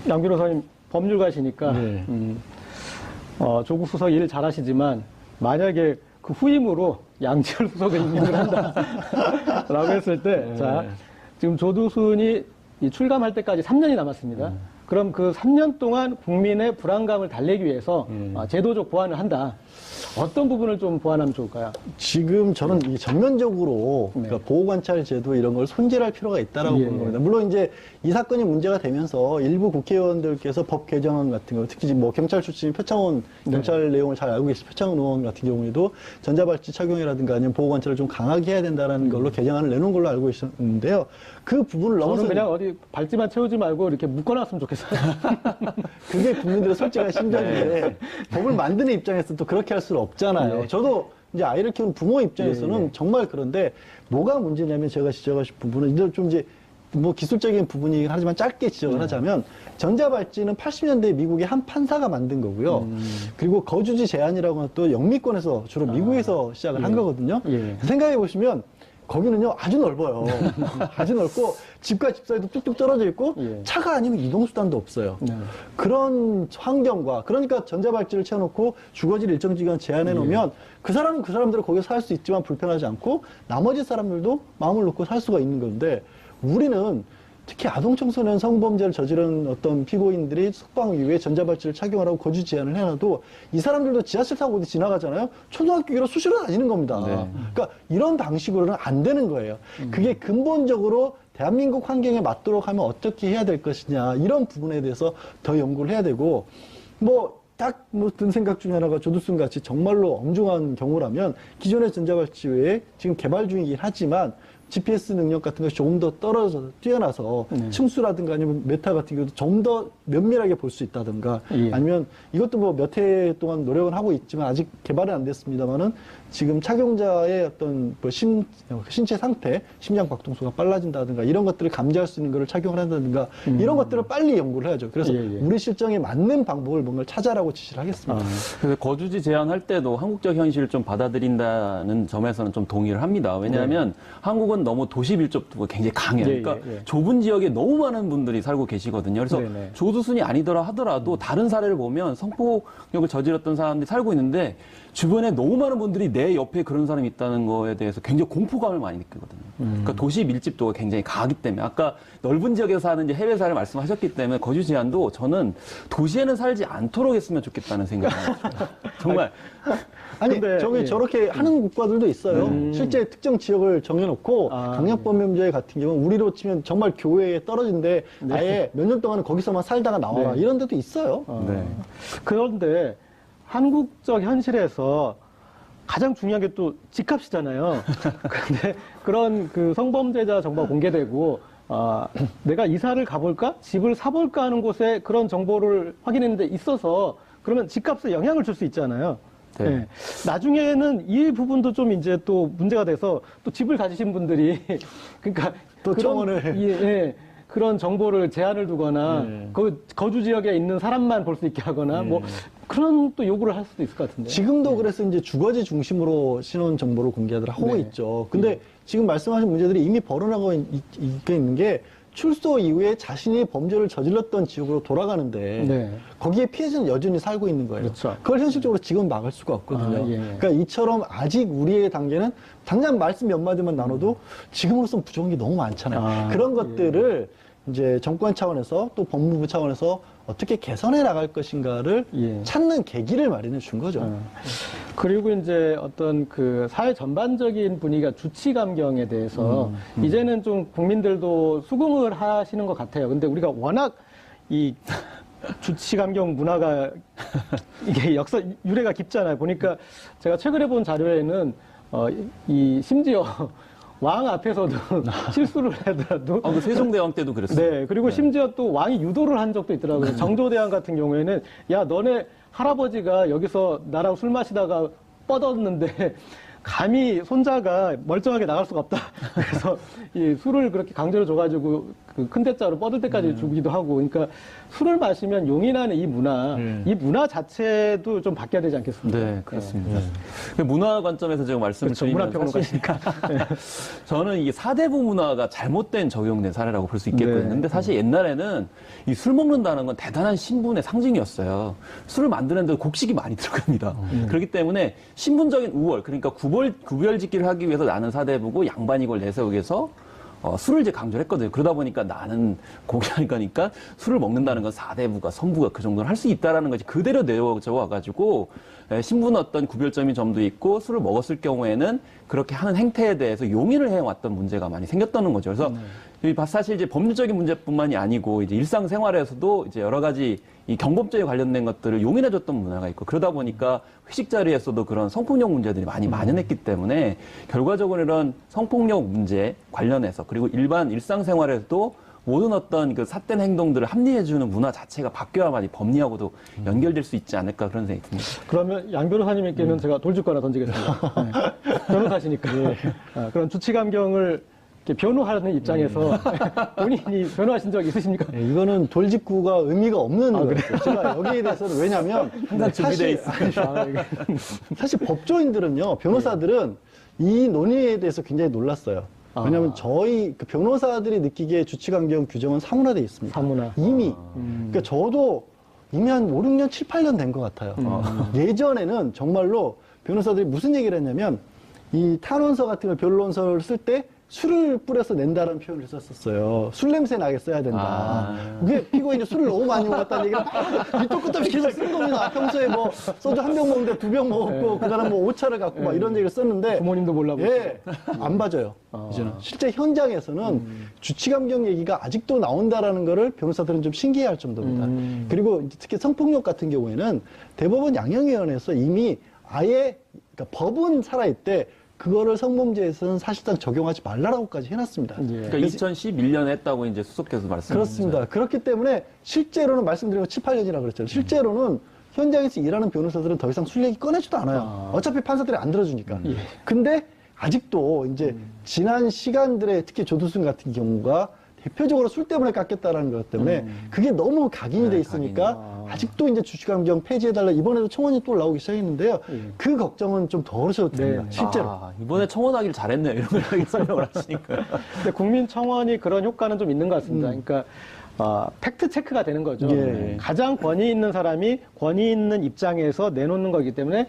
양 변호사님 법률가시니까 네. 조국 수석 일 잘하시지만 만약에 그 후임으로 양지열 수석을 임명을 한다라고 했을 때, 자 지금 조두순이 이 출감할 때까지 3년이 남았습니다. 그럼 그 3년 동안 국민의 불안감을 달래기 위해서 제도적 보완을 한다. 어떤 부분을 좀 보완하면 좋을까요? 지금 저는 이 전면적으로 네. 그러니까 보호관찰 제도 이런 걸 손질할 필요가 있다라고 예. 보는 겁니다. 물론 이제 이 사건이 문제가 되면서 일부 국회의원들께서 법 개정안 같은 거, 특히 뭐 경찰 출신 표창원 경찰 내용을 잘 알고 계신 표창원 의원 같은 경우에도 전자발찌 착용이라든가 아니면 보호관찰을 좀 강하게 해야 된다는 걸로 개정안을 내놓은 걸로 알고 있었는데요. 그 부분을 저는 넘어서 그냥 어디 발찌만 채우지 말고 이렇게 묶어놨으면 좋겠어요. 그게 국민들의 솔직한 심정인데 법을 만드는 입장에서 또 그렇게 할 수는 없잖아요. 예. 저도 이제 아이를 키우는 부모 입장에서는 예, 예. 정말 그런데 뭐가 문제냐면 제가 지적하실 부분은 이제 좀 이제 뭐 기술적인 부분이긴 하지만 짧게 지적을 하자면 전자발찌는 80년대 미국의 한 판사가 만든 거고요. 그리고 거주지 제한이라고 하는 또 영미권에서 주로 미국에서 시작을 한 거거든요. 예. 생각해 보시면 거기는요 아주 넓어요. 아주 넓고 집과 집 사이도 뚝뚝 떨어져 있고 예. 차가 아니면 이동수단도 없어요. 네. 그런 환경과 그러니까 전자발찌를 채워놓고 주거지를 일정 기간 제한해 놓으면 그 사람은 그 사람대로 거기서 살 수 있지만 불편하지 않고 나머지 사람들도 마음을 놓고 살 수가 있는 건데 우리는 특히 아동 청소년 성범죄를 저지른 어떤 피고인들이 석방 이후에 전자발찌를 착용하라고 거주 제한을 해놔도 이 사람들도 지하철 타고 어디 지나가잖아요. 초등학교로 수시로 다니는 겁니다. 네. 그러니까 이런 방식으로는 안 되는 거예요. 그게 근본적으로 대한민국 환경에 맞도록 하면 어떻게 해야 될 것이냐 이런 부분에 대해서 더 연구를 해야 되고 딱 든 생각 중에 하나가 조두순 같이 정말로 엄중한 경우라면 기존의 전자발찌 외에 지금 개발 중이긴 하지만 GPS 능력 같은 것이 조금 더 뛰어나서 층수라든가 아니면 메타 같은 경우도 좀 더 면밀하게 볼 수 있다든가 예. 아니면 이것도 뭐 몇 해 동안 노력은 하고 있지만 아직 개발은 안 됐습니다만은 지금 착용자의 어떤 뭐 신체 상태, 심장 박동수가 빨라진다든가 이런 것들을 감지할 수 있는 것을 착용을 한다든가 이런 것들을 빨리 연구를 해야죠. 그래서 예, 예. 우리 실정에 맞는 방법을 뭔가를 찾아라고 지시를 하겠습니다. 그래서 거주지 제한할 때도 한국적 현실을 좀 받아들인다는 점에서는 좀 동의를 합니다. 왜냐하면 한국은 너무 도시 밀접도가 굉장히 강해요. 예, 그러니까 예, 예. 좁은 지역에 너무 많은 분들이 살고 계시거든요. 그래서 네네. 조두순이 아니더라 하더라도 다른 사례를 보면 성폭력을 저질렀던 사람들이 살고 있는데 주변에 너무 많은 분들이 내 옆에 그런 사람이 있다는 거에 대해서 굉장히 공포감을 많이 느끼거든요. 그러니까 도시 밀집도가 굉장히 강하기 때문에 아까 넓은 지역에서 사는 이제 해외 사례를 말씀하셨기 때문에 거주 제한도 저는 도시에는 살지 않도록 했으면 좋겠다는 생각이 들어요. 정말. 아니, 근데, 저기 예. 저렇게 하는 국가들도 있어요. 실제 특정 지역을 정해놓고 강력범죄 같은 경우는 우리로 치면 정말 교외에 떨어진데 아예 몇 년 동안은 거기서만 살다가 나와라 네. 이런 데도 있어요. 네. 그런데 한국적 현실에서 가장 중요한 게 또 집값이잖아요. 근데 그런 그 성범죄자 정보가 공개되고 내가 이사를 가볼까? 집을 사볼까 하는 곳에 그런 정보를 확인했는데 있어서 그러면 집값에 영향을 줄 수 있잖아요. 네. 네. 나중에는 이 부분도 좀 이제 또 문제가 돼서 또 집을 가지신 분들이 그러니까 또 그런, 청원을. 예, 그런 정보를 제한을 두거나 네. 그 거주 지역에 있는 사람만 볼 수 있게 하거나 뭐 그런 또 요구를 할 수도 있을 것 같은데. 지금도 그래서 이제 주거지 중심으로 신원 정보를 공개하도록 하고 네. 있죠. 근데 지금 말씀하신 문제들이 이미 벌어나고 있는 게 출소 이후에 자신이 범죄를 저질렀던 지역으로 돌아가는데 네. 거기에 피해자는 여전히 살고 있는 거예요. 그렇죠. 그걸 현실적으로 지금 막을 수가 없거든요. 아, 예. 그러니까 이처럼 아직 우리의 단계는 당장 말씀 몇 마디만 나눠도 지금으로선 부족한 게 너무 많잖아요. 아, 그런 것들을 이제 정권 차원에서 또 법무부 차원에서 어떻게 개선해 나갈 것인가를 예. 찾는 계기를 마련해 준 거죠. 그리고 이제 어떤 그 사회 전반적인 분위기가 주치 감경에 대해서 이제는 좀 국민들도 수긍을 하시는 것 같아요. 근데 우리가 워낙 이 주치 감경 문화가 이게 역사 유래가 깊잖아요. 보니까 제가 최근에 본 자료에는 이 심지어 왕 앞에서도 실수를 하더라도 그 세종대왕 때도 그랬어요. 네, 그리고 심지어 또 왕이 유도를 한 적도 있더라고요. 정조대왕 같은 경우에는 야, 너네 할아버지가 여기서 나랑 술 마시다가 뻗었는데 감히 손자가 멀쩡하게 나갈 수가 없다. 그래서 이 술을 그렇게 강제로 줘가지고 그 큰 대자로 뻗을 때까지 주기도 하고. 그러니까 술을 마시면 용인하는 이 문화 자체도 좀 바뀌어야 되지 않겠습니까? 네, 그렇습니다. 그 문화 관점에서 제가 말씀을 그렇죠. 드리면 문화평론가시니까. 저는 이게 사대부 문화가 잘못된 적용된 사례라고 볼 수 있겠거든요. 네. 근데 사실 옛날에는 이 술 먹는다는 건 대단한 신분의 상징이었어요. 술을 만드는데 곡식이 많이 들어갑니다. 그렇기 때문에 신분적인 우월, 그러니까 구별짓기를 하기 위해서 나는 사대부고 양반이 걸 내세우기 위해서 술을 이제 강조를 했거든요. 그러다 보니까 나는 고기하니까 술을 먹는다는 건 사대부가, 선부가 그 정도는 할 수 있다라는 것이 그대로 내려져 와가지고 신분 어떤 구별점인 점도 있고 술을 먹었을 경우에는 그렇게 하는 행태에 대해서 용인을 해왔던 문제가 많이 생겼다는 거죠. 그래서 사실 이제 법률적인 문제뿐만이 아니고 이제 일상생활에서도 이제 여러 가지 이 경범죄에 관련된 것들을 용인해줬던 문화가 있고 그러다 보니까 회식 자리에서도 그런 성폭력 문제들이 많이 만연했기 때문에 결과적으로 이런 성폭력 문제 관련해서 그리고 일반 일상생활에서도 모든 어떤 그 삿된 행동들을 합리해주는 문화 자체가 바뀌어야만이 법리하고도 연결될 수 있지 않을까 그런 생각이 듭니다. 그러면 양 변호사님께는 제가 돌직구 하나 던지겠습니다. 네. 변호사시니까. 그런 주치 감경을 이렇게 변호하는 입장에서 본인이 변호하신 적 있으십니까? 네, 이거는 돌직구가 의미가 없는 거예요. 제가 여기에 대해서는 왜냐하면 항상 준비되어 있습니다. 사실 법조인들은요, 변호사들은 이 논의에 대해서 굉장히 놀랐어요. 왜냐하면 저희 그 변호사들이 느끼기에 주치감경 규정은 사문화되어 있습니다. 사문화. 이미. 그러니까 저도 이미 한 5, 6년, 7, 8년 된 것 같아요. 예전에는 정말로 변호사들이 무슨 얘기를 했냐면 이 탄원서 같은 걸 변론서를 쓸 때 술을 뿌려서 낸다라는 표현을 썼었어요. 술 냄새 나게 써야 된다. 그게 피고인이 술을 너무 많이 먹었다는 얘기를 막 밑도 끝도 없이 계속 쓴 겁니다. 평소에 뭐 소주 한 병 먹는데 2병 먹었고 그다음에 뭐 5차를 갖고 막 이런 얘기를 썼는데 부모님도 몰라보고. 예, 안 봐줘요. 이제는 실제 현장에서는 주치감경 얘기가 아직도 나온다라는 거를 변호사들은 좀 신기해할 정도입니다. 그리고 이제 특히 성폭력 같은 경우에는 대법원 양형위원회에서 이미 아예 그러니까 법은 살아있대. 그거를 성범죄에서는 사실상 적용하지 말라라고까지 해놨습니다. 그러니까 2011년에 했다고 이제 수석께서 말씀하셨죠. 그렇습니다. 그렇기 때문에 실제로는 말씀드린 거 7, 8년이라고 그랬잖아요. 실제로는 현장에서 일하는 변호사들은 더 이상 술 얘기 꺼내지도 않아요. 어차피 판사들이 안 들어주니까. 근데 아직도 이제 지난 시간들의 특히 조두순 같은 경우가 대표적으로 술 때문에 깎였다라는 것 때문에 그게 너무 각인이 돼 있으니까 아직도 이제 주치감경 폐지해달라 이번에도 청원이 또 올라오기 시작했는데요. 그 걱정은 좀 덜으셔도 됩니다. 네. 실제로. 이번에 청원하기를 잘했네요. 이런 걸 설명을 하시니까. 근데 국민청원이 그런 효과는 좀 있는 것 같습니다. 그러니까 팩트 체크가 되는 거죠. 예. 가장 권위 있는 사람이 권위 있는 입장에서 내놓는 거기 때문에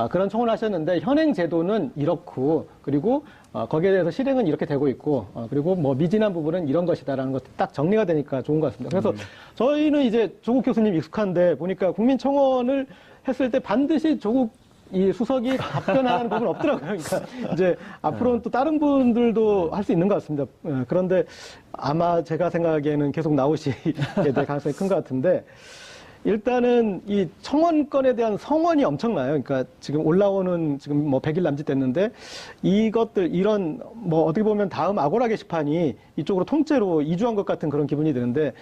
그런 청원을 하셨는데 현행 제도는 이렇고 그리고 거기에 대해서 실행은 이렇게 되고 있고 그리고 뭐 미진한 부분은 이런 것이다라는 것이 딱 정리가 되니까 좋은 것 같습니다. 그래서 저희는 이제 조국 교수님 익숙한데 보니까 국민청원을 했을 때 반드시 조국 이 수석이 답변하는 부분은 없더라고요. 그러니까 이제 앞으로는 또 다른 분들도 할 수 있는 것 같습니다. 그런데 아마 제가 생각하기에는 계속 나오시게 될 가능성이 큰 것 같은데 일단은 이 청원권에 대한 성원이 엄청나요. 그러니까 지금 올라오는 지금 뭐 100일 남짓 됐는데 이것들 이런 뭐 어떻게 보면 다음 아고라 게시판이 이쪽으로 통째로 이주한 것 같은 그런 기분이 드는데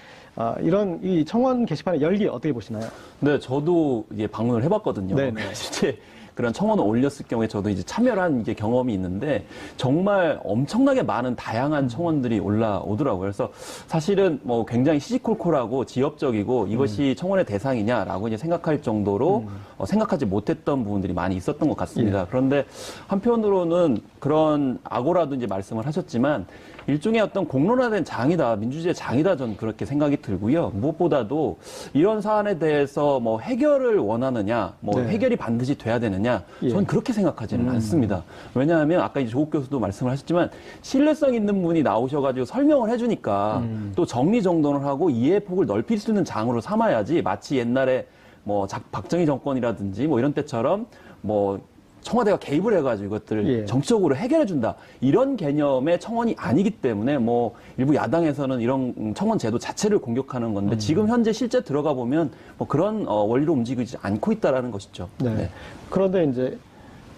이런 이 청원 게시판의 열기 어떻게 보시나요? 네, 저도 이제 방문을 해봤거든요. 네네. 실제 그런 청원을 올렸을 경우에 저도 이제 참여를 한 이게 경험이 있는데 정말 엄청나게 많은 다양한 청원들이 올라오더라고요. 그래서 사실은 뭐 굉장히 시시콜콜하고 지엽적이고 이것이 청원의 대상이냐라고 이제 생각할 정도로 생각하지 못했던 부분들이 많이 있었던 것 같습니다. 그런데 한편으로는 그런 아고라도 이제 말씀을 하셨지만 일종의 어떤 공론화된 장이다, 민주주의의 장이다, 저는 그렇게 생각이 들고요. 무엇보다도 이런 사안에 대해서 뭐 해결을 원하느냐, 뭐 네. 해결이 반드시 돼야 되느냐, 저는 그렇게 생각하지는 않습니다. 왜냐하면 아까 이제 조국 교수도 말씀을 하셨지만 신뢰성 있는 분이 나오셔가지고 설명을 해주니까 또 정리정돈을 하고 이해의 폭을 넓힐 수 있는 장으로 삼아야지 마치 옛날에 뭐 박정희 정권이라든지 뭐 이런 때처럼 뭐 청와대가 개입을 해가지고 이것들을 예. 정치적으로 해결해준다. 이런 개념의 청원이 아니기 때문에 뭐 일부 야당에서는 이런 청원 제도 자체를 공격하는 건데 지금 현재 실제 들어가 보면 뭐 그런 원리로 움직이지 않고 있다라는 것이죠. 네. 그런데 이제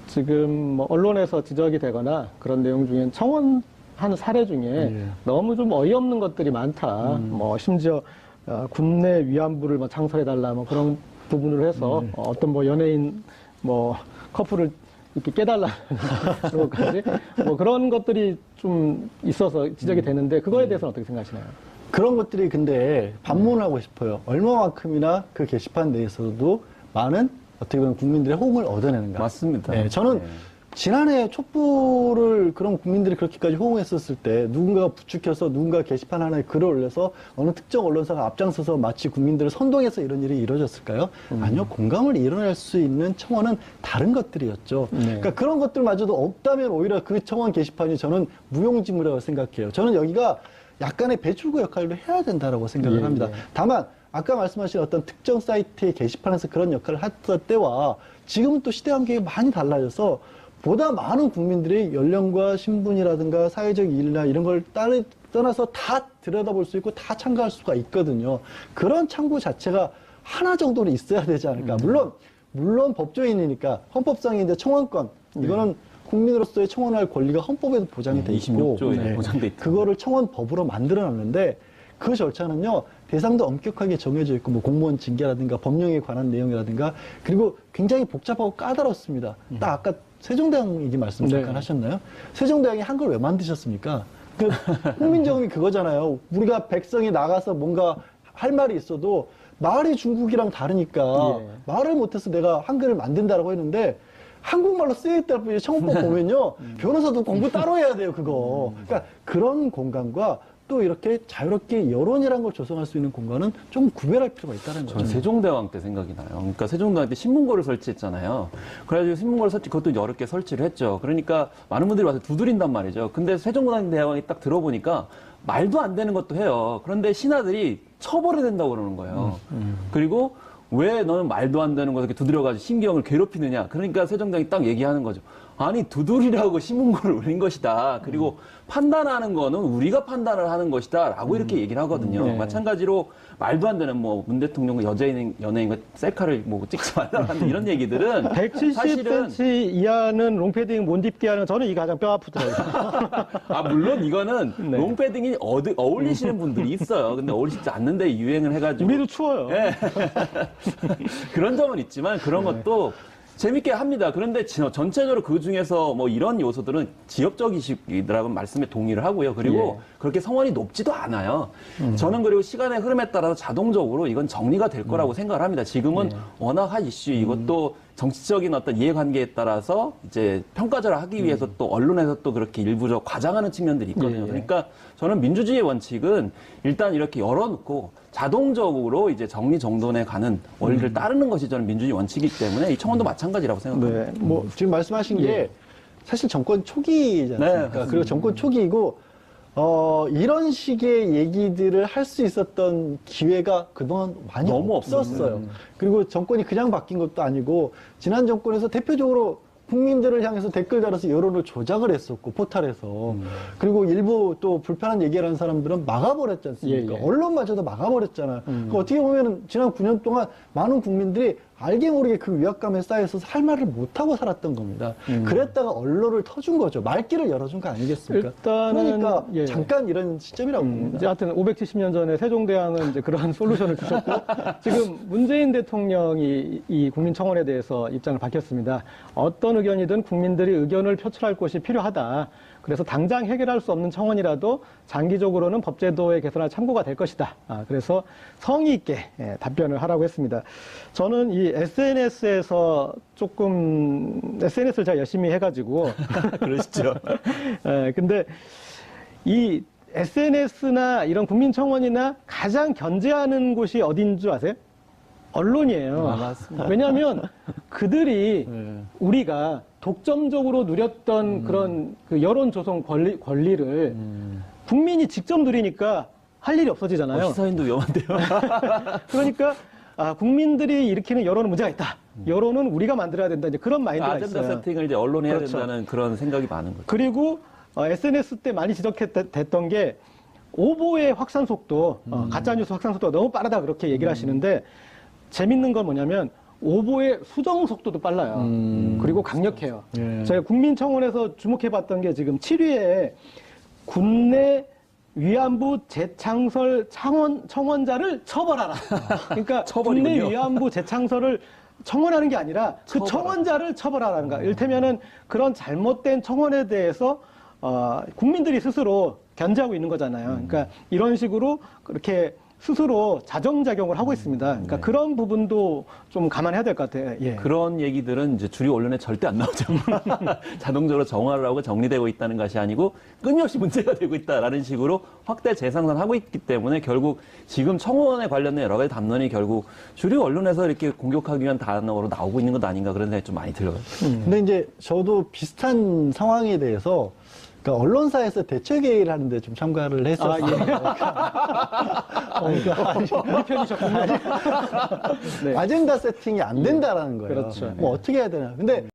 지금 뭐 언론에서 지적이 되거나 그런 내용 중엔 청원한 사례 중에 너무 좀 어이없는 것들이 많다. 뭐 심지어 국내 위안부를 뭐 창설해달라 뭐 그런 부분으로 해서 어떤 뭐 연예인 뭐 커플을 이렇게 깨달라는 그런 것까지 뭐 그런 것들이 좀 있어서 지적이 되는데 그거에 대해서는 어떻게 생각하시나요? 그런 것들이 근데 반문하고 싶어요. 얼마만큼이나 그 게시판 내에서도 많은 어떻게 보면 국민들의 호응을 얻어내는가. 맞습니다. 네, 저는 네. 지난해 촛불을 그런 국민들이 그렇게까지 호응했었을 때 누군가가 부추겨서 누군가 게시판 하나에 글을 올려서 어느 특정 언론사가 앞장서서 마치 국민들을 선동해서 이런 일이 이루어졌을까요? 아니요. 공감을 이뤄낼 수 있는 청원은 다른 것들이었죠. 그러니까 그런 것들마저도 없다면 오히려 그 청원 게시판이 저는 무용지물이라고 생각해요. 저는 여기가 약간의 배출구 역할도 해야 된다고 생각을 합니다. 다만 아까 말씀하신 어떤 특정 사이트의 게시판에서 그런 역할을 했을 때와 지금은 또 시대 환경이 많이 달라져서 보다 많은 국민들이 연령과 신분이라든가 사회적 이익이나 이런 걸 떠나서 다 들여다볼 수 있고 다 참가할 수가 있거든요. 그런 창구 자체가 하나 정도는 있어야 되지 않을까. 물론 법조인이니까 헌법상의 이제 청원권 이거는 국민으로서의 청원할 권리가 헌법에도 보장이 돼 있고 26조에 보장돼 있다. 그거를 청원법으로 만들어놨는데 그 절차는요 대상도 엄격하게 정해져 있고 뭐 공무원 징계라든가 법령에 관한 내용이라든가 그리고 굉장히 복잡하고 까다롭습니다. 딱 아까 세종대왕 얘기 말씀 잠깐 하셨나요? 세종대왕이 한글 왜 만드셨습니까? 그 국민정음이 그거잖아요. 우리가 백성이 나가서 뭔가 할 말이 있어도 말이 중국이랑 다르니까 말을 못해서 내가 한글을 만든다라고 했는데 한국말로 쓰여있다 보니 청원법 보면요 변호사도 공부 따로 해야 돼요 그거. 그러니까 그런 공간과 또 이렇게 자유롭게 여론이라는 걸 조성할 수 있는 공간은 좀 구별할 필요가 있다는 거죠. 저는 세종대왕 때 생각이 나요. 그러니까 세종대왕 때 신문고를 설치했잖아요. 그래가지고 신문고를 그것도 여러 개 설치를 했죠. 그러니까 많은 분들이 와서 두드린단 말이죠. 근데 세종대왕이 딱 들어보니까 말도 안 되는 것도 해요. 그런데 신하들이 처벌해야 된다고 그러는 거예요. 그리고 왜 너는 말도 안 되는 거 이렇게 두드려가지고 신경을 괴롭히느냐. 그러니까 세종대왕이 딱 얘기하는 거죠. 아니 두드리라고 신문고를 올린 것이다. 그리고 판단하는 거는 우리가 판단을 하는 것이다. 라고 이렇게 얘기를 하거든요. 마찬가지로 말도 안 되는 뭐 문 대통령과 연예인과 셀카를 뭐 찍지 말라는 이런 얘기들은 170cm 이하는 롱패딩 못 입게 하는 저는 이게 가장 뼈 아프더라고요. 아 물론 이거는 롱패딩이 어울리시는 분들이 있어요. 근데 어울리지 않는데 유행을 해가지고 우리도 추워요. 그런 점은 있지만 그런 것도 재밌게 합니다. 그런데 전체적으로 그 중에서 뭐 이런 요소들은 지역적이시라고 말씀에 동의를 하고요. 그리고 그렇게 성원이 높지도 않아요. 저는 그리고 시간의 흐름에 따라서 자동적으로 이건 정리가 될 거라고 생각을 합니다. 지금은 워낙 한 이슈 이것도 정치적인 어떤 이해관계에 따라서 이제 평가절을 하기 위해서 또 언론에서 또 그렇게 일부적 과장하는 측면들이 있거든요. 그러니까 저는 민주주의의 원칙은 일단 이렇게 열어놓고 자동적으로 이제 정리정돈에 가는 원리를 따르는 것이 저는 민주주의 원칙이기 때문에 이 청원도 마찬가지라고 생각합니다. 뭐 지금 말씀하신 게 사실 정권 초기지 않습니까? 그리고 정권 초기이고 이런 식의 얘기들을 할 수 있었던 기회가 그동안 많이 너무 없었어요. 그리고 정권이 그냥 바뀐 것도 아니고 지난 정권에서 대표적으로 국민들을 향해서 댓글 달아서 여론을 조작을 했었고 포탈에서 그리고 일부 또 불편한 얘기를 하는 사람들은 막아버렸지 않습니까? 예, 예. 언론마저도 막아버렸잖아요. 그러니까 어떻게 보면 지난 9년 동안 많은 국민들이 알게 모르게 그 위압감에 쌓여서 할 말을 못하고 살았던 겁니다. 그랬다가 언론을 터준 거죠. 말귀를 열어준 거 아니겠습니까? 일단은, 그러니까 예. 잠깐 이런 시점이라고 봅니다. 이제 하여튼 570년 전에 세종대왕은 이제 그러한 솔루션을 주셨고 지금 문재인 대통령이 이 국민청원에 대해서 입장을 밝혔습니다. 어떤 의견이든 국민들이 의견을 표출할 곳이 필요하다. 그래서 당장 해결할 수 없는 청원이라도 장기적으로는 법제도의 개선에 참고가 될 것이다. 그래서 성의 있게 답변을 하라고 했습니다. 저는 이 SNS에서 조금 SNS를 제가 열심히 해가지고 그러시죠. 근데 이 SNS나 이런 국민청원이나 가장 견제하는 곳이 어딘 줄 아세요? 언론이에요. 맞습니다. 왜냐하면 그들이 우리가 독점적으로 누렸던 그런 그 여론 조성 권리를 국민이 직접 누리니까 할 일이 없어지잖아요. 시사인도 위험한데요. 그러니까 국민들이 일으키는 여론은 문제가 있다. 여론은 우리가 만들어야 된다. 이제 그런 마인드가 아젠다 있어요. 세팅을 이제 언론이 해야 그렇죠. 된다는 그런 생각이 많은 거죠. 그리고 SNS 때 많이 지적됐던 게 오보의 확산 속도, 가짜뉴스 확산 속도가 너무 빠르다 그렇게 얘기를 하시는데 재밌는 건 뭐냐면 오보의 수정 속도도 빨라요. 그리고 강력해요. 예. 저희가 국민청원에서 주목해봤던 게 지금 7위에 군내 위안부 재창설 청원자를 처벌하라. 그러니까 처벌이군요. 군내 위안부 재창설을 청원하는 게 아니라 그 청원자를 처벌하라는 거야. 이를테면은 그런 잘못된 청원에 대해서 국민들이 스스로 견제하고 있는 거잖아요. 그러니까 이런 식으로 그렇게 스스로 자정작용을 하고 있습니다. 그러니까 그런 부분도 좀 감안해야 될 것 같아요. 예. 그런 얘기들은 이제 주류 언론에 절대 안 나오죠. 자동적으로 정화를 하고 정리되고 있다는 것이 아니고 끊임없이 문제가 되고 있다라는 식으로 확대 재생산하고 있기 때문에 결국 지금 청원에 관련된 여러 가지 담론이 결국 주류 언론에서 이렇게 공격하기 위한 단어로 나오고 있는 것 아닌가 그런 생각이 좀 많이 들어요. 근데 이제 저도 비슷한 상황에 대해서 그러니까 언론사에서 대책회의를 하는데 좀 참가를 했었어요. 우리 편이셨군요. 네. 아젠다 세팅이 안 된다라는 거예요. 그렇죠. 뭐 어떻게 해야 되나. 근데